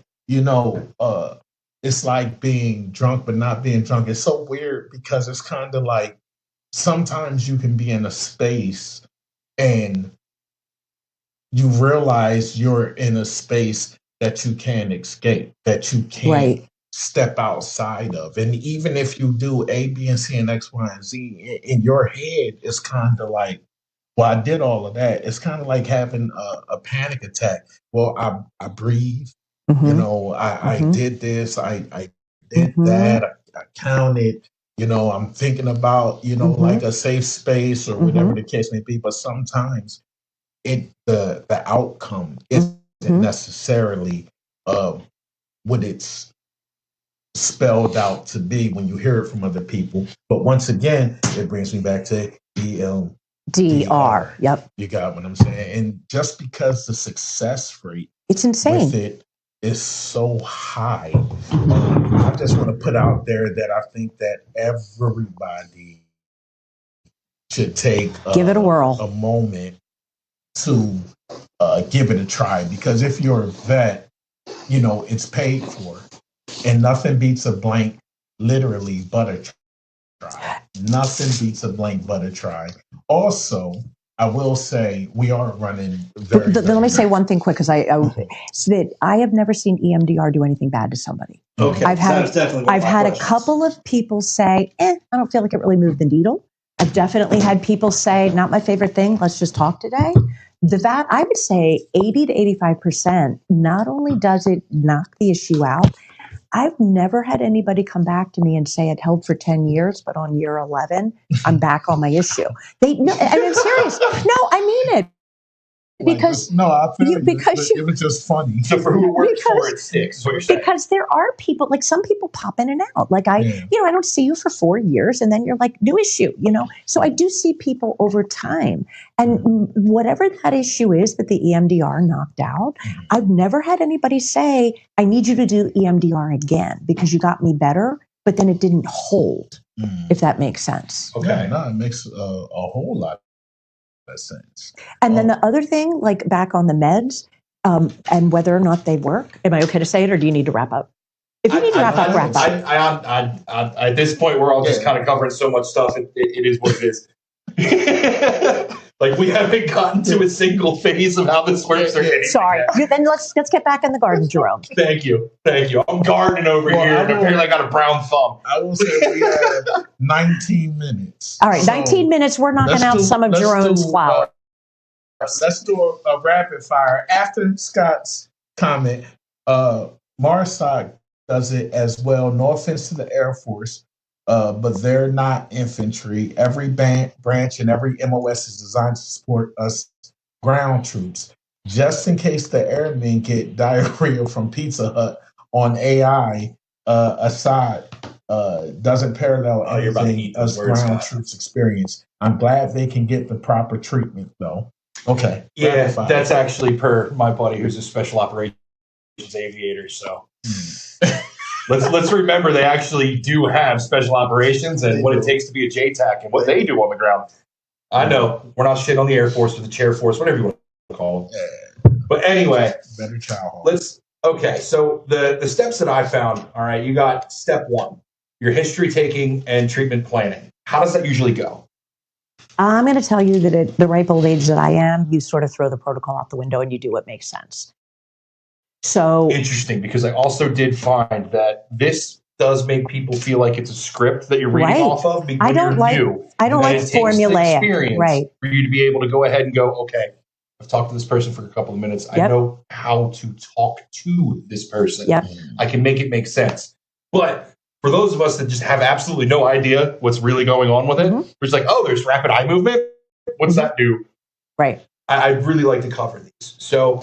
[SPEAKER 3] it's like being drunk but not being drunk, it's so weird because it's kind of like sometimes you can be in a space and you realize you're in a space that you can't escape, that you can't step outside of. And even if you do A, B, and C, and X, Y, and Z, in your head, it's kind of like, well, I did all of that. It's kind of like having a panic attack. Well, I breathe. I did this. I did that. I counted. I'm thinking about, like a safe space or whatever the case may be. But sometimes the outcome isn't necessarily what it's spelled out to be when you hear it from other people. But once again, it brings me back to EMDR.
[SPEAKER 6] Yep.
[SPEAKER 3] You got what I'm saying? And just because the success rate
[SPEAKER 6] it's insane
[SPEAKER 3] with it is so high, I just want to put out there that I think that everybody should take
[SPEAKER 6] give it a whirl,
[SPEAKER 3] a moment to give it a try, because if you're a vet, it's paid for, and nothing beats a blank, literally, but a try. Nothing beats a blank but a try. Also, I will say we are running very.
[SPEAKER 6] Let me say one thing quick, because I have never seen EMDR do anything bad to somebody.
[SPEAKER 4] Okay,
[SPEAKER 6] I've had a couple of people say, I don't feel like it really moved the needle. I've definitely had people say, not my favorite thing, let's just talk today. That I would say 80 to 85%, not only does it knock the issue out, I've never had anybody come back to me and say it held for 10 years, but on year 11, I'm back on my issue. I'm serious. No, I mean it. Because
[SPEAKER 3] I feel it was just funny.
[SPEAKER 7] So for who it works for, it sticks. Is what you're saying.
[SPEAKER 6] Because there are people, like some people pop in and out. Like I don't see you for 4 years, and then you're like, new issue. So I do see people over time, and whatever that issue is that the EMDR knocked out, I've never had anybody say, I need you to do EMDR again because you got me better, but then it didn't hold. If that makes sense.
[SPEAKER 3] Okay, it makes a whole lot of sense.
[SPEAKER 6] And then the other thing, like back on the meds, and whether or not they work. Am I okay to say it, or do you need to wrap up? If you need to wrap up, wrap up.
[SPEAKER 7] At this point, we're all just kind of covering so much stuff. It is what it is. Like we haven't gotten to a single phase of how this works.
[SPEAKER 6] Sorry. Then let's get back in the garden, Jerome.
[SPEAKER 7] Thank you. I'm gardening over here, and apparently I got a brown thumb.
[SPEAKER 3] I will say we have 19 minutes.
[SPEAKER 6] All right, 19 minutes. We're knocking out some of Jerome's flowers.
[SPEAKER 3] Let's do a rapid fire. After Scott's comment, Marstock does it as well. No offense to the Air Force, but they're not infantry. Every branch and every MOS is designed to support us ground troops. Just in case the airmen get diarrhea from Pizza Hut on AI, Assad doesn't parallel anything us ground troops experience. I'm glad they can get the proper treatment, though. Okay.
[SPEAKER 7] Yeah, that's actually per my buddy who's a special operations aviator. So let's remember they actually do have special operations and what it takes to be a JTAC and what they do on the ground. I know we're not shit on the Air Force or the Chair Force, whatever you want to call them. But anyway,
[SPEAKER 3] better child.
[SPEAKER 7] Okay. So the steps that I found. All right, you got step 1, your history taking and treatment planning. How does that usually go?
[SPEAKER 6] I'm going to tell you that at the ripe old age that I am, you sort of throw the protocol out the window and you do what makes sense. So
[SPEAKER 7] interesting, because I also did find that this does make people feel like it's a script that you're reading off of.
[SPEAKER 6] I don't like formulaic.
[SPEAKER 7] Experience for you to be able to go ahead and go, okay, I've talked to this person for a couple of minutes. I know how to talk to this person. I can make it make sense. But for those of us that just have absolutely no idea what's really going on with it, we're just like, oh, there's rapid eye movement. What's that do?
[SPEAKER 6] Right.
[SPEAKER 7] I'd really like to cover these. So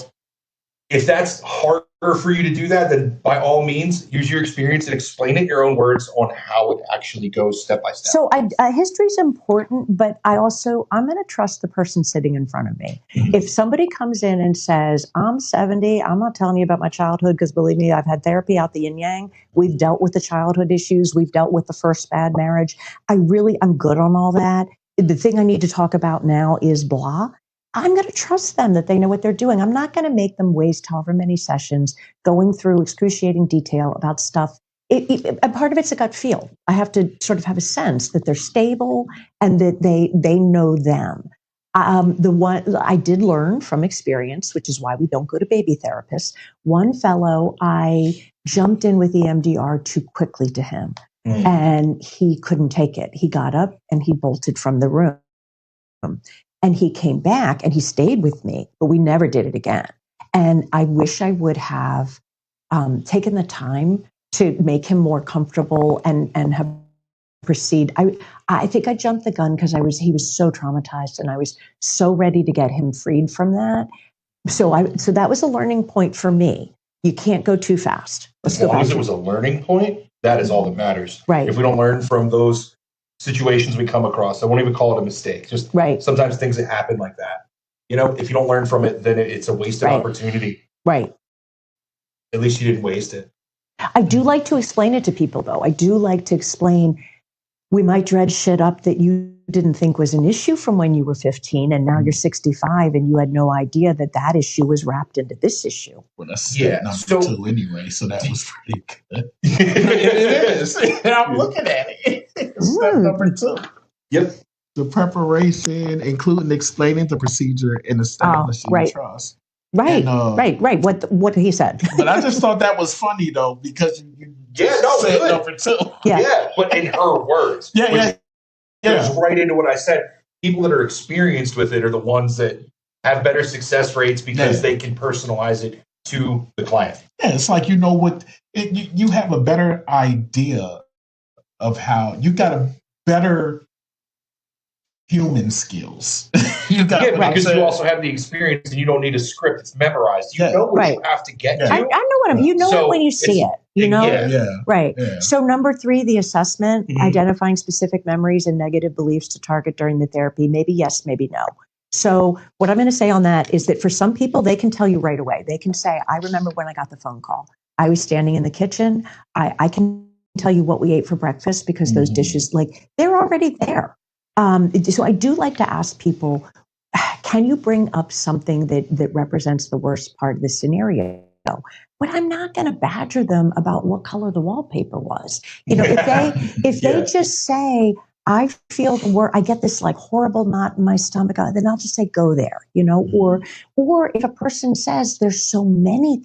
[SPEAKER 7] if that's harder for you to do that, then by all means, use your experience and explain it in your own words on how it actually goes step by step.
[SPEAKER 6] So history is important, but I'm going to trust the person sitting in front of me. If somebody comes in and says, I'm 70, I'm not telling you about my childhood, because believe me, I've had therapy out the yin yang. We've dealt with the childhood issues. We've dealt with the first bad marriage. I'm good on all that. The thing I need to talk about now is blah. I'm going to trust them that they know what they're doing. I'm not going to make them waste however many sessions going through excruciating detail about stuff. A part of it's a gut feel. I have to sort of have a sense that they're stable and that they know them. The one I did learn from experience, which is why we don't go to baby therapists. One fellow, I jumped in with EMDR too quickly to him, and he couldn't take it. He got up and he bolted from the room. And he came back and he stayed with me, but we never did it again. And I wish I would have taken the time to make him more comfortable and have proceed. I think I jumped the gun because he was so traumatized and I was so ready to get him freed from that. So that was a learning point for me. You can't go too fast.
[SPEAKER 7] As long as it was a learning point, that is all that matters.
[SPEAKER 6] Right.
[SPEAKER 7] If we don't learn from those situations we come across, I won't even call it a mistake. Just sometimes things that happen like that. If you don't learn from it, then it's a wasted opportunity.
[SPEAKER 6] Right.
[SPEAKER 7] At least you didn't waste it.
[SPEAKER 6] I do like to explain it to people, though. I do like to explain We might dredge shit up that you didn't think was an issue from when you were 15, and now you're 65, and you had no idea that that issue was wrapped into this issue.
[SPEAKER 3] Well, that's number two anyway, so that was pretty good.
[SPEAKER 4] It is.
[SPEAKER 3] I'm looking at it. Step number 2.
[SPEAKER 4] Yep.
[SPEAKER 3] The preparation, including explaining the procedure and establishing trust.
[SPEAKER 6] Right, right. What he said.
[SPEAKER 3] But I just thought that was funny though, because you said
[SPEAKER 4] good.
[SPEAKER 3] number 2.
[SPEAKER 4] Yeah, but in her words.
[SPEAKER 3] Yeah.
[SPEAKER 4] Goes right into what I said. People that are experienced with it are the ones that have better success rates because they can personalize it to the client.
[SPEAKER 3] Yeah, it's like you have a better idea of how you got a better human skills.
[SPEAKER 4] Because you also have the experience and you don't need a script. It's memorized. You know what you have to get to.
[SPEAKER 6] I know what you know it when you see it. You know? Right.
[SPEAKER 3] Yeah.
[SPEAKER 6] So number 3, the assessment, identifying specific memories and negative beliefs to target during the therapy. Maybe yes, maybe no. So what I'm going to say on that is that for some people, they can tell you right away. They can say, I remember when I got the phone call. I was standing in the kitchen. I can tell you what we ate for breakfast because those dishes, they're already there. So I do like to ask people, can you bring up something that represents the worst part of the scenario? But I'm not going to badger them about what color the wallpaper was. If they just say, I feel I get this horrible knot in my stomach, then I'll just say, go there, or if a person says there's so many,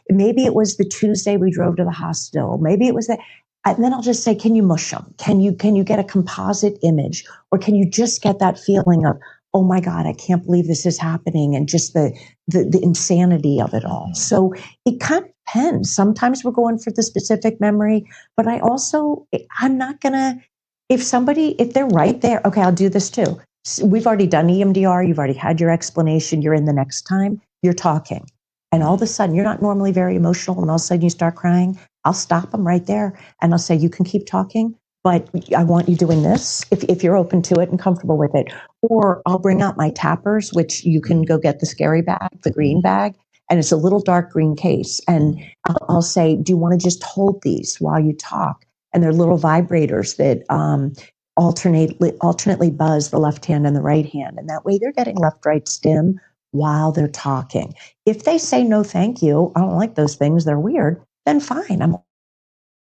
[SPEAKER 6] maybe it was the Tuesday we drove to the hospital, maybe it was that. And then I'll just say, can you mush them? Can you get a composite image? Or can you just get that feeling of, oh my God, I can't believe this is happening, and just the insanity of it all. So it kind of depends. Sometimes we're going for the specific memory, but I'm not going to, if they're right there, okay, I'll do this too. We've already done EMDR. You've already had your explanation. You're in the next time. You're talking. And all of a sudden, you're not normally very emotional, and all of a sudden you start crying. I'll stop them right there, and I'll say, you can keep talking, but I want you doing this if you're open to it and comfortable with it. Or I'll bring out my tappers, which you can go get the scary bag, the green bag, and it's a little dark green case. And I'll say, do you want to just hold these while you talk? And they're little vibrators that alternately buzz the left hand and the right hand. And that way they're getting left-right stim while they're talking. If they say, no, thank you, I don't like those things, they're weird, then fine. I'm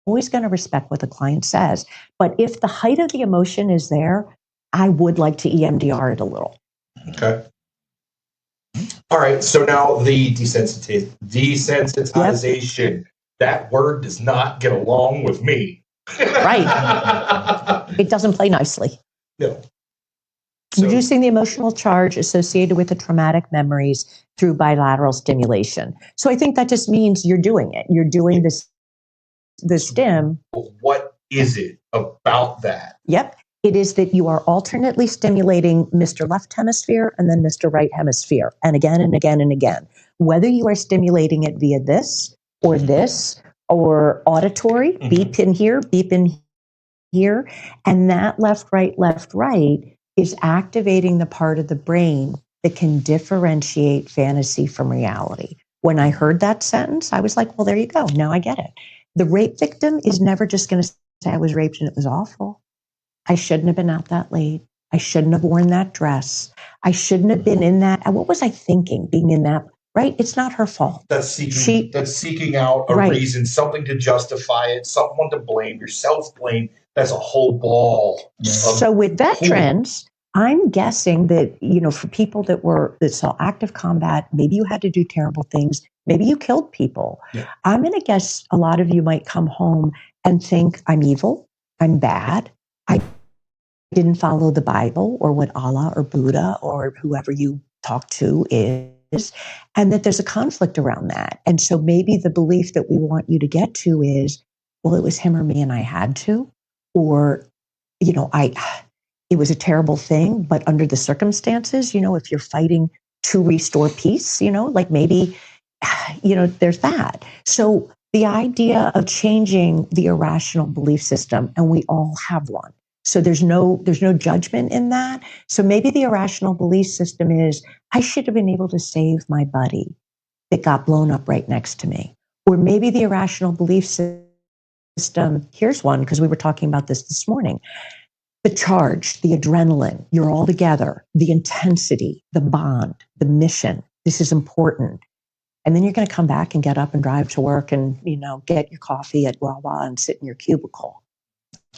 [SPEAKER 6] always going to respect what the client says. But if the height of the emotion is there, I would like to EMDR it a little.
[SPEAKER 4] Okay. All right. So now the desensitization. Yep. That word does not get along with me.
[SPEAKER 6] Right. It doesn't play nicely.
[SPEAKER 4] No.
[SPEAKER 6] Reducing the emotional charge associated with the traumatic memories through bilateral stimulation. So I think that just means you're doing it. You're doing the stim.
[SPEAKER 4] What is it about that?
[SPEAKER 6] Yep. It is that you are alternately stimulating Mr. Left Hemisphere and then Mr. Right Hemisphere, and again and again and again. Whether you are stimulating it via this or auditory, beep in here, and that left, right is activating the part of the brain that can differentiate fantasy from reality. When I heard that sentence, I was like, well, there you go. Now I get it. The rape victim is never just going to say I was raped and it was awful. I shouldn't have been out that late. I shouldn't have worn that dress. I shouldn't have been in that. What was I thinking being in that? Right? It's not her fault.
[SPEAKER 4] That's seeking out a reason, something to justify it, someone to blame, your self-blame. That's a whole ball.
[SPEAKER 6] So with veterans, I'm guessing that, for people that saw active combat, maybe you had to do terrible things. Maybe you killed people. Yeah. I'm going to guess a lot of you might come home and think, I'm evil, I'm bad, I didn't follow the Bible or what Allah or Buddha or whoever you talk to is, and that there's a conflict around that. And so maybe the belief that we want you to get to is, well, it was him or me and I had to, or, it was a terrible thing, but under the circumstances, if you're fighting to restore peace, maybe, there's that. So the idea of changing the irrational belief system, and we all have one. So there's no judgment in that. So maybe the irrational belief system is, I should have been able to save my buddy that got blown up right next to me. Or maybe the irrational belief system here's one, because we were talking about this morning. The charge, the adrenaline, you're all together, the intensity, the bond, the mission. This is important. And then you're going to come back and get up and drive to work and, get your coffee at Wawa and sit in your cubicle.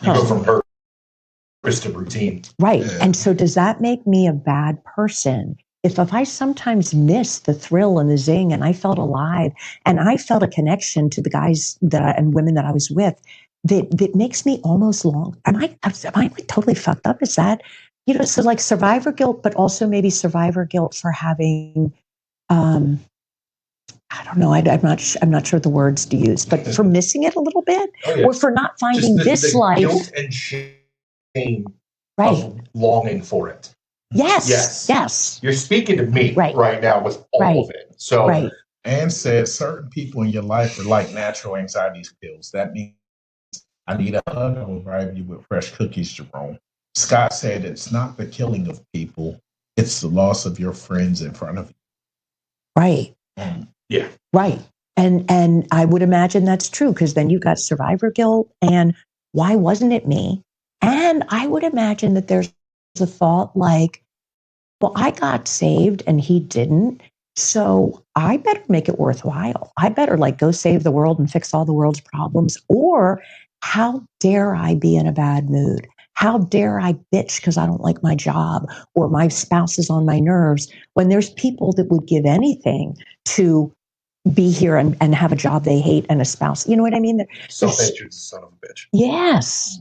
[SPEAKER 7] You go from purpose to routine.
[SPEAKER 6] Right. Yeah. And so does that make me a bad person? If I sometimes miss the thrill and the zing, and I felt alive and I felt a connection to the guys and women that I was with, that makes me almost long. Am I like totally fucked up? Is that, so like survivor guilt, but also maybe survivor guilt for having, I don't know. I'm not sure the words to use, but for missing it a little bit, or for not finding this life.
[SPEAKER 7] Guilt and shame of longing for it.
[SPEAKER 6] Yes.
[SPEAKER 7] You're speaking to me right now with all of it. So,
[SPEAKER 3] and said certain people in your life are like natural anxiety pills. That means I need a hug. I will bribe you with fresh cookies, Jerome. Scott said it's not the killing of people; it's the loss of your friends in front of you.
[SPEAKER 6] Right.
[SPEAKER 7] Yeah.
[SPEAKER 6] Right. And I would imagine that's true, because then you got survivor guilt and why wasn't it me? And I would imagine that there's a thought like, well, I got saved and he didn't. So I better make it worthwhile. I better go save the world and fix all the world's problems. Or how dare I be in a bad mood? How dare I bitch because I don't like my job or my spouse is on my nerves, when there's people that would give anything to be here and have a job they hate and a spouse. You know what I mean?
[SPEAKER 7] Self-hatred's the son of a bitch.
[SPEAKER 6] Yes.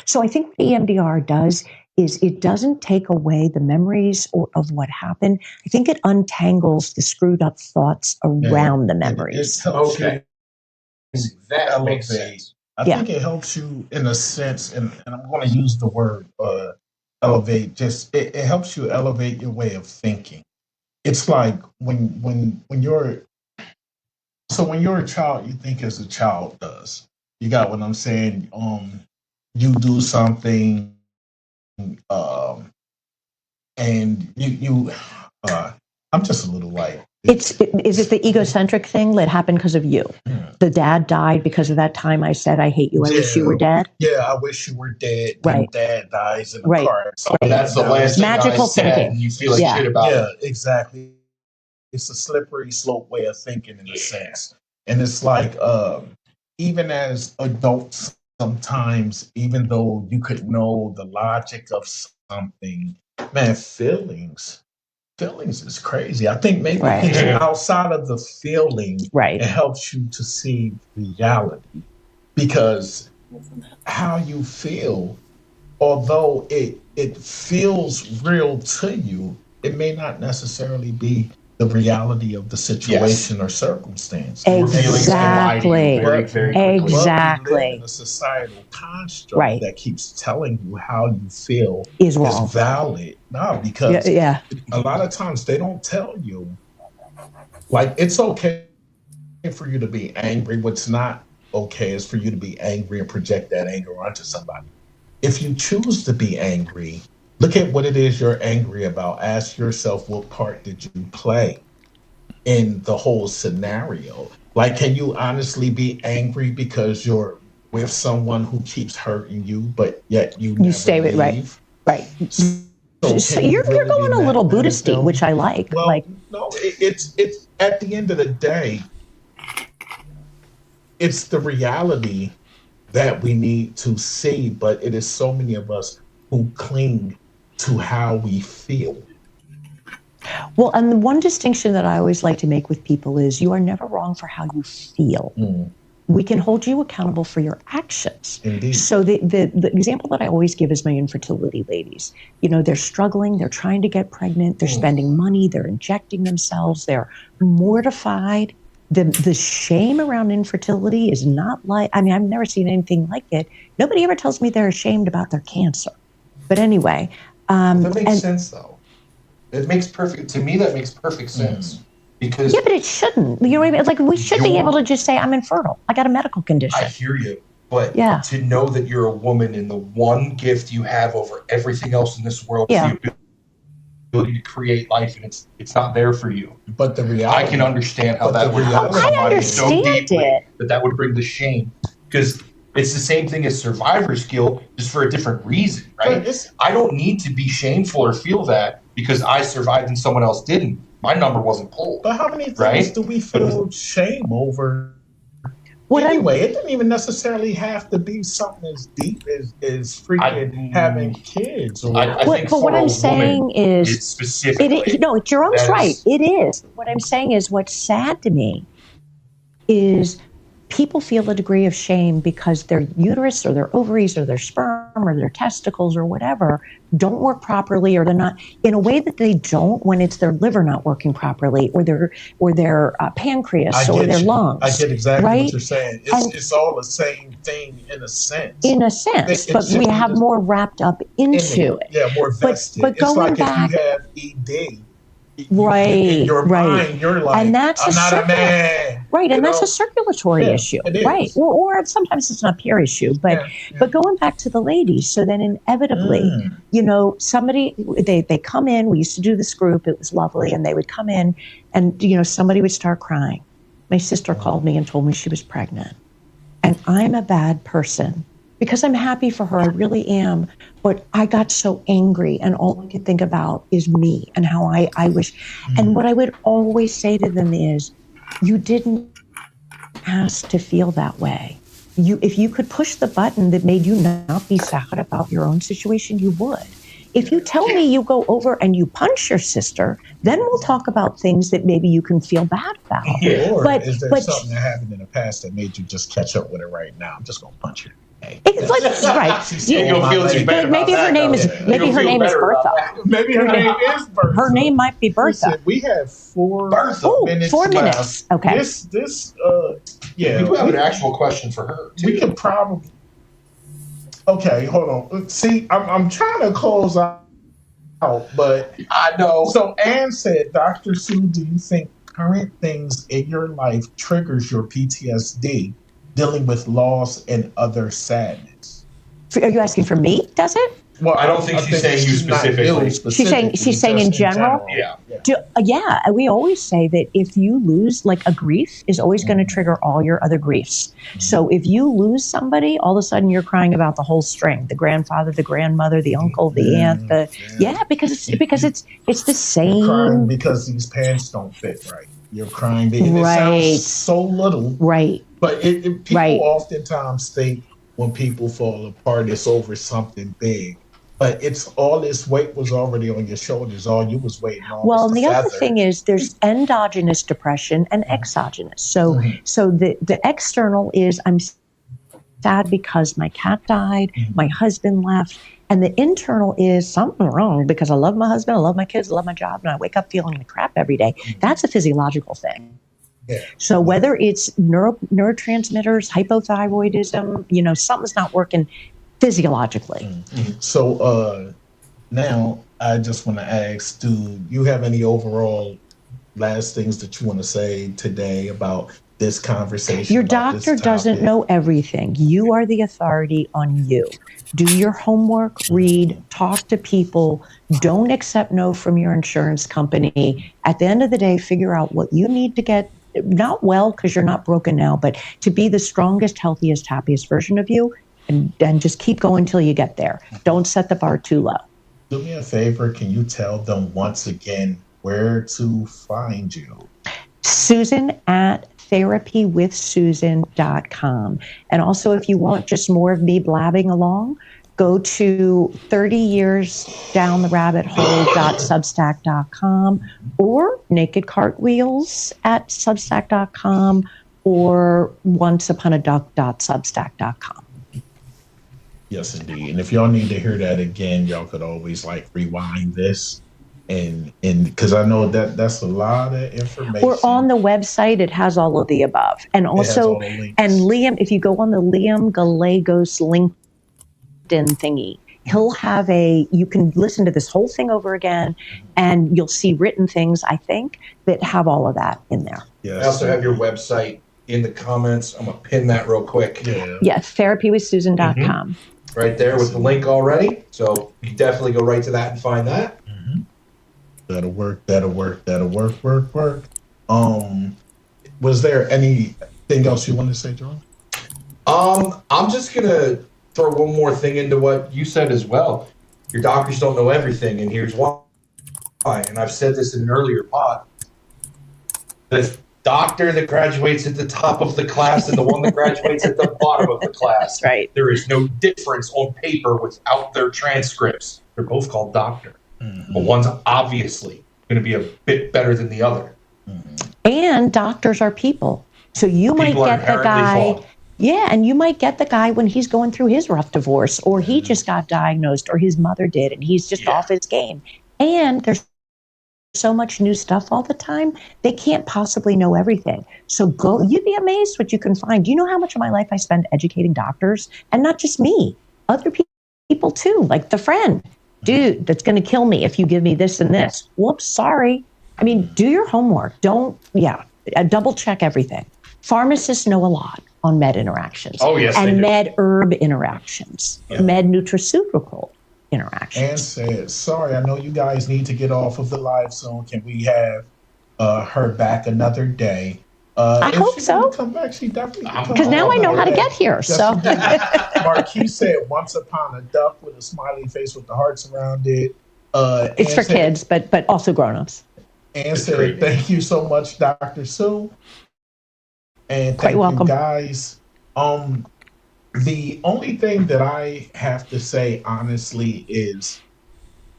[SPEAKER 6] So I think what EMDR does is it doesn't take away the memories of what happened. I think it untangles the screwed up thoughts around the memories.
[SPEAKER 3] That
[SPEAKER 7] makes sense.
[SPEAKER 3] I think it helps you in a sense, and I'm going to use the word elevate. Just it helps you elevate your way of thinking. It's like when you're a child, you think as a child does. You got what I'm saying? You do something, and you I'm just a little like.
[SPEAKER 6] Is it the egocentric thing that happened because of you? The dad died because of that time I said, I hate you, I wish you were dead?
[SPEAKER 3] Yeah, I wish you were dead.
[SPEAKER 6] Right.
[SPEAKER 3] Dad dies in a car.
[SPEAKER 7] That's the last
[SPEAKER 6] magical
[SPEAKER 7] thing I said,
[SPEAKER 6] thinking.
[SPEAKER 7] and you feel like shit about it.
[SPEAKER 3] Yeah, exactly. It's a slippery slope way of thinking in a sense. And it's like, even as adults, sometimes, even though you could know the logic of something, man, feelings is crazy. I think maybe outside of the feeling, it helps you to see reality, because how you feel, although it feels real to you, it may not necessarily be the reality of the situation or circumstance.
[SPEAKER 6] Exactly. Exactly.
[SPEAKER 3] But we live in a societal construct that keeps telling you how you feel is valid. No, because a lot of times they don't tell you. Like, it's okay for you to be angry. What's not okay is for you to be angry and project that anger onto somebody. If you choose to be angry, look at what it is you're angry about. Ask yourself, what part did you play in the whole scenario? Like, can you honestly be angry because you're with someone who keeps hurting you, but yet you
[SPEAKER 6] stay with right? So you're going a little Buddhisty, which I like.
[SPEAKER 3] Well, no, it's at the end of the day, it's the reality that we need to see, but it is so many of us who cling to how we feel.
[SPEAKER 6] Well, and the one distinction that I always like to make with people is you are never wrong for how you feel. We can hold you accountable for your actions.
[SPEAKER 3] Indeed.
[SPEAKER 6] So the example that I always give is my infertility ladies. They're struggling, they're trying to get pregnant, they're spending money, they're injecting themselves, they're mortified. The shame around infertility is not like, I've never seen anything like it. Nobody ever tells me they're ashamed about their cancer. But anyway.
[SPEAKER 7] That makes sense, though. It makes perfect sense. Because
[SPEAKER 6] but it shouldn't. You know what I mean? Like, we should be able to just say, I'm infertile. I got a medical condition.
[SPEAKER 7] I hear you. But to know that you're a woman and the one gift you have over everything else in this world is the ability to create life, and it's not there for you.
[SPEAKER 3] But the reality,
[SPEAKER 7] I can understand how that would help somebody so deeply that would bring the shame. Because It's the same thing as survivor's guilt, just for a different reason, right? I don't need to be shameful or feel that because I survived and someone else didn't. My number wasn't pulled.
[SPEAKER 3] But how many things do we feel shame over? Anyway, it didn't even necessarily have to be something as deep as freaking having kids.
[SPEAKER 5] But what I'm saying is,
[SPEAKER 7] specifically.
[SPEAKER 5] No, Jerome's right. It is. What I'm saying is, what's sad to me is people feel a degree of shame because their uterus or their ovaries or their sperm or their testicles or whatever don't work properly, or they're not in a way that they don't when it's their liver not working properly, or their pancreas or their lungs.
[SPEAKER 3] I get exactly
[SPEAKER 5] right?
[SPEAKER 3] what you're saying. It's all the same thing in a sense.
[SPEAKER 5] In a sense, but we have more wrapped up into it.
[SPEAKER 3] Yeah, more vested.
[SPEAKER 5] But
[SPEAKER 3] it's like
[SPEAKER 5] back,
[SPEAKER 3] if you have ED.
[SPEAKER 5] In
[SPEAKER 3] your mind, you're like,
[SPEAKER 5] and that's
[SPEAKER 3] I'm not a man.
[SPEAKER 5] Right, and that's a circulatory issue. Right. Or sometimes it's not a peer issue. But going back to the ladies, so then inevitably, somebody, they come in, we used to do this group, it was lovely, and they would come in and, somebody would start crying. My sister called me and told me she was pregnant. And I'm a bad person. Because I'm happy for her, I really am. But I got so angry, and all I could think about is me and how I wish. And what I would always say to them is, you didn't ask to feel that way. If you could push the button that made you not be sad about your own situation, you would. If you tell me you go over and you punch your sister, then we'll talk about things that maybe you can feel bad about.
[SPEAKER 3] Or is there something that happened in the past that made you just catch up with her right now? I'm just going to punch her.
[SPEAKER 5] It's like, right.
[SPEAKER 7] You'll feel too bad
[SPEAKER 5] maybe her name is Bertha.
[SPEAKER 3] Maybe her name is Bertha.
[SPEAKER 5] Her name might be Bertha.
[SPEAKER 3] Listen, we have 4 minutes.
[SPEAKER 5] 4 minutes. Okay.
[SPEAKER 3] This
[SPEAKER 7] we do have an actual question for her too.
[SPEAKER 3] We could probably. Okay, hold on. See, I'm trying to close out, but
[SPEAKER 7] I know.
[SPEAKER 3] So Anne said, Dr. Sue, do you think current things in your life triggers your PTSD? Dealing with loss and other sadness.
[SPEAKER 5] Are you asking for me? Does it?
[SPEAKER 3] Well,
[SPEAKER 7] I don't think she's saying you specifically.
[SPEAKER 5] She's saying in general.
[SPEAKER 7] Yeah.
[SPEAKER 5] We always say that if you lose, like a grief is always going to trigger all your other griefs. So if you lose somebody, all of a sudden you're crying about the whole string: the grandfather, the grandmother, the uncle, the aunt. Because it's the same.
[SPEAKER 3] You're crying because these pants don't fit right. You're crying because it sounds so little.
[SPEAKER 5] Right.
[SPEAKER 3] But people oftentimes think when people fall apart, it's over something big. But it's all this weight was already on your shoulders. All you was waiting on.
[SPEAKER 5] Well, and the other thing is there's endogenous depression and exogenous. So the external is I'm sad because my cat died, my husband left. And the internal is something wrong because I love my husband, I love my kids, I love my job, and I wake up feeling like crap every day. That's a physiological thing.
[SPEAKER 3] Yeah.
[SPEAKER 5] So whether it's neurotransmitters, hypothyroidism, something's not working physiologically.
[SPEAKER 3] So now I just want to ask, do you have any overall last things that you want to say today about this conversation?
[SPEAKER 5] Your doctor doesn't know everything. You are the authority on you. Do your homework, read, talk to people. Don't accept no from your insurance company. At the end of the day, figure out what you need to get, not well because you're not broken now, but to be the strongest, healthiest, happiest version of you, and just keep going till you get there. Don't set the bar too low.
[SPEAKER 3] Do me a favor. Can you tell them once again where to find you?
[SPEAKER 5] Susan at therapywithsusan.com. And also, if you want just more of me blabbing along, go to 30yearsdowntherabbithole.substack.com or nakedcartwheels at substack.com or onceuponaduck.substack.com.
[SPEAKER 3] Yes, indeed. And if y'all need to hear that again, y'all could always rewind this. And because I know that's a lot of information.
[SPEAKER 5] We're on the website. It has all of the above. And also, and Liam, if you go on the Liam Gallegos LinkedIn thingy, he'll have you can listen to this whole thing over again and you'll see written things, I think, that have all of that in there.
[SPEAKER 7] Yes. I also have your website in the comments. I'm going to pin that real quick.
[SPEAKER 5] Yeah, therapywithsusan.com.
[SPEAKER 7] Right there with the link already. So you can definitely go right to that and find that.
[SPEAKER 3] That'll work. Was there anything else you wanted to say, Jerome?
[SPEAKER 7] I'm just gonna throw one more thing into what you said as well. Your doctors don't know everything, and here's why. And I've said this in an earlier pod. The doctor that graduates at the top of the class and the one that graduates at the bottom of the class.
[SPEAKER 5] Right.
[SPEAKER 7] There is no difference on paper without their transcripts. They're both called doctor. Mm-hmm. But one's obviously going to be a bit better than the other.
[SPEAKER 6] Mm-hmm. And doctors are people. So you might get the guy. Flawed. Yeah, and you might get the guy when he's going through his rough divorce, or he just got diagnosed, or his mother did, and he's just off his game. And there's so much new stuff all the time, they can't possibly know everything. So you'd be amazed what you can find. Do you know how much of my life I spend educating doctors? And not just me, other people too, like the friend. Dude, that's going to kill me if you give me this and this. Whoops, sorry. I mean, do your homework. Double check everything. Pharmacists know a lot on med interactions.
[SPEAKER 7] Oh, yes,
[SPEAKER 6] and med herb interactions, med nutraceutical interactions.
[SPEAKER 3] And said, sorry, I know you guys need to get off of the live soon. Can we have her back another day?
[SPEAKER 6] I hope so.
[SPEAKER 3] Come back, she definitely
[SPEAKER 6] because now I know how to get here. So
[SPEAKER 3] Marquis said, once upon a duck with a smiley face with the hearts around it.
[SPEAKER 6] It's for kids, but also grown-ups.
[SPEAKER 3] And said, thank you so much, Dr. Sue. And thank you guys. The only thing that I have to say, honestly, is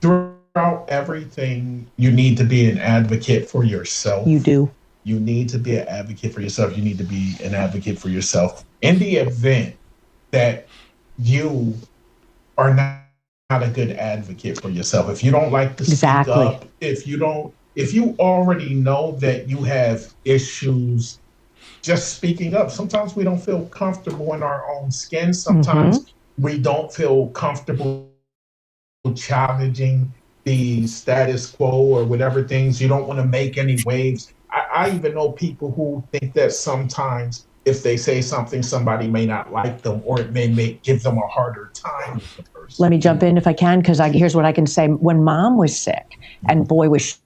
[SPEAKER 3] throughout everything, you need to be an advocate for yourself.
[SPEAKER 6] You do.
[SPEAKER 3] You need to be an advocate for yourself. You need to be an advocate for yourself. In the event that you are not a good advocate for yourself, if you don't like to speak up, if you already know that you have issues just speaking up. Sometimes we don't feel comfortable in our own skin. Sometimes we don't feel comfortable challenging the status quo or whatever things. You don't want to make any waves. I even know people who think that sometimes if they say something, somebody may not like them, or it may give them a harder time with the person.
[SPEAKER 6] Let me jump in if I can, because here's what I can say. When Mom was sick, and boy, was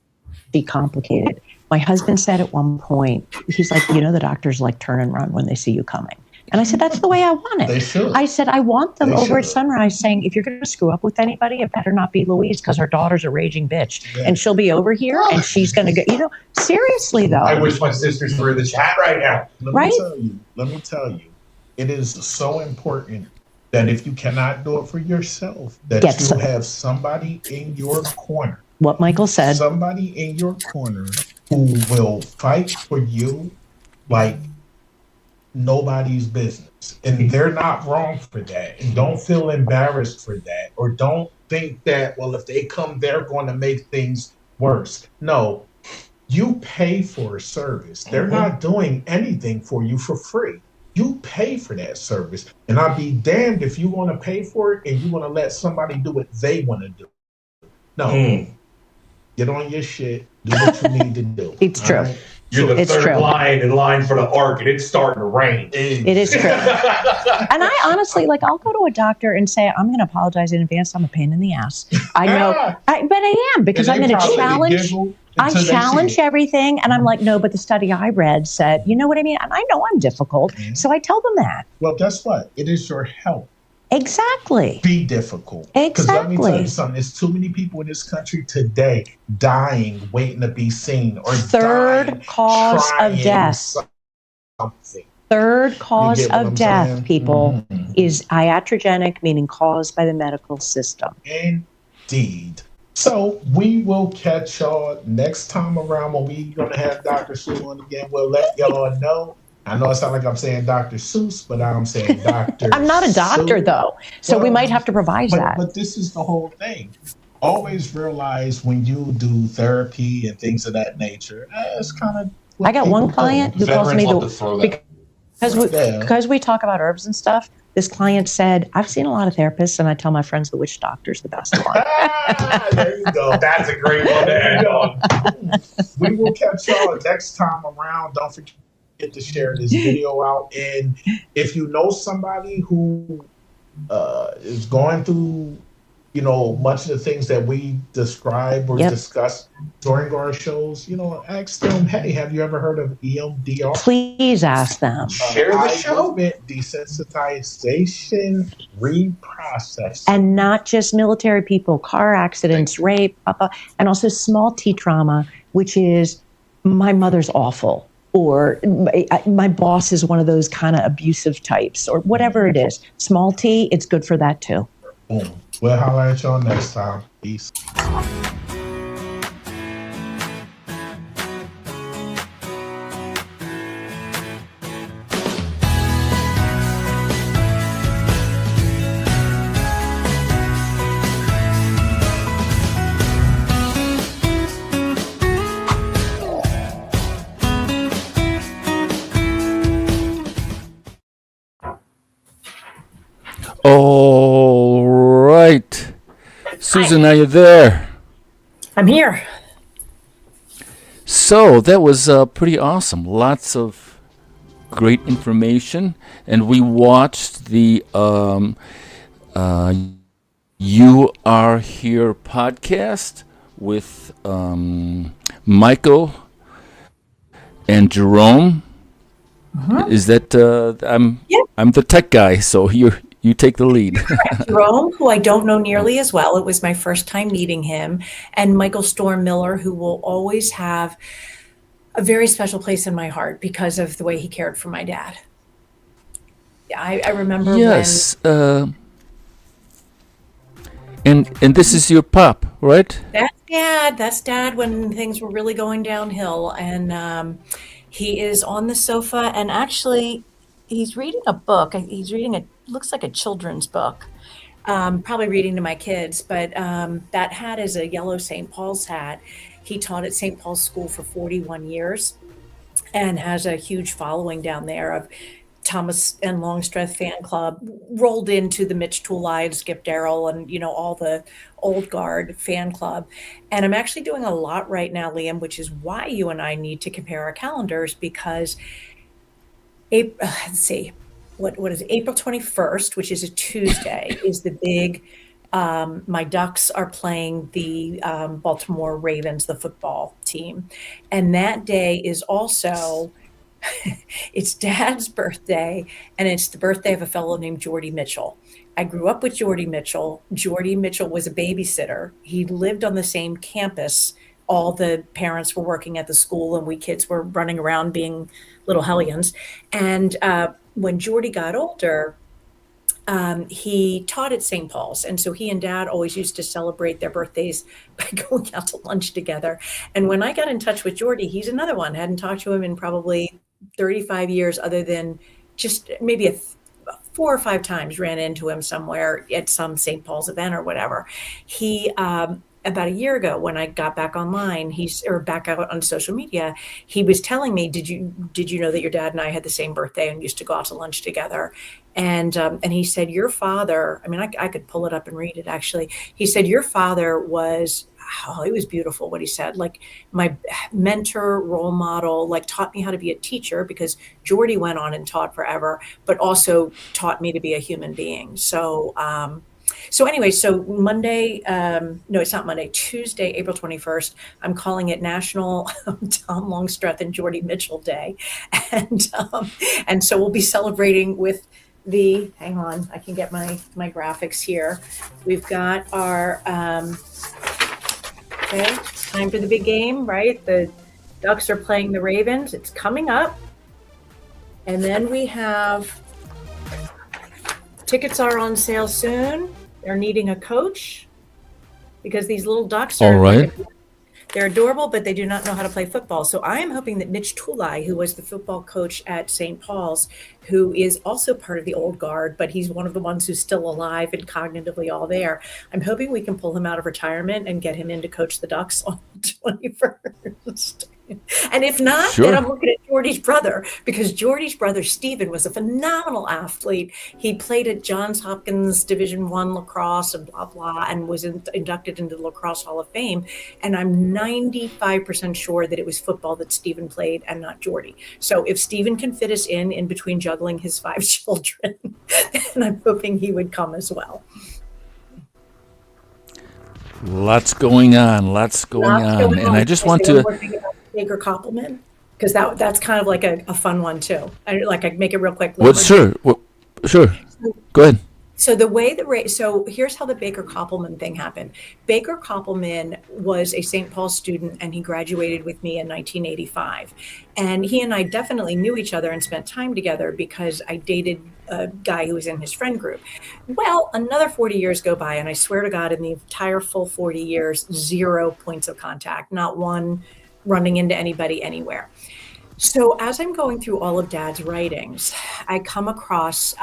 [SPEAKER 6] she complicated. My husband said at one point, he's like, the doctors like turn and run when they see you coming. And I said, that's the way I want it.
[SPEAKER 3] They should.
[SPEAKER 6] I said, I want them over at sunrise saying, if you're going to screw up with anybody, it better not be Louise, because her daughter's a raging bitch. Yeah. And she'll be over here and she's going to go, seriously though.
[SPEAKER 7] I wish my sisters were in the chat right now.
[SPEAKER 3] Let me tell you, it is so important that if you cannot do it for yourself, that you have somebody in your corner.
[SPEAKER 6] What Michael said.
[SPEAKER 3] Somebody in your corner who will fight for you like nobody's business. And they're not wrong for that. And don't feel embarrassed for that. Or don't think that, well, if they come, they're going to make things worse. No, you pay for a service. They're not doing anything for you for free. You pay for that service. And I'll be damned if you want to pay for it and you want to let somebody do what they want to do. No. Get on your shit. Do what you need to do.
[SPEAKER 6] It's true. Right?
[SPEAKER 7] You're the third line in line for the arc, and it's starting to rain.
[SPEAKER 6] It is true. And I honestly, I'll go to a doctor and say, I'm going to apologize in advance. I'm a pain in the ass. I know, but I am, because I'm going to challenge. I challenge everything, and I'm like, no, but the study I read said, you know what I mean? And I know I'm difficult, so I tell them that.
[SPEAKER 3] Well, guess what? It is your health.
[SPEAKER 6] Exactly.
[SPEAKER 3] Be difficult.
[SPEAKER 6] Exactly.
[SPEAKER 3] Let me tell you something. There's too many people in this country today dying, waiting to be seen, or
[SPEAKER 6] third cause of death.
[SPEAKER 3] Something.
[SPEAKER 6] Third cause of death, people, is iatrogenic, meaning caused by the medical system.
[SPEAKER 3] Indeed. So we will catch y'all next time around when we're going to have Dr. Sue on again. We'll let y'all know. I know it sounds like I'm saying Dr. Seuss, but I'm saying Dr.
[SPEAKER 6] I'm not a doctor, though, so we might have to revise that.
[SPEAKER 3] But this is the whole thing. Always realize when you do therapy and things of that nature, it's kind of.
[SPEAKER 6] I got one client who calls me because we talk about herbs and stuff. This client said, I've seen a lot of therapists, and I tell my friends that which doctor's the best one.
[SPEAKER 3] There you go.
[SPEAKER 7] That's a great one to end on.
[SPEAKER 3] We will catch y'all next time around. Don't forget to share this video out. And if you know somebody who is going through, much of the things that we describe or
[SPEAKER 6] Yep.
[SPEAKER 3] discuss during our shows, ask them, hey, have you ever heard of EMDR?
[SPEAKER 6] Please ask them.
[SPEAKER 4] Share the show.
[SPEAKER 3] Desensitization, reprocessing.
[SPEAKER 6] And not just military people, car accidents, rape, and also small T trauma, which is my mother's awful, or my boss is one of those kind of abusive types, or whatever it is. Small T, it's good for that too.
[SPEAKER 3] Boom. We'll holler at y'all next time. Peace.
[SPEAKER 1] All right. Susan, are you there?
[SPEAKER 2] I'm here.
[SPEAKER 1] So that was pretty awesome. Lots of great information. And we watched the You Are Here podcast with Michael and Jerome. Is that I'm the tech guy, so you take the lead.
[SPEAKER 2] Jerome, who I don't know nearly as well. It was my first time meeting him. And Michael Storm Miller, who will always have a very special place in my heart because of the way he cared for my dad. Yeah, I remember
[SPEAKER 1] yes. And this is your pop, right?
[SPEAKER 2] That's dad when things were really going downhill. And he is on the sofa, and actually he's reading a book. He's reading looks like a children's book, probably reading to my kids, but that hat is a yellow St. Paul's hat. He taught at St. Paul's School for 41 years and has a huge following down there of Thomas and Longstreth fan club, rolled into the Mitch Tooleye and Skip Darrell and, all the old guard fan club. And I'm actually doing a lot right now, Liam, which is why you and I need to compare our calendars, because let's see, what is it? April 21st, which is a Tuesday, is the big, my Ducks are playing the Baltimore Ravens, the football team. And that day is also, it's Dad's birthday, and it's the birthday of a fellow named Jordy Mitchell. I grew up with Jordy Mitchell. Jordy Mitchell was a babysitter. He lived on the same campus. All the parents were working at the school, and we kids were running around being little hellions. And when Jordy got older, he taught at St. Paul's. And so he and Dad always used to celebrate their birthdays by going out to lunch together. And when I got in touch with Jordy, he's another one. I hadn't talked to him in probably 35 years, other than just maybe 4 or 5 times ran into him somewhere at some St. Paul's event or whatever. He, about a year ago, when I got back online, back out on social media, he was telling me, did you know that your dad and I had the same birthday and used to go out to lunch together? And he said, your father, I mean, I could pull it up and read it actually. He said, your father was, it was beautiful what he said, like my mentor, role model, like taught me how to be a teacher, because Jordy went on and taught forever, but also taught me to be a human being. So anyway, Monday, no, it's not Monday, Tuesday, April 21st, I'm calling it National Tom Longstreth and Jordy Mitchell Day. And so we'll be celebrating with hang on, I can get my graphics here. We've got our, okay, time for the big game, right? The Ducks are playing the Ravens. It's coming up. And then we have, tickets are on sale soon. They're needing a coach because these little Ducks are,
[SPEAKER 1] all right.
[SPEAKER 2] They're adorable, but they do not know how to play football. So I am hoping that Mitch Tooleye, who was the football coach at St. Paul's, who is also part of the old guard, but he's one of the ones who's still alive and cognitively all there. I'm hoping we can pull him out of retirement and get him in to coach the Ducks on the 21st. And if not,
[SPEAKER 1] sure,
[SPEAKER 2] then I'm looking at Jordy's brother, because Jordy's brother, Stephen, was a phenomenal athlete. He played at Johns Hopkins Division I lacrosse and blah, blah, and was inducted into the Lacrosse Hall of Fame. And I'm 95% sure that it was football that Stephen played and not Jordy. So if Stephen can fit us in between juggling his 5 children, then I'm hoping he would come as well.
[SPEAKER 1] Lots going on. Lots going on. And I just want to.
[SPEAKER 2] One thing about Baker Koppelman, because that's kind of like a fun one too. I make it real quick.
[SPEAKER 1] Sure. Sure. Go ahead.
[SPEAKER 2] So so here's how the Baker Koppelman thing happened. Baker Koppelman was a St. Paul student, and he graduated with me in 1985. And he and I definitely knew each other and spent time together because I dated a guy who was in his friend group. Well, another 40 years go by, and I swear to God, in the entire full 40 years, 0 points of contact, not one running into anybody anywhere. So as I'm going through all of Dad's writings, I come across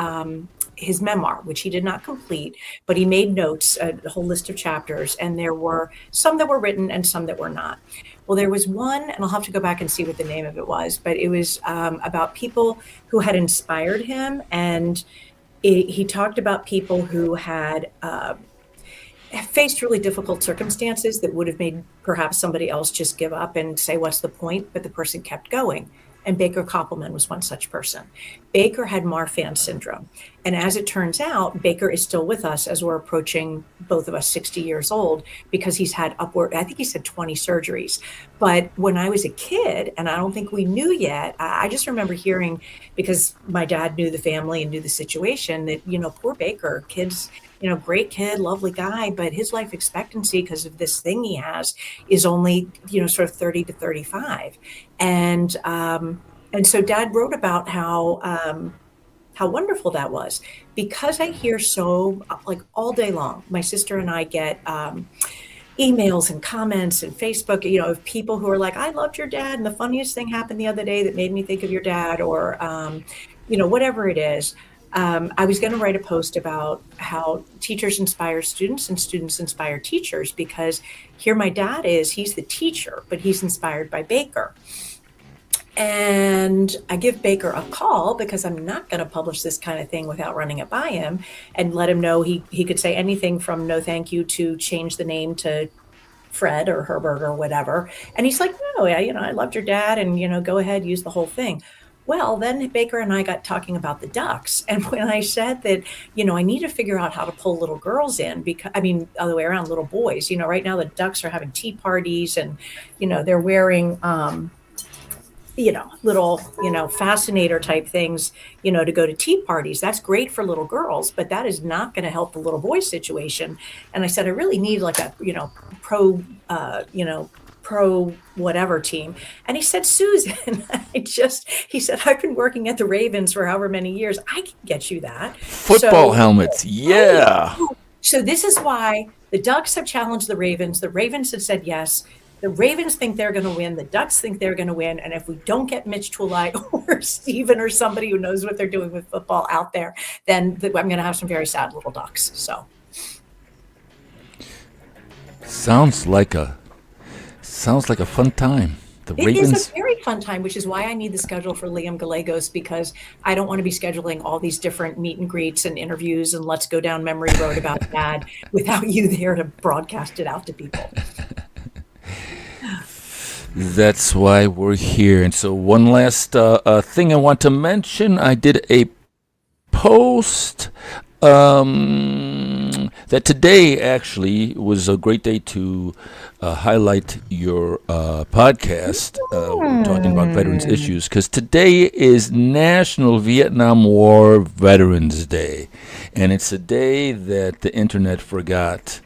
[SPEAKER 2] his memoir, which he did not complete, but he made notes, a whole list of chapters, and there were some that were written and some that were not. Well, there was one, and I'll have to go back and see what the name of it was, but it was about people who had inspired him, and he talked about people who had faced really difficult circumstances that would have made perhaps somebody else just give up and say, what's the point? But the person kept going. And Baker Koppelman was one such person. Baker had Marfan syndrome. And as it turns out, Baker is still with us as we're approaching, both of us, 60 years old, because he's had I think he said 20 surgeries. But when I was a kid, and I don't think we knew yet, I just remember hearing, because my dad knew the family and knew the situation, that, poor Baker, kids, great kid, lovely guy, but his life expectancy, because of this thing he has, is only, sort of 30 to 35. And so Dad wrote about how wonderful that was, because I hear so, like, all day long, my sister and I get emails and comments and Facebook, of people who are like, I loved your dad, and the funniest thing happened the other day that made me think of your dad, or, whatever it is. I was going to write a post about how teachers inspire students and students inspire teachers, because here my dad is, he's the teacher, but he's inspired by Baker. And I give Baker a call, because I'm not going to publish this kind of thing without running it by him and let him know he could say anything from no thank you to change the name to Fred or Herbert or whatever. And he's like, no, I loved your dad, and, go ahead, use the whole thing. Well, then Baker and I got talking about the ducks. And when I said that, I need to figure out how to pull little girls in, because, other way around, little boys, right now the ducks are having tea parties, and, they're wearing, little, fascinator type things, to go to tea parties. That's great for little girls, but that is not going to help the little boy situation. And I said, I really need like a, pro whatever team. And he said, Susan, he said, I've been working at the Ravens for however many years. I can get you that.
[SPEAKER 1] Football helmets. Yeah.
[SPEAKER 2] So this is why the Ducks have challenged the Ravens. The Ravens have said yes. The Ravens think they're going to win. The Ducks think they're going to win. And if we don't get Mitch Tulai or Steven or somebody who knows what they're doing with football out there, then I'm going to have some very sad little Ducks. So. Sounds like a fun time. It is a very fun time, which is why I need the schedule for Liam Gallegos, because I don't want to be scheduling all these different meet and greets and interviews and let's go down memory road about Dad without you there to broadcast it out to people. That's why we're here. And so one last thing I want to mention, I did a post that today actually was a great day to highlight your podcast. We're talking about veterans issues, because today is National Vietnam War Veterans Day, and it's a day that the internet forgot.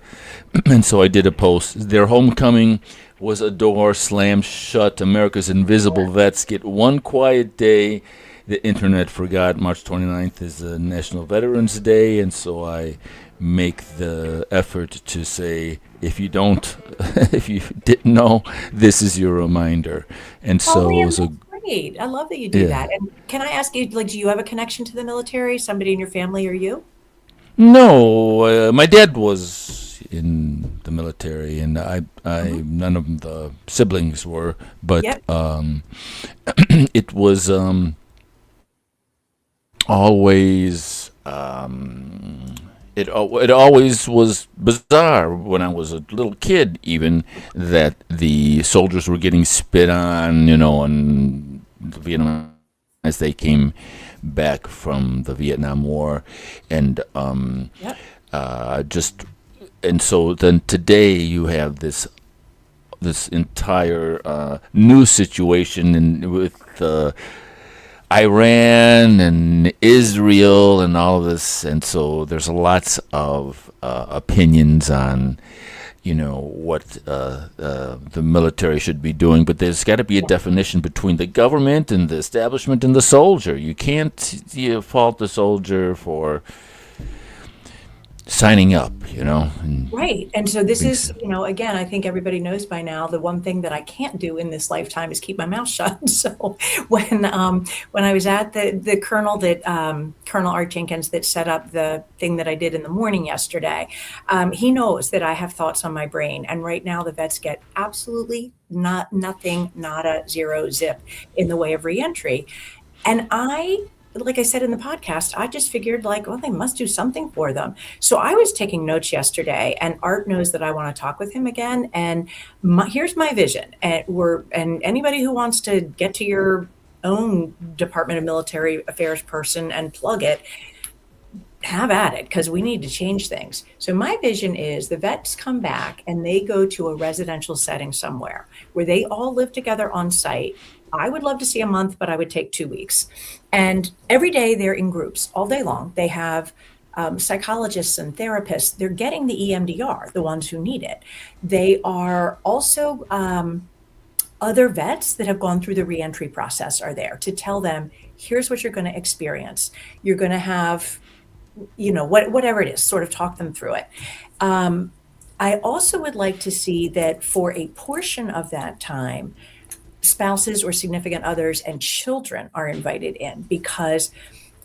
[SPEAKER 2] And so I did a post. Their homecoming was a door slammed shut. America's invisible vets get one quiet day. The internet forgot. March 29th is National Veterans Day, and so I make the effort to say, if you didn't know, this is your reminder. And so it was great. I love that you do that. And can I ask you, do you have a connection to the military? Somebody in your family or you? No, my dad was in the military, and I none of the siblings were, but it was always it always was bizarre when I was a little kid, even, that the soldiers were getting spit on, and the Vietnam as they came back from the Vietnam War, and just
[SPEAKER 1] and so then today you have this entire new situation with Iran and Israel and all of this, and so there's lots of opinions on what the military should be doing, but there's got to be a definition between the government and the establishment and the soldier. You can't fault the soldier for signing up, and
[SPEAKER 2] Right. And so this is, again, I think everybody knows by now, the one thing that I can't do in this lifetime is keep my mouth shut. So when I was at the colonel Colonel Art Jenkins that set up the thing that I did in the morning yesterday, he knows that I have thoughts on my brain. And right now the vets get absolutely nothing, nada, zero, zip in the way of reentry. And like I said in the podcast, I just figured they must do something for them. So I was taking notes yesterday, and Art knows that I want to talk with him again. And here's my vision. And anybody who wants to get to your own Department of Military Affairs person and plug it, have at it, because we need to change things. So my vision is the vets come back and they go to a residential setting somewhere where they all live together on site. I would love to see a month, but I would take 2 weeks. And every day they're in groups all day long. They have psychologists and therapists. They're getting the EMDR, the ones who need it. They are also other vets that have gone through the reentry process are there to tell them, here's what you're going to experience. You're going to have, whatever it is, sort of talk them through it. I also would like to see that for a portion of that time, spouses or significant others and children are invited in, because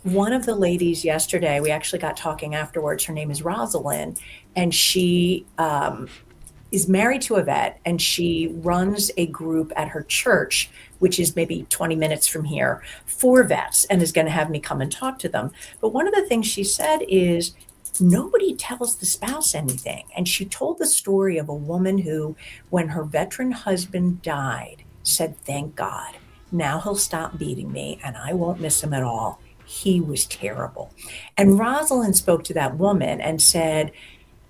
[SPEAKER 2] one of the ladies yesterday, we actually got talking afterwards. Her name is Rosalind, and she is married to a vet, and she runs a group at her church, which is maybe 20 minutes from here, for vets, and is going to have me come and talk to them. But one of the things she said is nobody tells the spouse anything. And she told the story of a woman who, when her veteran husband died, said, thank God, now he'll stop beating me and I won't miss him at all. He was terrible. And Rosalind spoke to that woman and said,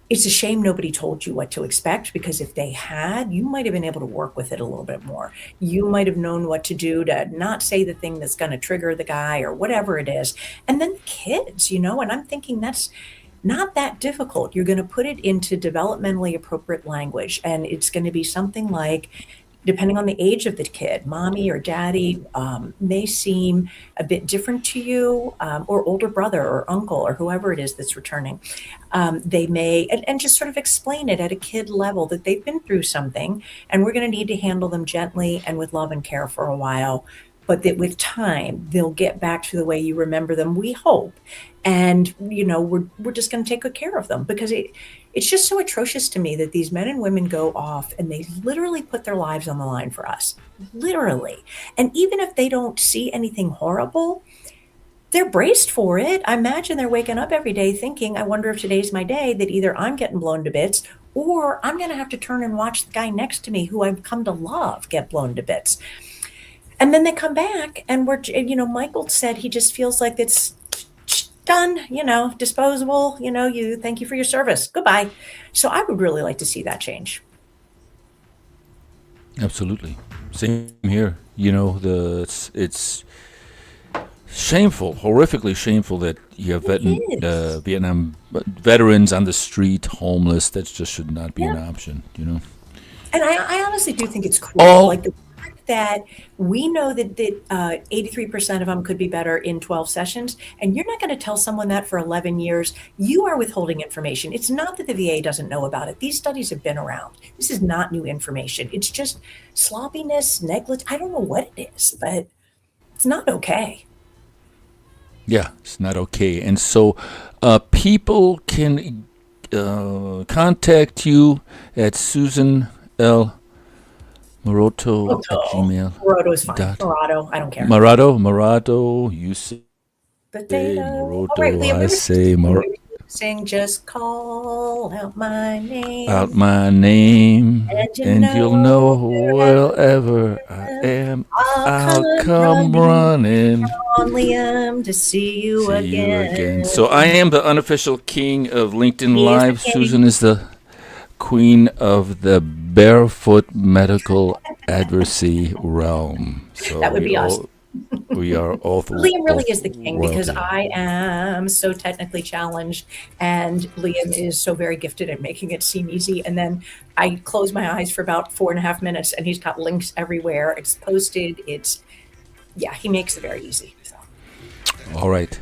[SPEAKER 2] it's a shame nobody told you what to expect, because if they had, you might have been able to work with it a little bit more. You might have known what to do to not say the thing that's going to trigger the guy or whatever it is. And then kids, and I'm thinking that's not that difficult. You're going to put it into developmentally appropriate language, and it's going to be something like, depending on the age of the kid, mommy or daddy may seem a bit different to you, or older brother or uncle or whoever it is that's returning. They may, and just sort of explain it at a kid level that they've been through something, and we're going to need to handle them gently and with love and care for a while, but that with time, they'll get back to the way you remember them, we hope. And, we're just going to take good care of them, because it's just so atrocious to me that these men and women go off and they literally put their lives on the line for us, literally. And even if they don't see anything horrible, they're braced for it. I imagine they're waking up every day thinking, I wonder if today's my day that either I'm getting blown to bits or I'm going to have to turn and watch the guy next to me who I've come to love get blown to bits. And then they come back and Michael said he just feels like it's done, disposable, you thank you for your service. Goodbye. So I would really like to see that change.
[SPEAKER 1] Absolutely. Same here. It's shameful, horrifically shameful that you have Vietnam veterans on the street, homeless. That just should not be an option, And
[SPEAKER 2] I honestly do think it's cool. Like the fact that we know that 83% of them could be better in 12 sessions, and you're not going to tell someone that for 11 years. You are withholding information. It's not that the VA doesn't know about it. These studies have been around. This is not new information. It's just sloppiness, negligence. I don't know what it is, but it's not okay.
[SPEAKER 1] Yeah, it's not okay. And so people can contact you at Susan L. Morato at Gmail.
[SPEAKER 2] Morato is fine. Morato, I don't care.
[SPEAKER 1] Morato, you say
[SPEAKER 2] Potato.
[SPEAKER 1] Morato,
[SPEAKER 2] All right, Liam,
[SPEAKER 1] I say Morato.
[SPEAKER 2] Sing, just call out my name.
[SPEAKER 1] Out my name, and you'll know wherever I am. I'll come running
[SPEAKER 2] on Liam to see you again.
[SPEAKER 1] So I am the unofficial king of LinkedIn Live. Susan is the queen of the barefoot medical advocacy realm. So
[SPEAKER 2] That would be awesome.
[SPEAKER 1] We are all.
[SPEAKER 2] Liam really is the king because
[SPEAKER 1] royalty.
[SPEAKER 2] I am so technically challenged, and Liam is so very gifted at making it seem easy. And then I close my eyes for about 4.5 minutes, and he's got links everywhere. It's posted. He makes it very easy. So.
[SPEAKER 1] All right.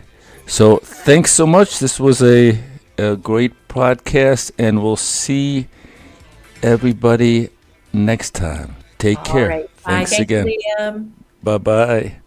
[SPEAKER 1] So thanks so much. This was a great podcast, and we'll see everybody next time. Take care.
[SPEAKER 2] All right.
[SPEAKER 1] Thanks
[SPEAKER 2] Bye.
[SPEAKER 1] again.
[SPEAKER 2] Thank you, Liam.
[SPEAKER 1] Bye-bye.